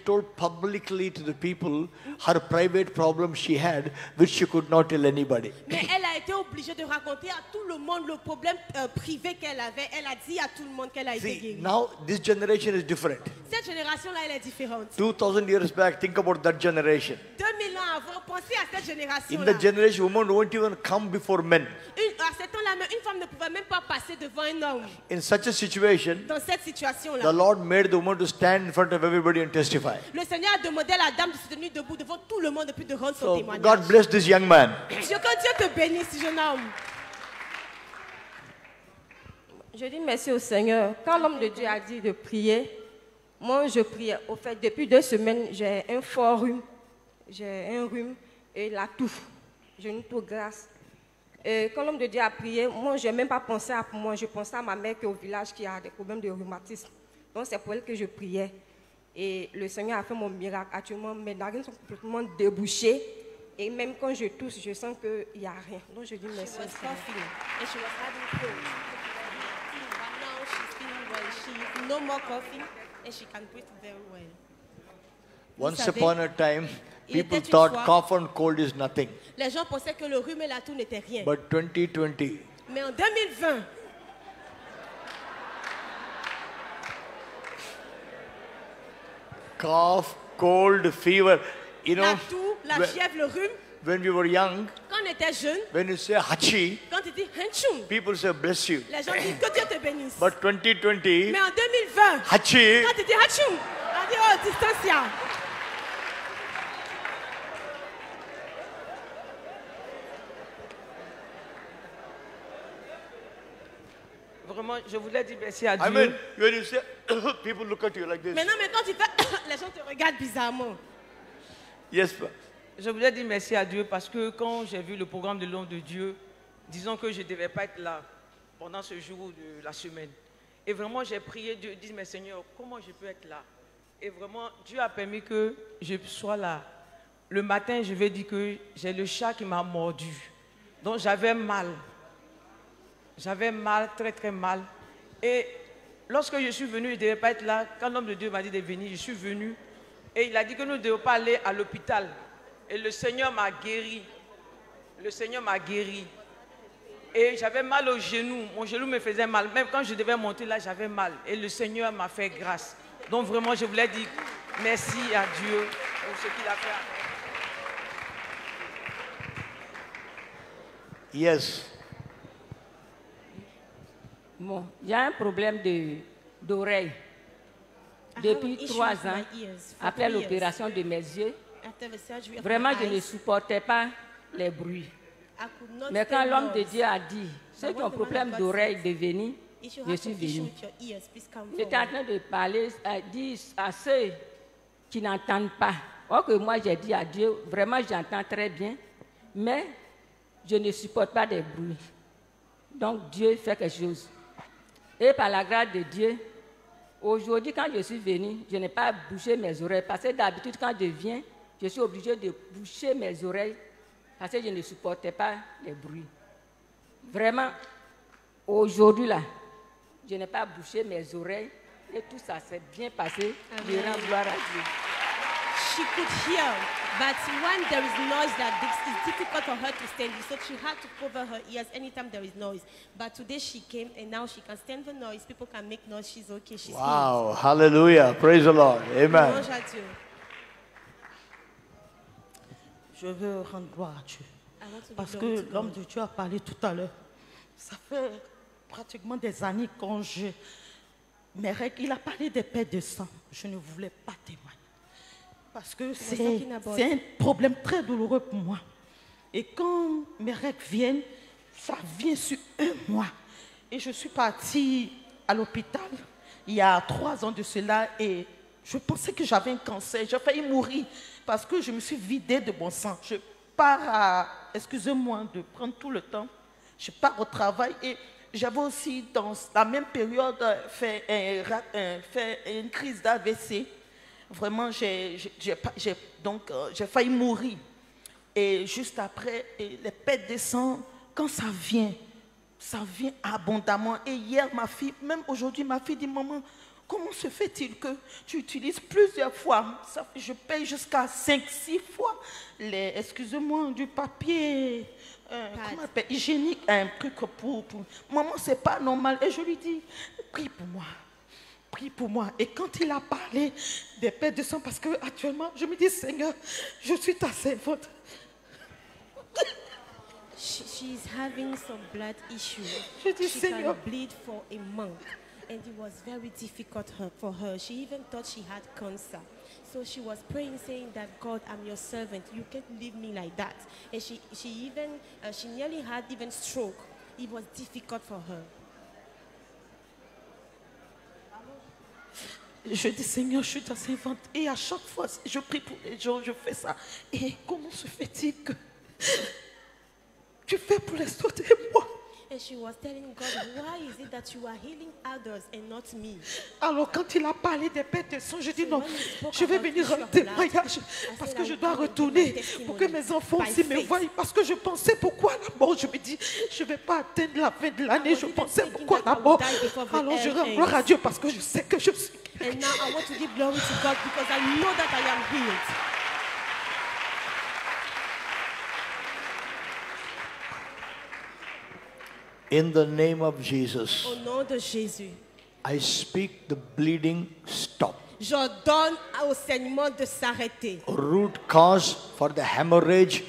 told publicly to the people her private problem she had, which she could not tell anybody. Mais elle a été obligée de raconter à tout le monde le problème privé qu'elle avait. Elle a dit à tout le monde qu'elle a été See, guérie. now this generation is different. Cette génération-là, elle est différente. 2000 years back, think about that generation. 2000 ans avant, pensez à cette In génération-là. that generation, women won't even come before men. À ce temps-là, une femme ne pouvait même pas passer devant un homme. In such a situation, Dans cette situation-là, the Lord made the woman to stand in front of everybody and testify. le Seigneur a demandé à la dame de se tenir debout devant tout le monde et puis de rendre son So témoignage. God bless this young man. Que Dieu te bénisse, jeune homme. je dis merci au Seigneur. Quand l'homme de Dieu a dit de prier, moi je priais. Au fait, depuis 2 semaines, j'ai un fort rhume. J'ai un rhume et la toux. J'ai une toux grasse. Et quand l'homme de Dieu a prié, moi je n'ai même pas pensé à moi. Je pensais à ma mère qui est au village qui a des problèmes de rhumatisme. Donc c'est pour elle que je priais. Et le Seigneur a fait mon miracle. Actuellement, mes narines sont complètement débouchées. Et même quand je tousse, je sens qu'il n'y a rien. Donc je dis merci. She was coughing and she was having cold. But now she no more coughing and she can breathe very well. Once savez, upon a time, il people était une thought fois- cough and cold is nothing. Les gens pensaient que le rhume et la toux n'étaient rien. But 2020, Mais en 2020, cough, cold, fever, you know, la toux, la when- fièvre, le rhume, when we were young, quand on était jeune, when you say hachi, quand tu dis henchum, people say bless you. les gens disent que Dieu te bénisse. But 2020, Mais en 2020, hachi, quand tu dis hachum, on dit oh, distancia. Vraiment, je voulais dire merci à Dieu. I mean, when you say, people look at you like this. Maintenant, mais quand tu fais, les gens te regardent bizarrement. Yes, pa- Je voulais dire merci à Dieu parce que quand j'ai vu le programme de l'homme de Dieu, disons que je ne devais pas être là pendant ce jour de la semaine. Et vraiment, j'ai prié Dieu, dit, mais Seigneur, comment je peux être là? Et vraiment, Dieu a permis que je sois là. Le matin, je vais dire que j'ai le chat qui m'a mordu. Donc, j'avais mal. J'avais mal, très très mal. Et lorsque je suis venu, je ne devais pas être là. Quand l'homme de Dieu m'a dit de venir, je suis venu. Et il a dit que nous ne devons pas aller à l'hôpital. Et le Seigneur m'a guéri. Le Seigneur m'a guéri. Et j'avais mal au genou. Mon genou me faisait mal. Même quand je devais monter là, j'avais mal. Et le Seigneur m'a fait grâce. Donc vraiment, je voulais dire merci à Dieu pour ce qu'il a fait. Yes. Bon, il y a un problème d'oreille. Depuis 3 ans, après l'opération de mes yeux, After the surgery of vraiment, my je ne eyes, supportais pas les bruits. I could not Mais quand stand l'homme de noise. Dieu a dit, ceux But qui when ont the problème man of God d'oreille said, de venir, if you je have suis some issue venu. with your ears, please come J'étais en forward. train de parler, dire à ceux qui n'entendent pas. Or que moi, j'ai dit à Dieu, vraiment, j'entends très bien, mais je ne supporte pas des bruits. Donc, Dieu fait quelque chose. Et par la grâce de Dieu, aujourd'hui, quand je suis venue, je n'ai pas bouché mes oreilles. Parce que d'habitude, quand je viens, je suis obligée de boucher mes oreilles parce que je ne supportais pas les bruits. Vraiment, aujourd'hui, là, je n'ai pas bouché mes oreilles et tout ça s'est bien passé. Je rends gloire à Dieu. She could hear, but when there is noise like this, it's difficult for her to stand. So she had to cover her ears anytime there is noise. But today she came and now she can stand the noise. People can make noise. She's okay. She's Wow. Hallelujah. Praise the Lord. Amen. Louange à Dieu. Je veux rendre gloire à Dieu. I want to Parce give glory que to l'homme God. de Dieu a parlé tout à l'heure. Ça fait pratiquement des années quand mes règles, il a parlé des paix de sang. Je ne voulais pas témoigner. Parce que talking about- c'est un problème très douloureux pour moi. Et quand mes règles viennent, ça vient sur 1 mois. Et je suis partie à l'hôpital il y a 3 ans de cela et je pensais que j'avais un cancer. J'ai failli mourir parce que je me suis vidée de mon sang. Je pars à, excusez-moi de prendre tout le temps, je pars au travail et j'avais aussi dans la même période fait une crise d'AVC. Vraiment, j'ai failli mourir. Et juste après, les pertes de sang, quand ça vient abondamment. Et hier, ma fille, même aujourd'hui, ma fille dit, maman, comment se fait-il que tu utilises plusieurs fois, je paye jusqu'à 5-6 fois excusez-moi, du papier comment on appelle, hygiénique, un truc pour... Maman, c'est pas normal. Et je lui dis, prie pour moi. Prie pour moi. Et quand il a parlé des pertes de sang, parce que actuellement, je me dis, Seigneur, je suis ta servante. She's having some blood issues. Je dis, She Seigneur. can bleed for a month. And it was very difficult for her. She even thought she had cancer. So she was praying, saying that, God, I'm your servant. You can't leave me like that. And she nearly had even stroke. It was difficult for her. Je dis, Seigneur, je suis ta servante. Et à chaque fois, je prie pour les gens, je fais ça. Et comment se fait-il que tu fais pour les autres et moi? And she was telling God, why is it that you are healing others and not me? Alors quand il a parlé des pertes de sang, je dis non, je vais venir en témoignage parce que je dois retourner pour que mes enfants aussi me voient. Parce que je pensais pourquoi la mort, je me dis, je ne vais pas atteindre la fin de l'année, je pensais pourquoi la mort. Alors je rends gloire à Dieu parce que je sais que je suis. And now I want to give glory to God because I know that I am healed. In the name of Jesus, Au nom de Jésus, I speak the bleeding stop. j'ordonne au saignement de s'arrêter. Root cause for the hemorrhage,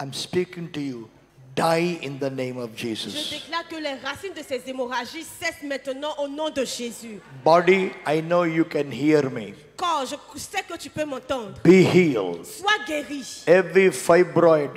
I'm speaking to you. Die in the name of Je Jesus. déclare que les racines de ces hémorragies cessent maintenant au nom de Jésus. Body, I know you can hear me. Corps, je sais que tu peux m'entendre. Be healed. Sois guéri. Every fibroid,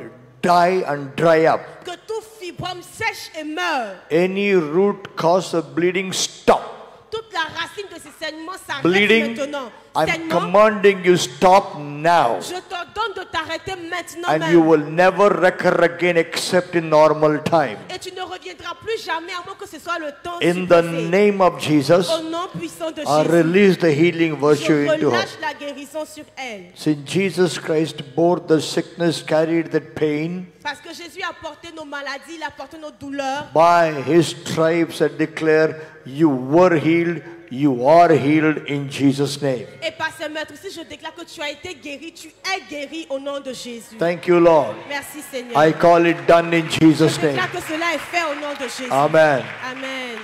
die and dry up. Que tout fibrome sèche et meure. Any root cause of bleeding, stop. Toute la racine de ces saignements s'arrête Bleeding, maintenant. I'm Saignement, commanding you, stop now. je t'ordonne de t'arrêter maintenant And même. you will never recur again except in normal time. Et tu ne reviendras plus jamais à moins que ce soit le temps In the supposé. name of Jesus, Au nom puissant de I Jésus, release the healing virtue je into her. relâche la guérison sur elle. Since Jesus Christ bore the sickness, carried that pain, Parce que Jésus a porté nos maladies, il a porté nos douleurs. by his stripes I declare you were healed, you are healed in Jesus' name. Et par ce maître aussi, je déclare que tu as été guéri, tu es guéri au nom de Jésus. Thank you, Lord. Merci Seigneur. I call it done in Jesus' Je name. déclare que cela est fait au nom de Jésus. Amen. Amen.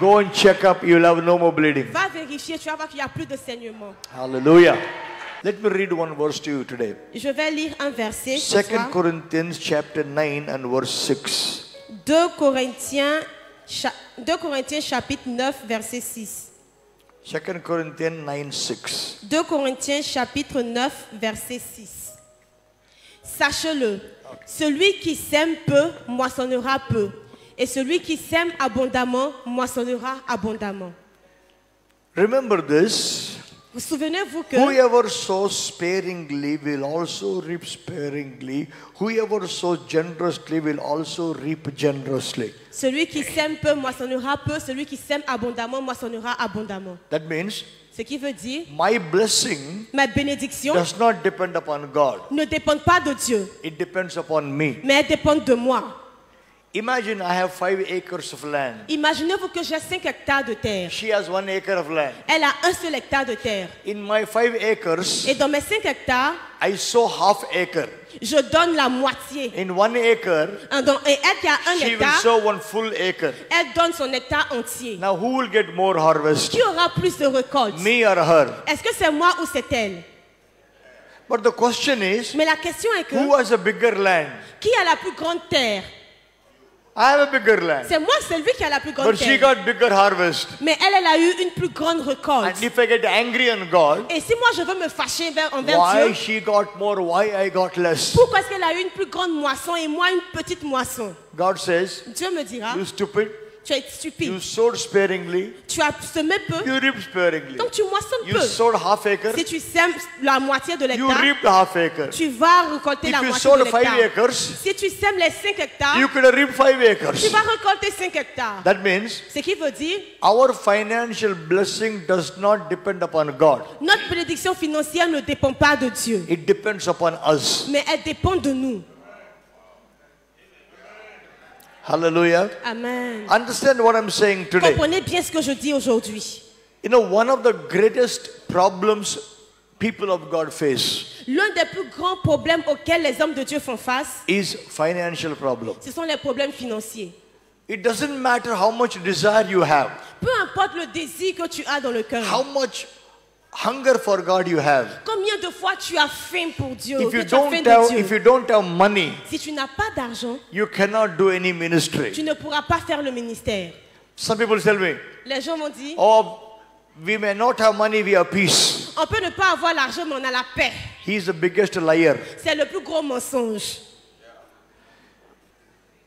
Go and check up, you'll have no more bleeding. Va vérifier, tu vas voir qu'il n'y a plus de saignement. Hallelujah. Let me read one verse to you today. Je vais lire un verset. ce 2 soir. Corinthians chapter 9 and verse 6. 2 Corinthiens chapitre 9 verset 6. 2 Corinthians 9, 6. 2 Corinthiens chapitre 9 verset 6. Sache-le, celui qui sème peu moissonnera peu, et celui qui sème abondamment moissonnera abondamment. Remember this. Vous souvenez-vous que Whoever sows sparingly will also reap sparingly. Whoever sows generously will also reap generously. celui qui sème peu moissonnera peu, celui qui sème abondamment moissonnera abondamment. That means Ce qui veut dire, my blessing ma bénédiction does not depend upon God. ne dépend pas de Dieu, It depends upon me. mais elle dépend de moi. Imagine I have 5 acres of land. Imaginez-vous que j'ai 5 hectares de terre. She has 1 acre of land. Elle a un seul hectare de terre. In my 5 acres, Et dans mes 5 hectares, I sow half acre. je donne la moitié. In 1 acre, Et elle qui a un she will hectare, sow 1 full acre. elle donne son hectare entier. Now who will get more harvest? Qui aura plus de récolte? Me or her? Est-ce que c'est moi ou c'est elle? But the question is, Mais la question est que, who has a bigger land? qui a la plus grande terre? I have a bigger land. C'est moi, celui qui a la plus grande But she terre. got bigger harvest. Mais elle a eu une plus grande récolte. And if I get angry on God, Et si moi je veux me fâcher envers why Dieu, she got more, why I got less? pourquoi est-ce qu'elle a eu une plus grande moisson et moi une petite moisson? God says, Dieu me dira, you stupid, tu es stupide. you sowed sparingly, Tu as semé peu, you reap sparingly. donc tu moissonnes You peu. sowed half acre, Si tu sèmes la moitié de you l'hectare, reaped half acre. tu vas récolter la If you moitié de sowed 5 l'hectare. acres, Si tu sèmes les 5 hectares, you could have reaped 5 tu acres. vas récolter 5 hectares. That means Ce qui veut dire, our financial blessing does not depend upon God. notre bénédiction financière ne dépend pas de Dieu, It depends upon us. mais elle dépend de nous. Hallelujah. Amen. Understand what I'm saying today. Comprenez bien ce que je dis aujourd'hui. You know, one of the greatest problems people of God face L'un des plus grands problèmes auxquels les hommes de Dieu font face, is financial problem. ce sont les problèmes financiers. It doesn't matter how much desire you have, Peu importe le désir que tu as dans le cœur, how much hunger for God you have. combien de fois tu as faim pour Dieu, If que you tu as faim don't de have, Dieu. if you don't have money, Si tu n'as pas d'argent, you cannot do any ministry. tu ne pourras pas faire le ministère. Some people tell me, Les gens m'ont dit, oh, we may not have money, we have peace. on peut ne pas avoir l'argent, mais on a la paix. He is the biggest liar. C'est le plus gros mensonge.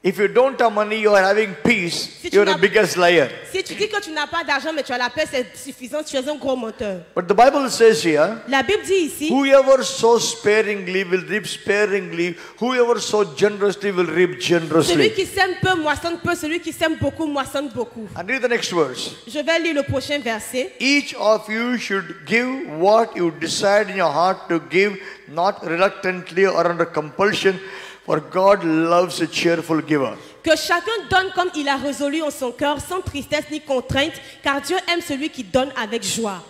If you don't have money, you are having peace. Si tu You're the n'as- biggest liar. Si tu dis que tu n'as pas d'argent mais tu as la paix, c'est suffisant, tu es un gros menteur. But the Bible says here, La Bible dit ici, whoever sows sparingly will reap sparingly. Whoever sows generously will reap celui generously. qui sème peu moissonne peu, celui qui sème beaucoup moissonne beaucoup. And read the next verse. Je vais lire le prochain verset. Each of you should give what you decide in your heart to give, not reluctantly or under compulsion, for God loves a cheerful giver. Que chacun donne comme il a résolu en son cœur, sans tristesse ni contrainte, car Dieu aime celui qui donne avec joie.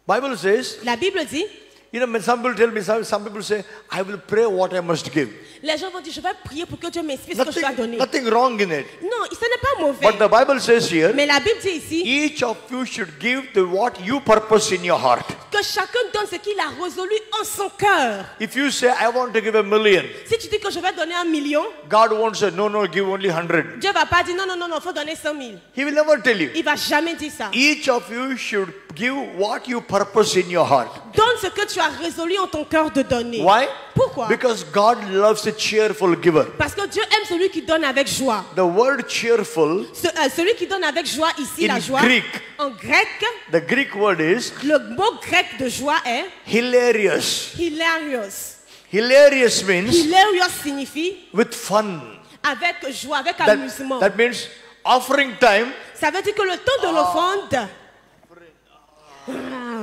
Bible says, La Bible dit, you know, when some people tell me, some people say, I will pray what I must give. les gens vont dire, je vais prier pour que Dieu m'inspire ce que je dois donner. Nothing wrong in it. Non, ce n'est pas mauvais. But the Bible says here, Mais la Bible dit ici, each of you should give to what you purpose in your heart. que chacun donne ce qu'il a résolu en son cœur. If you say, I want to give $1 million, Si tu dis que je vais donner 1 million, God won't say, no, no, give only 100. Dieu va pas dire non, non, non, non, faut donner 100 000. He will never tell you. Il va jamais dire ça. Each of you should give what you purpose in your heart. Donne ce que tu as résolu en ton cœur de donner. Why? Pourquoi? Because God loves a cheerful giver. Parce que Dieu aime celui qui donne avec joie. The word cheerful Celui qui donne avec joie ici, in la joie. Greek, En grec, the Greek word is le mot grec de joie est hilarious. hilarious. Hilarious means Hilarious signifie with fun. avec joie, avec amusement. That means offering time. Ça veut dire que le temps de l'offrande,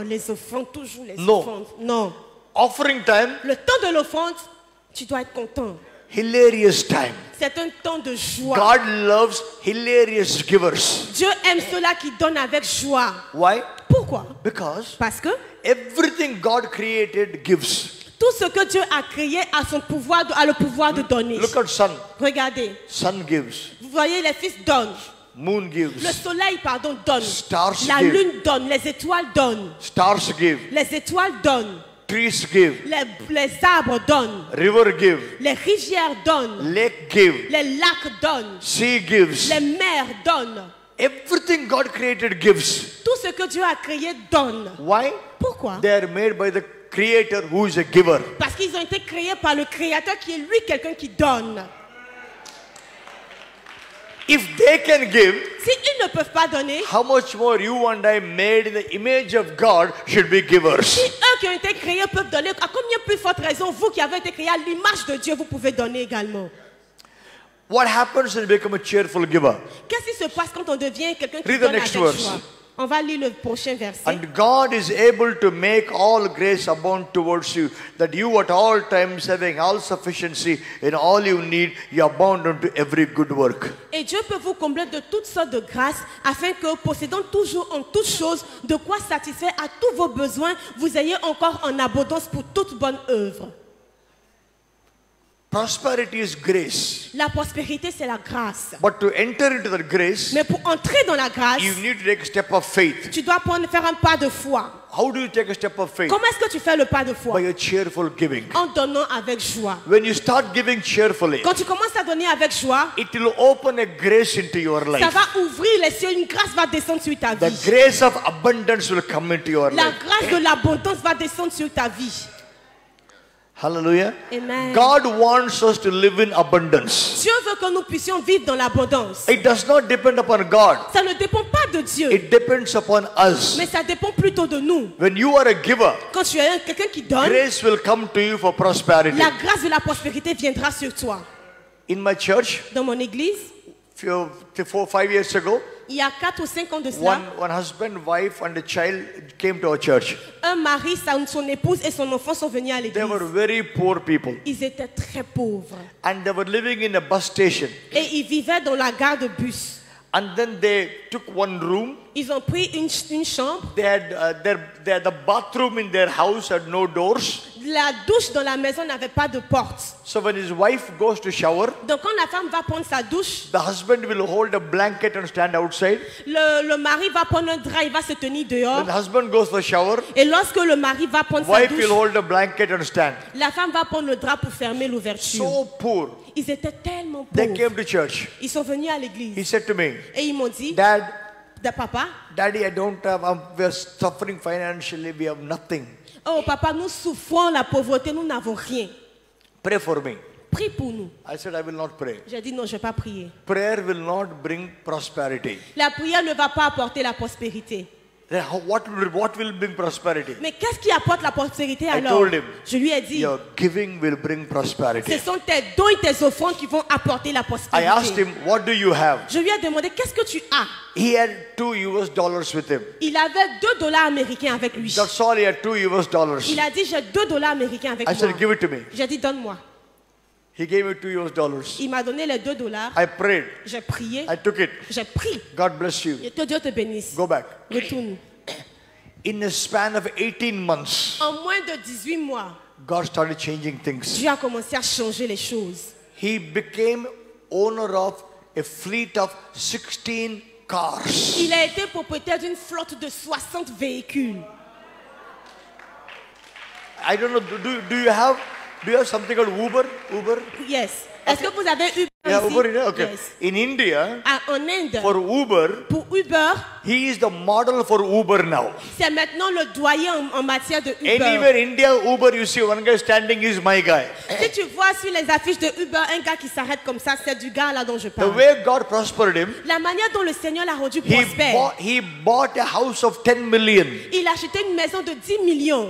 les offrandes, toujours les No. offrandes. Non. Offering time, Le temps de l'offrande, tu dois être content. hilarious time. C'est un temps de joie. God loves hilarious givers. Dieu aime ceux-là qui donnent avec joie. Why? Pourquoi? Because Parce que everything God created gives. tout ce que Dieu a créé a son pouvoir, a le pouvoir de donner. Look at sun. Regardez, Sun gives. vous voyez, les fils donnent. Moon Le gives. soleil, pardon, donne. Stars La give. lune donne. Les étoiles donnent. Stars give. Les étoiles donnent. Trees give. Les arbres donnent. River give. Les rivières donnent. Lake give. Les lacs donnent. Sea gives. Les mers donnent. Everything God created gives. Tout ce que Dieu a créé donne. Why? Pourquoi? They are made by the Creator who is a giver. Parce qu'ils ont été créés par le Créateur qui est lui quelqu'un qui donne. If they can give, Si ils ne peuvent pas donner, how much more you and I, made in the image of God, should be givers? si eux qui ont été créés peuvent donner, à combien plus forte raison, vous qui avez été créés à l'image de Dieu, vous pouvez donner également. What happens when you become a cheerful giver? Qu'est-ce qui se passe quand on devient quelqu'un qui Read the donne avec next verse. joie? On va lire le prochain verset. And God is able to make all grace abound towards you, that you at all times, having all sufficiency in all you need, you abound unto every good work. Et Dieu peut vous combler de toutes sortes de grâces, afin que, possédant toujours en toutes choses de quoi satisfaire à tous vos besoins, vous ayez encore en abondance pour toute bonne œuvre. Prosperity is grace. La prospérité, c'est la grâce. But to enter into that grace, Mais pour entrer dans la grâce, you need to take a step of faith. tu dois faire un pas de foi. How do you take a step of faith? Comment est-ce que tu fais le pas de foi? By a cheerful giving. En donnant avec joie. When you start giving cheerfully, Quand tu commences à donner avec joie, it will open a grace into your ça life. va ouvrir les cieux, une grâce va descendre sur ta The vie. grace of abundance will come into your La life. grâce de l'abondance va descendre sur ta vie. Hallelujah. Amen. God wants us to live in abundance. Dieu veut que nous puissions vivre dans l'abondance. It does not depend upon God. Ça ne dépend pas de Dieu, It depends upon us. mais ça dépend plutôt de nous. When you are a giver, Quand tu es quelqu'un qui donne, grace will come to you for prosperity. la grâce de la prospérité viendra sur toi. In my church, Dans mon église, 4-5 years ago, il y a 4 ou 5 ans de cela, one husband, wife, and a child came to our church. un mari, son épouse et son enfant sont venus à They l'église. were very poor people, Ils étaient très pauvres. and they were living in a bus station. Et ils vivaient dans la gare de bus. And then they took one room. Ils ont pris une chambre. They had the bathroom in their house had no doors. La douche dans la maison n'avait pas de porte. So when his wife goes to shower, Donc quand la femme va prendre sa douche, the husband will hold a blanket and stand outside. le mari va prendre un drap, il va se tenir dehors. When the husband goes for shower, Et lorsque le mari va prendre sa wife douche, will hold a blanket and stand. la femme va prendre le drap pour fermer l'ouverture. So poor. Ils étaient tellement They pauvres. came to church. Ils sont venus à l'église. He said to me, Et ils m'ont dit, Dad, papa, Daddy, I don't have, we're suffering financially, we have nothing. oh papa, nous souffrons la pauvreté, nous n'avons rien. Pray for me. prie pour nous. I said, I will not pray. J'ai dit non, je ne vais pas prier. Prayer will not bring prosperity. La prière ne va pas apporter la prospérité. Then what will bring prosperity? Mais qu'est-ce qui apporte la prospérité I alors? told him, Je lui ai dit, your giving will bring prosperity. ce sont tes dons et tes offrandes qui vont apporter la I prospérité. asked him, what do you have? Je lui ai demandé, qu'est-ce que tu as? He had $2 with him. Il avait $2 américains avec lui. That's all, he had $2. Il a dit, j'ai $2 américains avec I moi. said, give it to me. J'ai dit, donne-moi. He gave me $2. Il m'a donné les $2. I prayed. J'ai prié. I took it. J'ai pris. God bless you. Et que Dieu te bénisse. Go back. Retourne. In a span of 18 months, En moins de 18 mois, God started changing things. Dieu a commencé à changer les choses. He became owner of a fleet of 16 cars. Il a été propriétaire d'une flotte de 60 véhicules. I don't know, do you have something called Uber? Yes. Est-ce que vous avez Uber Yeah, ici? Uber, okay. Yes. In India, En Inde, for Uber, pour Uber, he is the model for Uber now. c'est maintenant le doyen en matière de Uber. Anywhere India, Uber, you see one guy standing is my guy. Si tu vois sur les affiches de Uber un gars qui s'arrête comme ça, c'est du gars là dont je The parle. way God prospered him, La manière dont le Seigneur l'a rendu prospère. he bought a house of 10 million. Il a acheté une maison de 10 millions.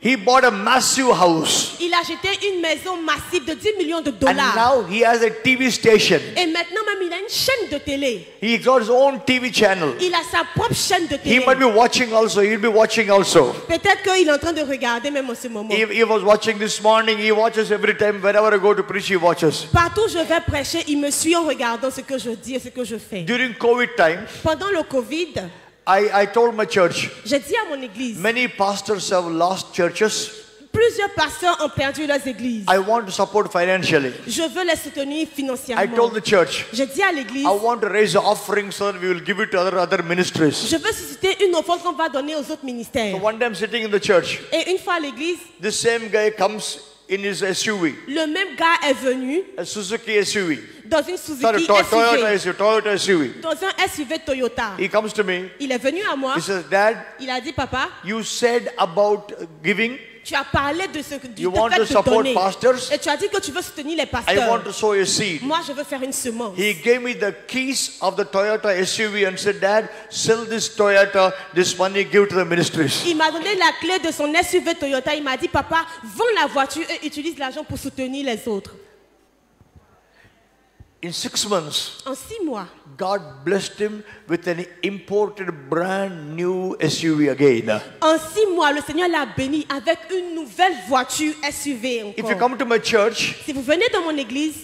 He bought a massive house. Il a acheté une maison massive de 10 millions de And dollars. now he has a TV station. Et maintenant même, il a une chaîne de télé. He got his own TV channel. Il a sa propre chaîne de He télé. might be watching also. He'll be watching also. Peut-être qu'il est en train de regarder même en ce moment. He was watching this morning. He watches every time. Wherever I go to preach, he watches. Partout où je vais prêcher, il me suit en regardant ce que je dis et ce que je fais. During COVID time, Pendant le Covid, I told my church, j'ai dit à mon église, many pastors have lost churches. plusieurs pasteurs ont perdu leurs églises. I want to support financially. Je veux les soutenir financièrement. I told the church, J'ai dit à l'église, I want to raise the offering so that we will give it to other ministries. je veux susciter une offrande qu'on va donner aux autres ministères. So one day I'm sitting in the church. Et une fois à l'église, This same guy comes in his SUV, le même gars est venu a Suzuki SUV. dans une Suzuki Sorry, Toyota SUV. dans un SUV Toyota. He comes to me. Il est venu à moi. He says, Dad, Il a dit, papa, you said about giving. tu as parlé de ce du You fait want to de support donner. pastors? Et tu as dit que tu veux soutenir les I pasteurs. want to sow a seed. Moi, je veux faire une semence. He gave me the keys of the Toyota SUV and said, Dad, sell this Toyota, this money, give to the ministries. Il m'a donné la clé de son SUV Toyota. Il m'a dit, papa, vends la voiture et utilise l'argent pour soutenir les autres. In 6 months, En 6 mois, God blessed him with an imported brand new SUV again. en 6 mois, le Seigneur l'a béni avec une nouvelle voiture SUV encore. If you come to my church, Si vous venez dans mon église,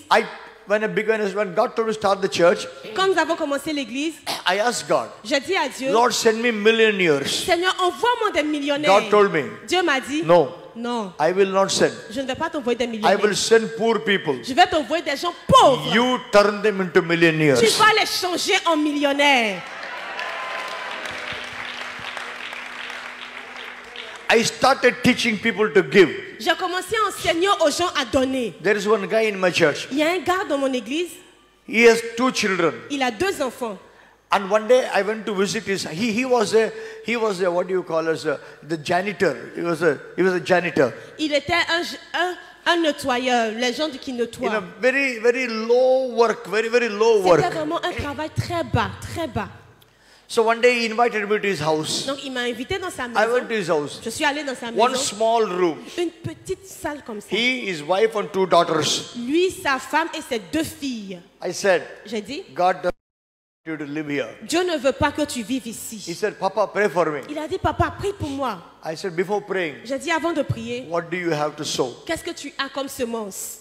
when God told me to start the church, quand nous avons commencé l'église, I asked God, j'ai dit à Dieu, Lord, send me millionaires. Seigneur, envoie-moi des millionnaires. God told me, Dieu m'a dit, no, non, I will not send. je ne vais pas t'envoyer des I millionnaires. will send poor people. Je vais t'envoyer des gens pauvres. You turn them into millionaires. Tu vas les changer en millionnaires. I started teaching people to give. J'ai commencé à enseigner aux gens à donner. There is one guy in my church. Il y a un gars dans mon église, He has 2 children. il a 2 enfants. And one day I went to visit his. He was a what do you call as the janitor. He was a janitor. Il était un nettoyeur, les gens qui nettoient. In a very low work, very low work. C'était vraiment un travail très bas, très bas. So one day he invited me to his house. Donc il m'a invité dans sa I maison. went to his house. Je suis allée dans sa One maison. small room. Une petite salle comme ça. He, his wife, and 2 daughters. Lui, sa femme et ses 2 filles. I said, J'ai dit, God doesn't want you to live here. Dieu ne veut pas que tu vives He ici. said, Papa, pray for me. Il a dit, papa, prie pour moi. I said, before praying, J'ai dit, avant de prier, what do you have to sow? qu'est-ce que tu as comme semence?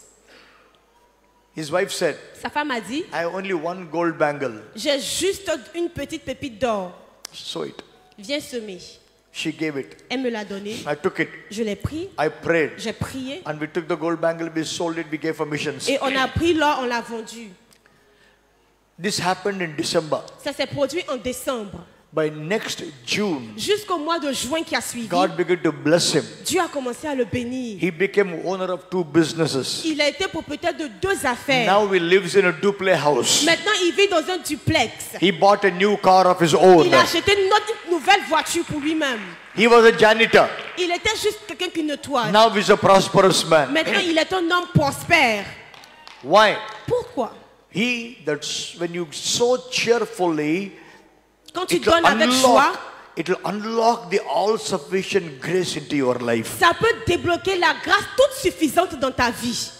His wife said, Sa femme a dit, I have only 1 gold bangle. j'ai juste une petite pépite d'or. Sow it. Viens semer. She gave it. Elle me l'a donné. I took it. Je l'ai pris. I prayed. J'ai prié. And we took the gold bangle, we sold it, we gave for missions. Et on a pris l'or, on l'a vendu. This happened in December. Ça s'est produit en décembre. By next June, Jusqu'au mois de juin qui a suivi, God began to bless him. Dieu a commencé à le bénir. He became owner of 2 businesses. Il a été propriétaire de 2 affaires. Now he lives in a duplex house. Maintenant, il vit dans un duplex. He bought a new car of his own. Il a acheté une nouvelle voiture pour lui-même. He was a janitor. Il était juste quelqu'un qui nettoie. Now he's a prosperous man. Maintenant, il est un homme prospère. Why? Pourquoi? When you sow cheerfully, quand tu donnes avec joie, it will unlock the all-sufficient grace into your life. Ça peut débloquer la grâce toute suffisante dans ta vie.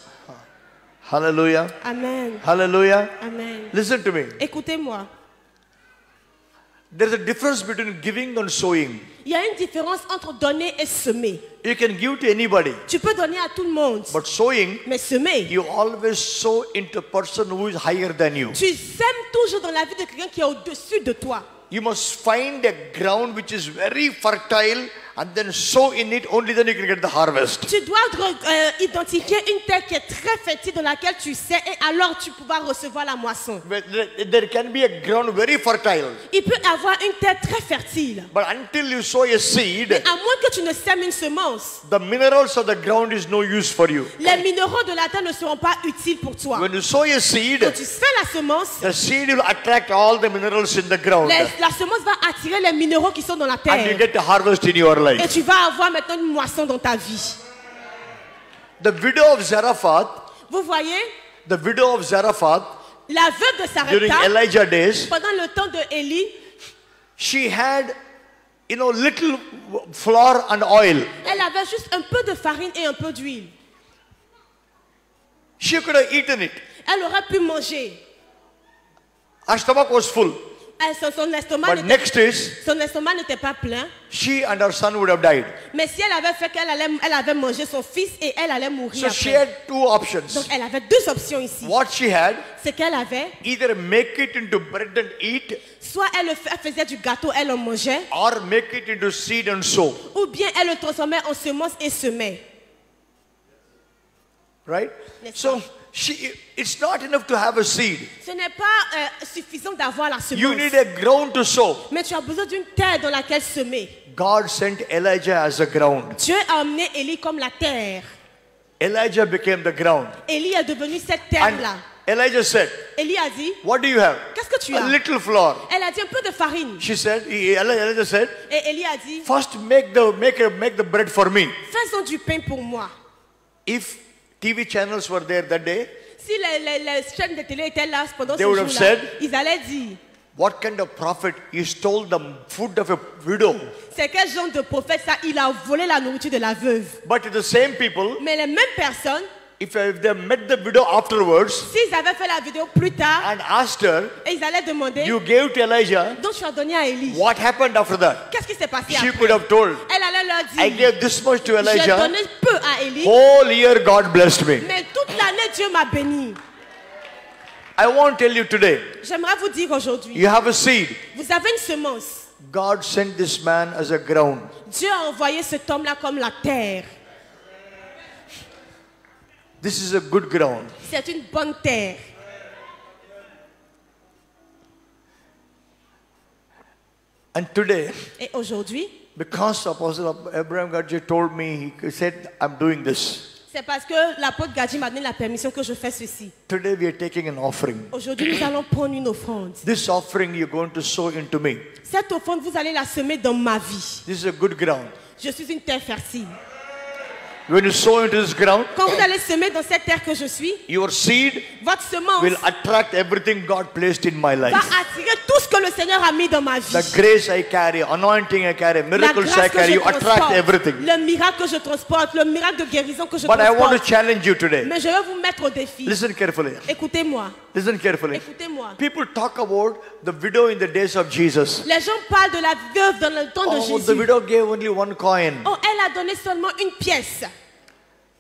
Hallelujah. Amen. Hallelujah. Amen. Listen to me. Écoutez-moi. There's a difference between giving and sowing. Il y a une différence entre donner et semer. You can give to anybody. Tu peux donner à tout le monde. But sowing, mais semer, you always sow into a person who is higher than you. Tu sèmes toujours dans la vie de quelqu'un qui est au-dessus de toi. You must find a ground which is very fertile and then sow in it, only then you can get the harvest. Tu dois identifier une terre qui est très fertile dans laquelle tu sais et alors tu pourras recevoir la moisson. There can be a ground very fertile. Il peut y avoir une terre très fertile. But until you sow a seed, mais à moins que tu ne sèmes une semence, the minerals of the ground is no use for you. Les minéraux de la terre ne seront pas utiles pour toi. When you sow a seed, quand tu fais la semence, the seed will attract all the minerals in the ground. La semence va attirer les minéraux qui sont dans la terre. And you get the harvest in your life. Et tu vas avoir maintenant une moisson dans ta vie. The widow of Zarephath, vous voyez, the widow of Zarephath, la veuve de Sarepta, during Elijah days, pendant le temps de Élie, she had, little flour and oil. Elle avait juste un peu de farine et un peu d'huile. She could have eaten it. Elle aurait pu manger. Her stomach was full. Son estomac n'était pas plein. She and her son would have died. Mais si elle avait fait elle avait mangé son fils et elle allait mourir. So après. she had two options. Donc elle avait deux options ici. What she had, c'est qu'elle avait either make it into bread and eat, soit elle faisait du gâteau, elle en mangeait, or make it into seed and sow. Ou bien elle le transformait en semence et semait. Right? So it's not enough to have a seed. Ce n'est pas suffisant d'avoir la semence. You need a ground to sow. Mais tu as besoin d'une terre dans laquelle semer. God sent Elijah as a ground. Dieu a amené Élie comme la terre. Elijah became the ground. Élie est devenu cette terre-là. Elijah said, Élie a dit, what do you have? Qu'est-ce que tu as? A little flour. Elle a dit un peu de farine. Elijah said, et Élie a dit, first make the bread for me. Faisons du pain pour moi. If TV channels were there that day, si les chaînes de télé étaient là pendant ce jour-là, ils allaient dire, what kind of prophet he stole the food of a widow? C'est quel genre de prophète ça? Il a volé la nourriture de la veuve. But the same people, mais les mêmes personnes, if they met the widow afterwards, s'ils avaient fait la vidéo plus tard, and asked her, et ils allaient demander, you gave to Elijah, donc tu as donné à Élie. What happened after that? Qu'est-ce qui s'est passé She après? could have told, elle allait leur dire, I gave this much to Elijah. J'ai donné peu à Élie. Whole year God blessed me. Mais toute l'année Dieu m'a béni. I want to tell you today. J'aimerais vous dire aujourd'hui. You have a seed. Vous avez une semence. God sent this man as a ground. Dieu a envoyé cet homme-là comme la terre. This is a good ground. C'est une bonne terre. And today, et aujourd'hui, because Apostle Abraham Gadji told me, he said, I'm doing this. C'est parce que l'apôtre Gadji m'a donné la permission que je fais ceci. Today we are taking an offering. Aujourd'hui, nous allons prendre une offrande. This offering you're going to sow into me. Cette offrande, vous allez la semer dans ma vie. This is a good ground. Je suis une terre fertile. When you sow into this ground, quand vous allez semer dans cette terre que je suis, your seed votre semence will attract everything God placed in my life. va attirer tout ce que le Seigneur a mis dans ma vie. The grace I carry, anointing I carry, miracles I carry, you attract everything. Le miracle que je transporte, le miracle de guérison que je But transporte. I want to challenge you today. Mais je vais vous mettre au défi. Listen carefully. Écoutez-moi. Listen carefully. Écoutez-moi. People talk about the widow in the days of Jesus. Les gens parlent de la veuve dans le temps de Jésus. The widow gave only one coin. Oh, elle a donné seulement une pièce.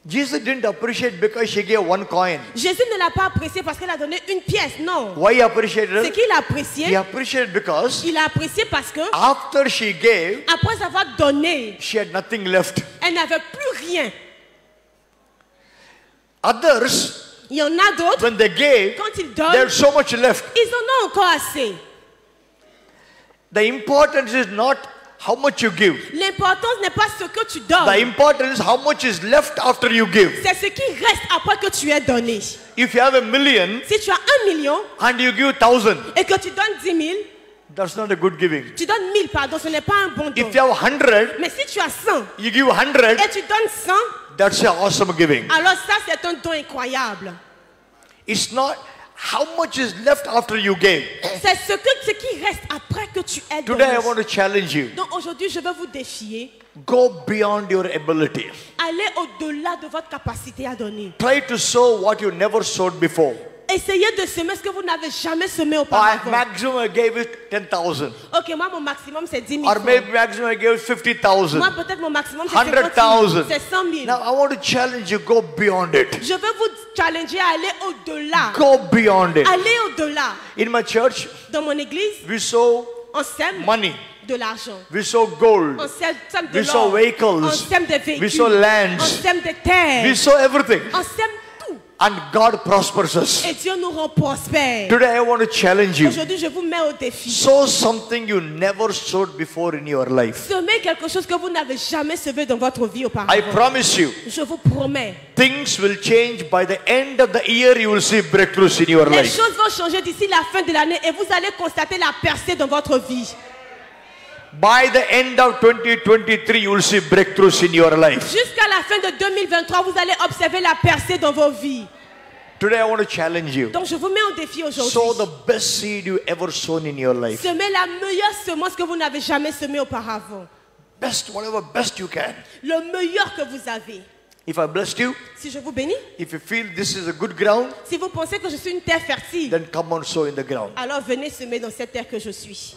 Jesus didn't appreciate because she gave one coin. Jésus ne l'a pas apprécié parce qu'elle a donné une pièce, non. Why he appreciated her? C'est qu'il a apprécié. He appreciated because il a apprécié parce que after she gave, après avoir donné, she had nothing left. Elle n'avait plus rien. Others, il y en a d'autres, when they gave, quand ils donnent, there's so much left. Ils en ont encore assez. The importance is not how much you give. L'importance n'est pas ce que tu donnes. The importance is how much is left after you give. C'est ce qui reste après que tu aies donné. If you have $1 million, si tu as 1 million, and you give 1,000, et que tu donnes 10 000, That's not a good giving. Tu donnes 1000, pardon, ce n'est pas un bon don. If you have 100, Mais si tu as 100 you give 100, et tu donnes 100, that's an awesome giving. alors ça c'est un don incroyable. It's not how much is left after you gave. C'est ce qui reste après que tu aies donné. Today I want to challenge you. Donc aujourd'hui je veux vous défier. Go beyond your ability. Allez au-delà de votre capacité à donner. Try to sow what you never sowed before. Essayez de semer ce que vous n'avez jamais semé auparavant. Maximum I gave it 10,000. Ok, moi mon maximum c'est 10 000 Or francs. maybe maximum I gave 50,000. Moi peut-être mon maximum c'est 50 000. 100,000. C'est 100 000. Now I want to challenge you, go beyond it. Je veux vous challenger à aller au-delà. Go beyond it. Allez au-delà. In my church, dans mon église, we sow on sème money. De l'argent. We sow gold. On sème de we sow l'or. vehicles. On sème des véhicules. We sow lands. On sème des terres. We sow everything. On sème tout. And God prospers us. Et Dieu nous rend prospères. Today I want to challenge you. Aujourd'hui, je vous mets au défi. Sow something you never sowed before in your life. Semez quelque chose que vous n'avez jamais semé dans votre vie auparavant. I promise you. Je vous promets. Things will change by the end of the year. You will see breakthroughs in your Les life. choses vont changer d'ici la fin de l'année et vous allez constater la percée dans votre vie. By the end of 2023, you will see breakthroughs in your life. Jusqu'à la fin de 2023, vous allez observer la percée dans vos vies. Today I want to challenge you. Donc je vous mets au défi aujourd'hui. Sow the best seed you ever sown in your life. Semez la meilleure semence que vous n'avez jamais semée auparavant. Best, whatever best you can. Le meilleur que vous avez. If I blessed you, si je vous bénis, if you feel this is a good ground, si vous pensez que je suis une terre fertile, then come on sow in the ground. Alors venez semer dans cette terre que je suis.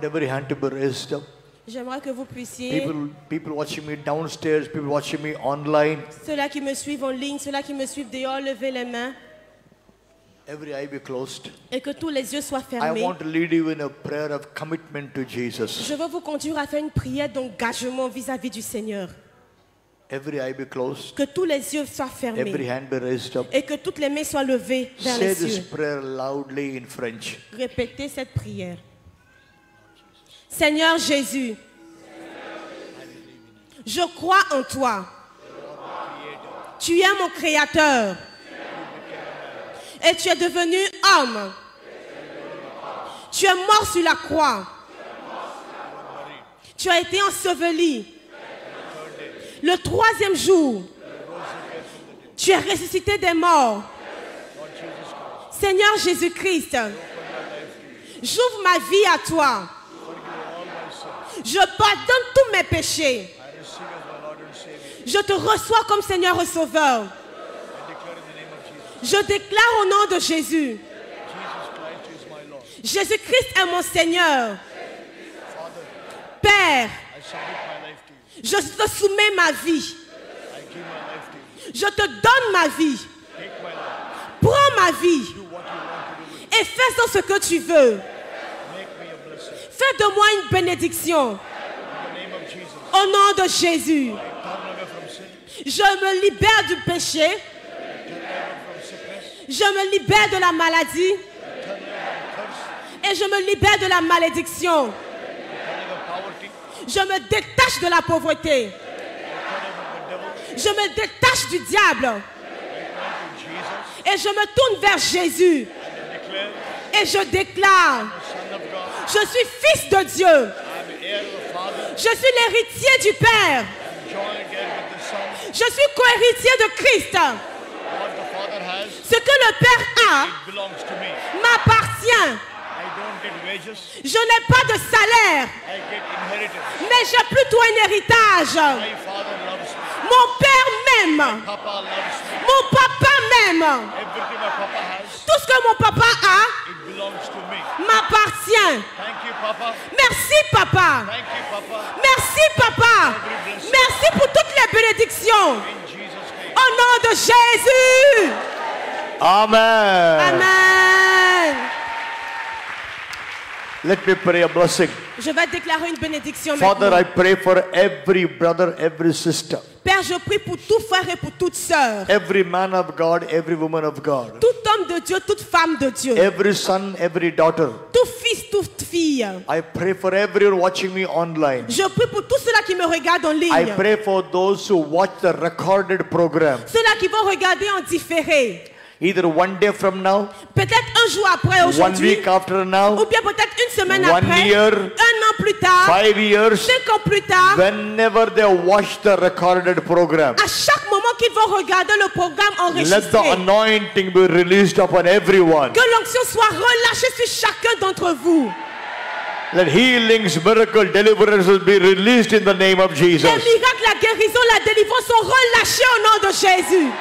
every hand to be raised up. J'aimerais que vous puissiez, People watching me downstairs, people watching me online. ceux-là qui me suivent en ligne, ceux-là qui me suivent dehors, levez les mains Every eye be closed. et que tous les yeux soient I fermés. want to lead you in a prayer of commitment to Jesus. Je veux vous conduire à faire une prière d'engagement vis-à-vis du Seigneur. Every eye be closed. Que tous les yeux soient Every fermés hand be raised up. et que toutes les mains soient levées vers Say les this cieux. prayer loudly in French. Répétez cette prière. Seigneur Jésus, je crois en toi. Tu es mon créateur. Et tu es devenu homme. Tu es mort sur la croix. Tu as été enseveli. Le troisième jour, tu es ressuscité des morts. Seigneur Jésus-Christ, j'ouvre ma vie à toi. Je pardonne tous mes péchés. Je te reçois comme Seigneur et Sauveur. Je déclare au nom de Jésus. Jésus-Christ est mon Seigneur. Père, je te soumets ma vie. Je te donne ma vie. Prends ma vie et fais-en ce que tu veux. Fais de moi une bénédiction. Au nom de Jésus. Je me libère du péché. Je me libère de la maladie. Et je me libère de la malédiction. Je me détache de la pauvreté. Je me détache du diable. Et je me tourne vers Jésus. Et je déclare, je suis fils de Dieu. Je suis l'héritier du Père. Je suis co-héritier de Christ. Ce que le Père a m'appartient. Je n'ai pas de salaire, mais j'ai plutôt un héritage. Mon Père m'aime. Mon papa m'aime. Tout ce que mon papa a m'appartient. Merci papa. Merci papa. Merci pour toutes les bénédictions. Au nom de Jésus. Amen. Amen. Let me pray a blessing. Je vais déclarer une bénédiction Father, maintenant. I pray for every brother, every sister, Père, je prie pour tout frère et pour toute sœur. every man of God, every woman of God, Tout homme de Dieu, toute femme de Dieu. every son, every daughter. Tout fils, toute fille. I pray for everyone watching me online. Je prie pour tous ceux-là qui me regardent en ligne. I pray for those who watch the recorded program. Ceux-là qui vont regarder en différé. Either one day from now, Peut-être un jour après 1 aujourd'hui. week after now, Ou bien peut-être une semaine 1 après. year, 1 an plus tard. 5 years, 5 ans plus tard. whenever they watch the recorded program, À chaque moment qu'ils vont regarder le programme let the enregistré. anointing be released upon everyone. Que l'onction soit relâchée sur chacun d'entre vous. Let healings, miracles, deliverances be released in the name of Jesus. Les miracles, la guérison, la délivrance sont relâchés au nom de Jésus.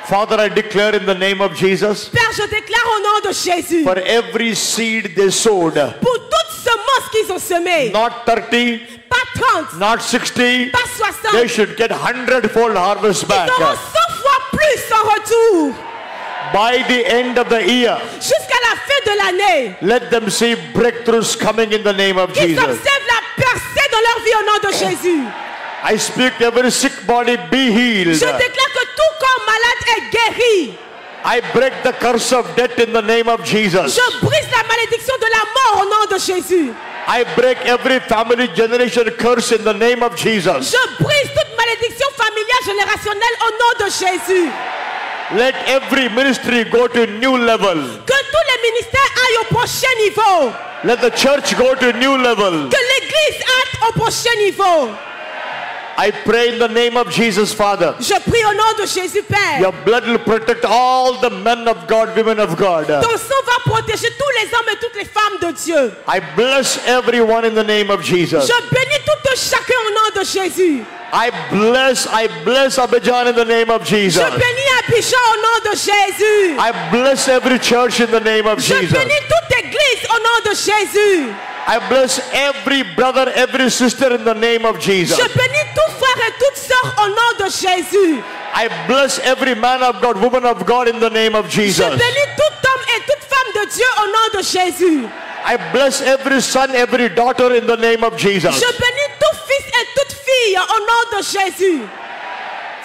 Father, I declare in the name of Jesus, Père, je déclare au nom de Jésus. for every seed they sowed, Pour toute semence qu'ils ont semée. not 30, Pas 30. not 60, Pas 60. they should get 100-fold harvest back. Ils auront 100 fois plus en retour. By the end of the year, Jusqu'à la fin de l'année. let them see breakthroughs coming in the name of Qu'ils Jesus. observent la percée dans leur vie au nom de Jésus. I speak every sick body be healed. Je déclare que tout corps malade est guéri. I break the curse of death in the name of Jesus. Je brise la malédiction de la mort au nom de Jésus. I break every family generation curse in the name of Jesus. Je brise toute malédiction familiale générationnelle au nom de Jésus. Let every ministry go to a new level. Que tous les ministères aillent au prochain niveau. Let the church go to a new level. Que l'église aille au prochain niveau. I pray in the name of Jesus, Father. Je prie au nom de Jésus, Père. Your blood will protect all the men of God, women of God. Ton sang va protéger tous les hommes et toutes les femmes de Dieu. I bless everyone in the name of Jesus. Je bénis tout un chacun au nom de Jésus. I bless Abidjan in the name of Jesus. Je bénis Abidjan au nom de Jésus. I bless every church in the name of Je Jesus. bénis toute église au nom de Jésus. I bless every brother, every sister in the name of Jesus. Je bénis tout frère et toute sœur au nom de Jésus. I bless every man of God, woman of God in the name of Jesus. Je bénis tout homme et toute femme de Dieu au nom de Jésus. I bless every son, every daughter in the name of Jesus. Je bénis tout fils et toute fille au nom de Jésus.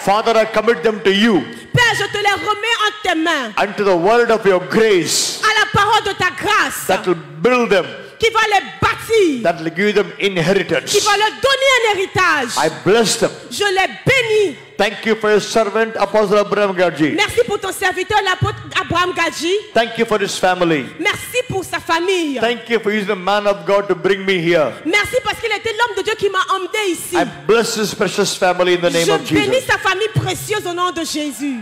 Father, I commit them to you. Père, je te les remets en tes mains. And to the word of your grace À la parole de ta grâce. that will build them, qui va les bâtir, that will give them inheritance. qui va leur donner un héritage. I bless them. Je les bénis. Thank you for your servant, Apostle Abraham Gadji. Merci pour ton serviteur, l'apôtre Abraham Gadji. Thank you for his family. Merci pour sa famille. Thank you for using the man of God to bring me here. Merci parce qu'il était l'homme de Dieu qui m'a emmené ici. I bless his precious family in the name of Je bénis Jesus. sa famille précieuse au nom de Jésus.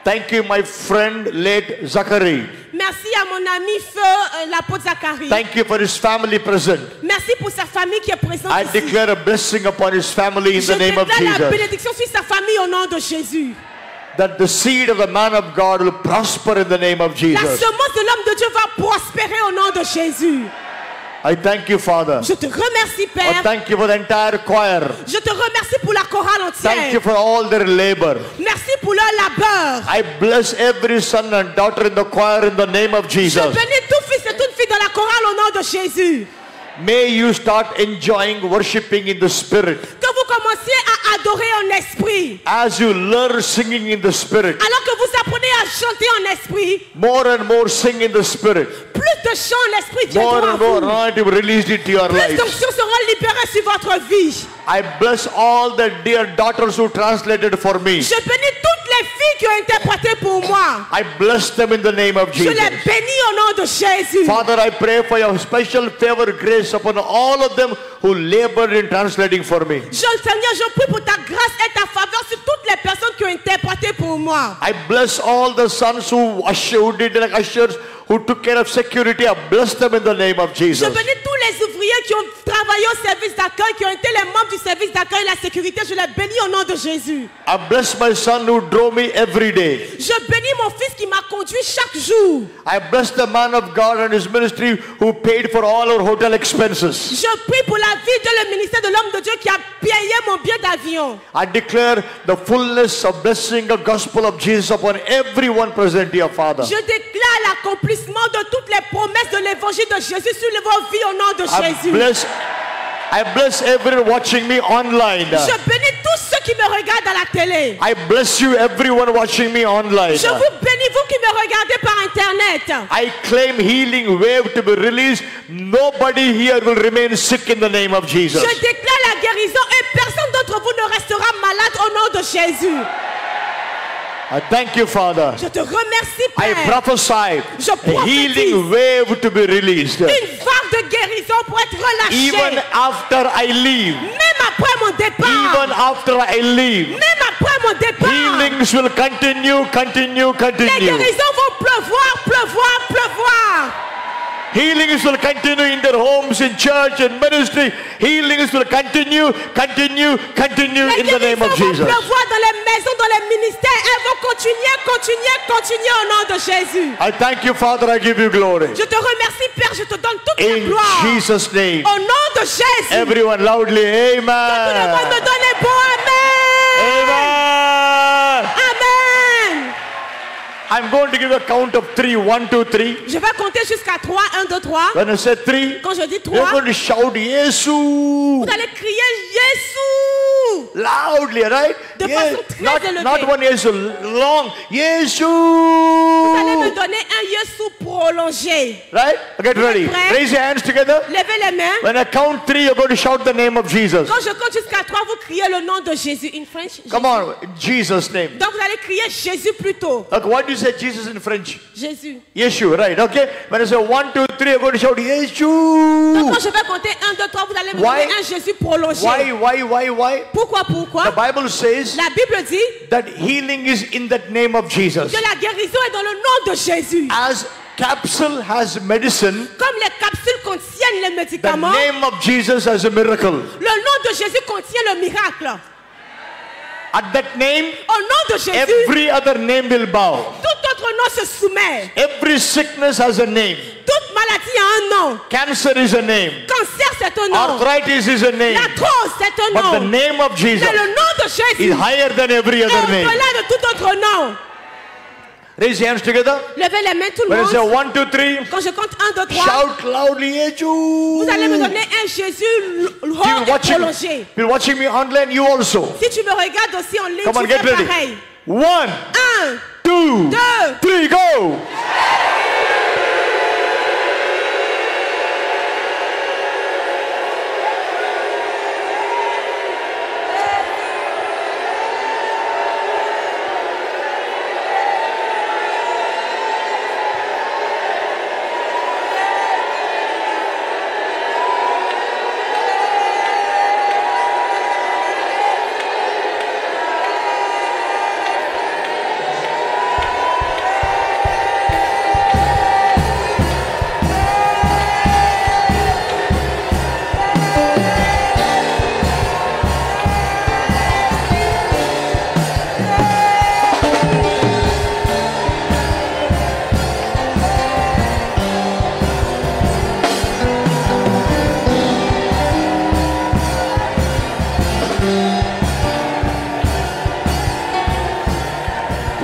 Thank you, my friend, late Zachary. Merci à mon ami feu l'apôtre Zacharie. Thank you for his family present. Merci pour sa famille qui est présente I ici. declare a blessing upon his family in Je the name of déclare la Jesus. bénédiction sur sa famille au nom de Jésus. That the seed of the man of God will prosper in the name of La Jesus. semence de l'homme de Dieu va prospérer au nom de Jésus. I thank you, Father. Je te remercie, Oh, Père. thank you for the entire choir. Je te remercie pour la chorale entière. Thank you for all their labor. Merci pour leur labeur. I bless every son and daughter in the choir in the name of Je Jesus. bénis tout fils et toute fille dans la chorale au nom de Jésus. May you start enjoying worshiping in the spirit. Que vous commenciez à adorer en esprit. As you learn singing in the spirit, Alors que vous apprenez à chanter en esprit, more and more sing in the spirit. plus de chants en esprit More viendront à and more vous. anointing released into your Plus life. d'onctions seront libérées sur votre vie. I bless all the dear daughters who translated for me. Je bénis toutes les filles qui ont interprété pour moi. I bless them in the name of Je Jesus. les bénis au nom de Jésus. Father, I pray for your special favor, grace upon all of them who labored in translating for me. Seigneur, je prie pour ta grâce et ta faveur sur toutes les personnes qui ont interprété pour moi. I bless all the sons who did like ushers, who took care of security. I bless them in the name of Je Jesus. bénis tous les ouvriers qui ont travaillé au service d'accueil, qui ont été les membres du service d'accueil et la sécurité. Je les bénis au nom de Jésus. I bless my son who drove me every day. Je bénis mon fils qui m'a conduit chaque jour. I bless the man of God and his ministry who paid for all our hotel expenses. Je prie pour la vie de le ministère de l'homme de Dieu qui a payé mon billet d'avion. I declare the fullness of blessing the gospel of Jesus upon everyone present here, Father. Je déclare l'accomplissement de toutes les promesses de l'évangile de Jésus sur vos vies au nom de Jésus. I bless everyone watching me online. Je bénis tous ceux qui me regardent à la télé. I bless you, everyone watching me online. Je vous bénis, vous qui me regardez par internet. I claim healing wave to be released. Nobody here will remain sick in the name of Jesus. Je déclare la guérison et personne d'entre vous ne restera malade au nom de Jésus. I thank you, Father. Je te remercie, Père. I prophesy Je a healing wave to be released. Une vague de guérison pour être relâchée. Even after I leave. Même après mon départ. Even after I leave. Même après mon départ. Healings will continue, continue, Les continue. guérisons vont pleuvoir, pleuvoir, pleuvoir. Healings will continue in their homes, in church, in ministry. Healings will continue, continue, continue in the name of Les guérisons Jesus. vont pleuvoir dans les maisons, dans les ministères. Elles vont continuer, continuer, continuer au nom de Jésus. I thank you, Father. I give you glory. Je te remercie, Père. Je te donne toute la In gloire. Jesus' name. Au nom de Jésus. Everyone loudly, Tout le monde amen. me donne un bon amen. Amen. Amen. I'm going to give a count of 3. 1, 2, 3. Je vais compter jusqu'à 3. 1, 2, 3. When I say 3, Quand je dis you're 3, going to shout Yesu vous allez crier Jésus. loudly, right? De façon très not élevée. one Yesu, long Yesu. Vous allez me donner un Yesu prolongé. Right? Get ready. Prêt? Raise your hands together. Levez les mains. When I count 3, you're going to shout the name of Jesus. Quand je compte jusqu'à 3, vous criez le nom de Jésus. In French. Come on, in Jesus' name. Donc vous allez crier Jésus plutôt. Okay, what do you say Jesus in French? Jésus. Yeshu, right? Okay. When I say 1, 2, 3, you're going to shout Donc Yeshu. quand je vais compter 1, 2, 3, vous allez me Why? donner un Jésus prolongé. Why? Pourquoi? The Bible says La Bible dit that healing is in that name of Jesus. que la guérison est dans le nom de Jésus. As capsule has medicine, Comme les capsules contiennent les the médicaments, name of Jesus has a miracle. le nom de Jésus contient le miracle. At that name, Au nom de Jésus, every other name will bow. tout autre nom se soumet. Every sickness has a name. Toute maladie a un nom. Cancer is a name. Cancer, c'est un nom. Arthritis is a name. L'arthrose, c'est un But nom. the name of Jesus Mais le nom de Jésus is higher than every est other name. au-delà de tout autre nom. Raise your hands together. Levez les mains tout le When I say monde. 1, 2, 3, Quand je compte 1, 2, 3, shout loudly, Yeshu. vous allez me donner un Jésus long et prolongé. You're watching me online, you also. Si tu me regardes aussi en ligne, Come on, tu get fais ready. pareil. 1, 1, 2, 3, go.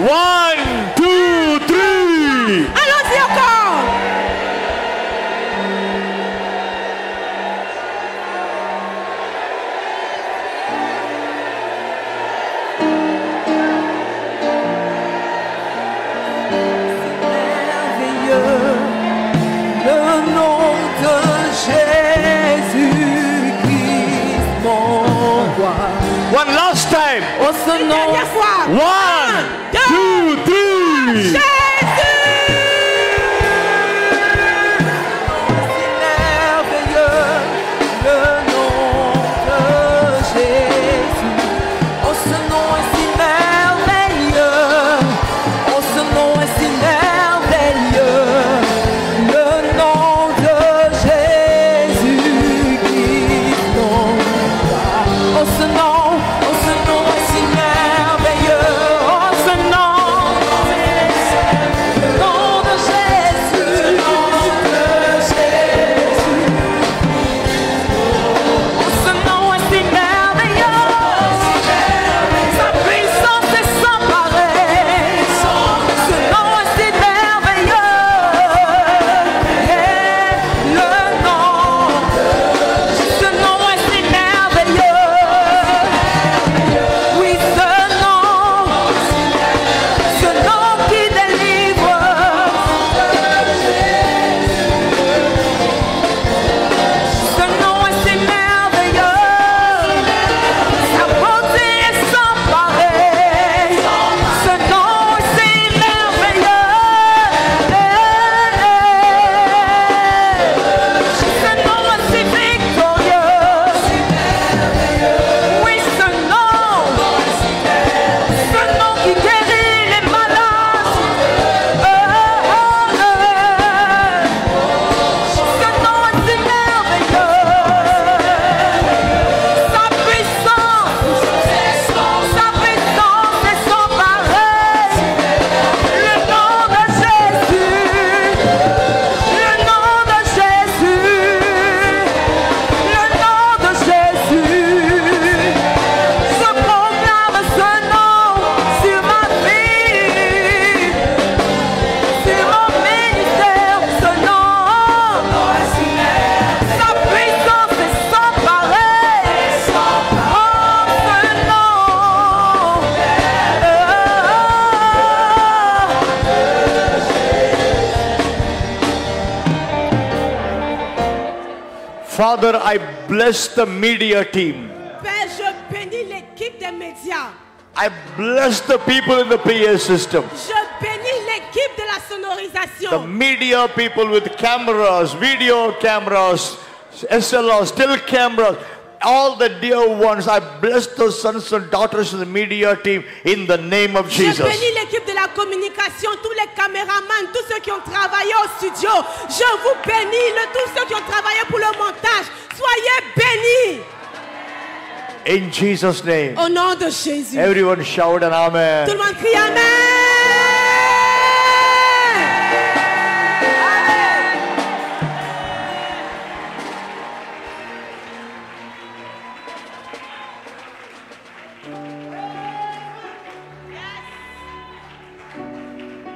1, 2, 3. Allons-y encore. Le nom de Jésus-Christ, mon roi. One last time. Oh, ce nom. 1, 2, 3. Father, I bless the media team. Père, je bénis l'équipe des médias. I bless the people in the PA system. Je bénis l'équipe de la sonorisation. The media people with cameras, video cameras, SLR, still cameras. All the dear ones, I bless the sons and daughters of the media team in the name of Jesus. Je bénis l'équipe de la communication, tous les caméramans, tous ceux qui ont travaillé au studio. Je vous bénis, tous ceux qui ont travaillé pour le montage. Soyez bénis. In Jesus' name. Au nom de Jésus. Everyone shout an amen. Tout le monde crie amen.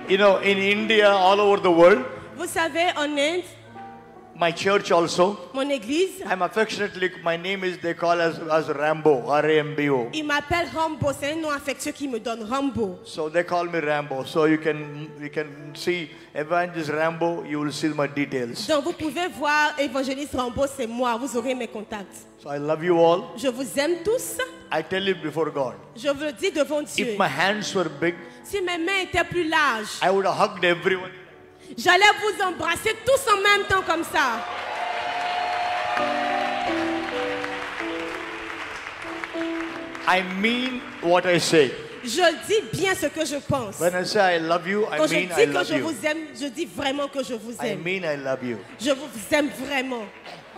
You know, in India, all over the world, Vous savez, en Inde, my church also, mon église, I'm affectionately, my name is, they call as Rambo, R-A-M-B-O. il m'appelle Rambo. C'est un nom affectueux qui me donne Rambo. So they call me Rambo. So you can see Evangelist Rambo, you will see my details. Donc vous pouvez voir évangéliste Rambo, c'est moi. Vous aurez mes contacts. So I love you all. Je vous aime tous. I tell you before God. Je vous le dis devant Dieu. If my hands were big, si mes mains étaient plus larges, I would have hugged everyone. J'allais vous embrasser tous en même temps comme ça. I mean what I say. Je dis bien ce que je pense. When I say I love you, I Quand je mean dis I que love je you. vous aime, je dis vraiment que je vous I aime. mean I love you. Je vous aime vraiment.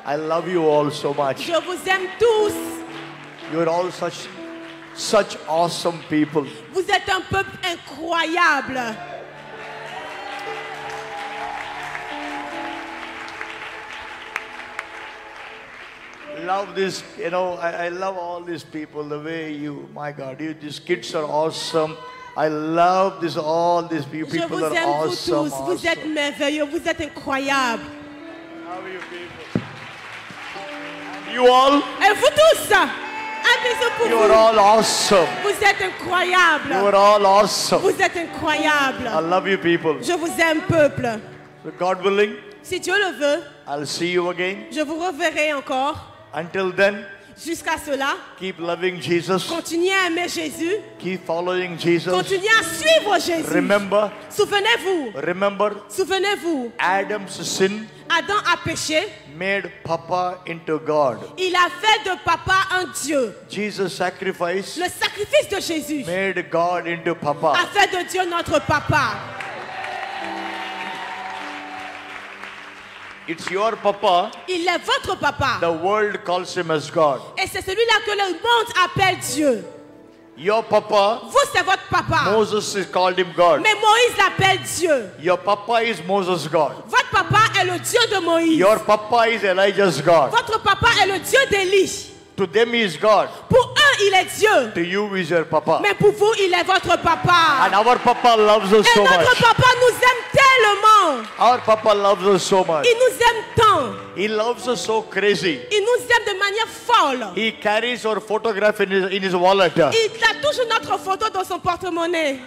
I love you all so much. Je vous aime tous. You're all such awesome people. Vous êtes un peuple incroyable. Love this, you know, I love all these people, the way you, my God, these kids are awesome. I love this. All these Je people vous are aime awesome. vous tous. Vous êtes merveilleux. Vous êtes incroyables. You all, Et vous tous, un bisou pour you vous. are all awesome. Vous êtes incroyables. You are all awesome. Vous êtes incroyables. I love you people. Je vous aime, peuple. So God willing, Si Dieu le veut, I'll see you again. je vous reverrai encore. Until then, Jusqu'à cela, keep loving Jesus. continuez à aimer Jésus. Keep following Jesus. Continuez à suivre Jésus. Remember, Souvenez-vous. Souvenez-vous. Adam's sin Adam a péché. made Papa into God. Il a fait de papa un Dieu. Jesus' sacrifice Le sacrifice de Jésus made God into Papa. a fait de Dieu notre papa. It's your Papa. Il est votre papa. The world calls him as God. Et c'est celui-là que le monde appelle Dieu. Your Papa, Vous, c'est votre papa. Moses is called him God. Mais Moïse l'appelle Dieu. Your Papa is Moses' God. Votre papa est le Dieu de Moïse. Your Papa is Elijah's God. Votre papa est le Dieu d'Élie. To them he is God. Pour eux, il est Dieu. To you is your Papa. Mais pour vous, il est votre papa. And our Papa loves us Et so notre much. papa nous aime tellement. Our Papa loves us so much. Il nous aime tant. He loves us so crazy. Il nous aime de manière folle. He carries our photograph in his wallet. Il a toujours notre photo dans son porte-monnaie.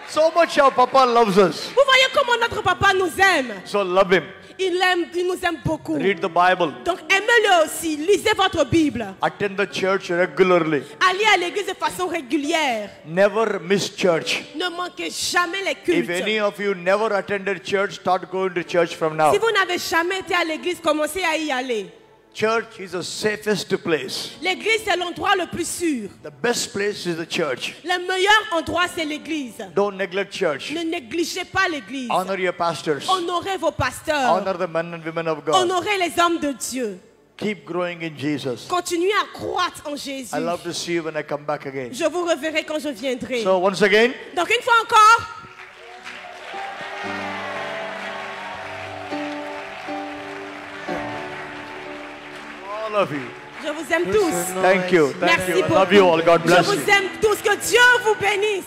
So much our Papa loves us. Vous voyez comment notre papa nous aime. So love him. Il nous aime beaucoup. Read the Bible. Donc aimez-le aussi. Lisez votre Bible. Attend the church regularly. Allez à l'église de façon régulière. Never miss church. Ne manquez jamais les If cultes. any of you never attended church, start going to church from now. Si vous n'avez jamais été à l'église, commencez à y aller. Church is the safest place. L'église, c'est l'endroit le plus sûr. The best place is the church. Le meilleur endroit, c'est l'église. Don't neglect church. Ne négligez pas l'église. Honor your pastors. Honorez vos pasteurs. Honor the men and women of God. Honorez les hommes de Dieu. Keep growing in Jesus. Continuez à croître en Jésus. I love to see you when I come back again. Je vous reverrai quand je viendrai. So once again, Donc une fois encore, all of you. je vous aime tous. Thank you. Thank Merci you. I beaucoup. love you all. God bless Je you. vous aime tous. Que Dieu vous bénisse.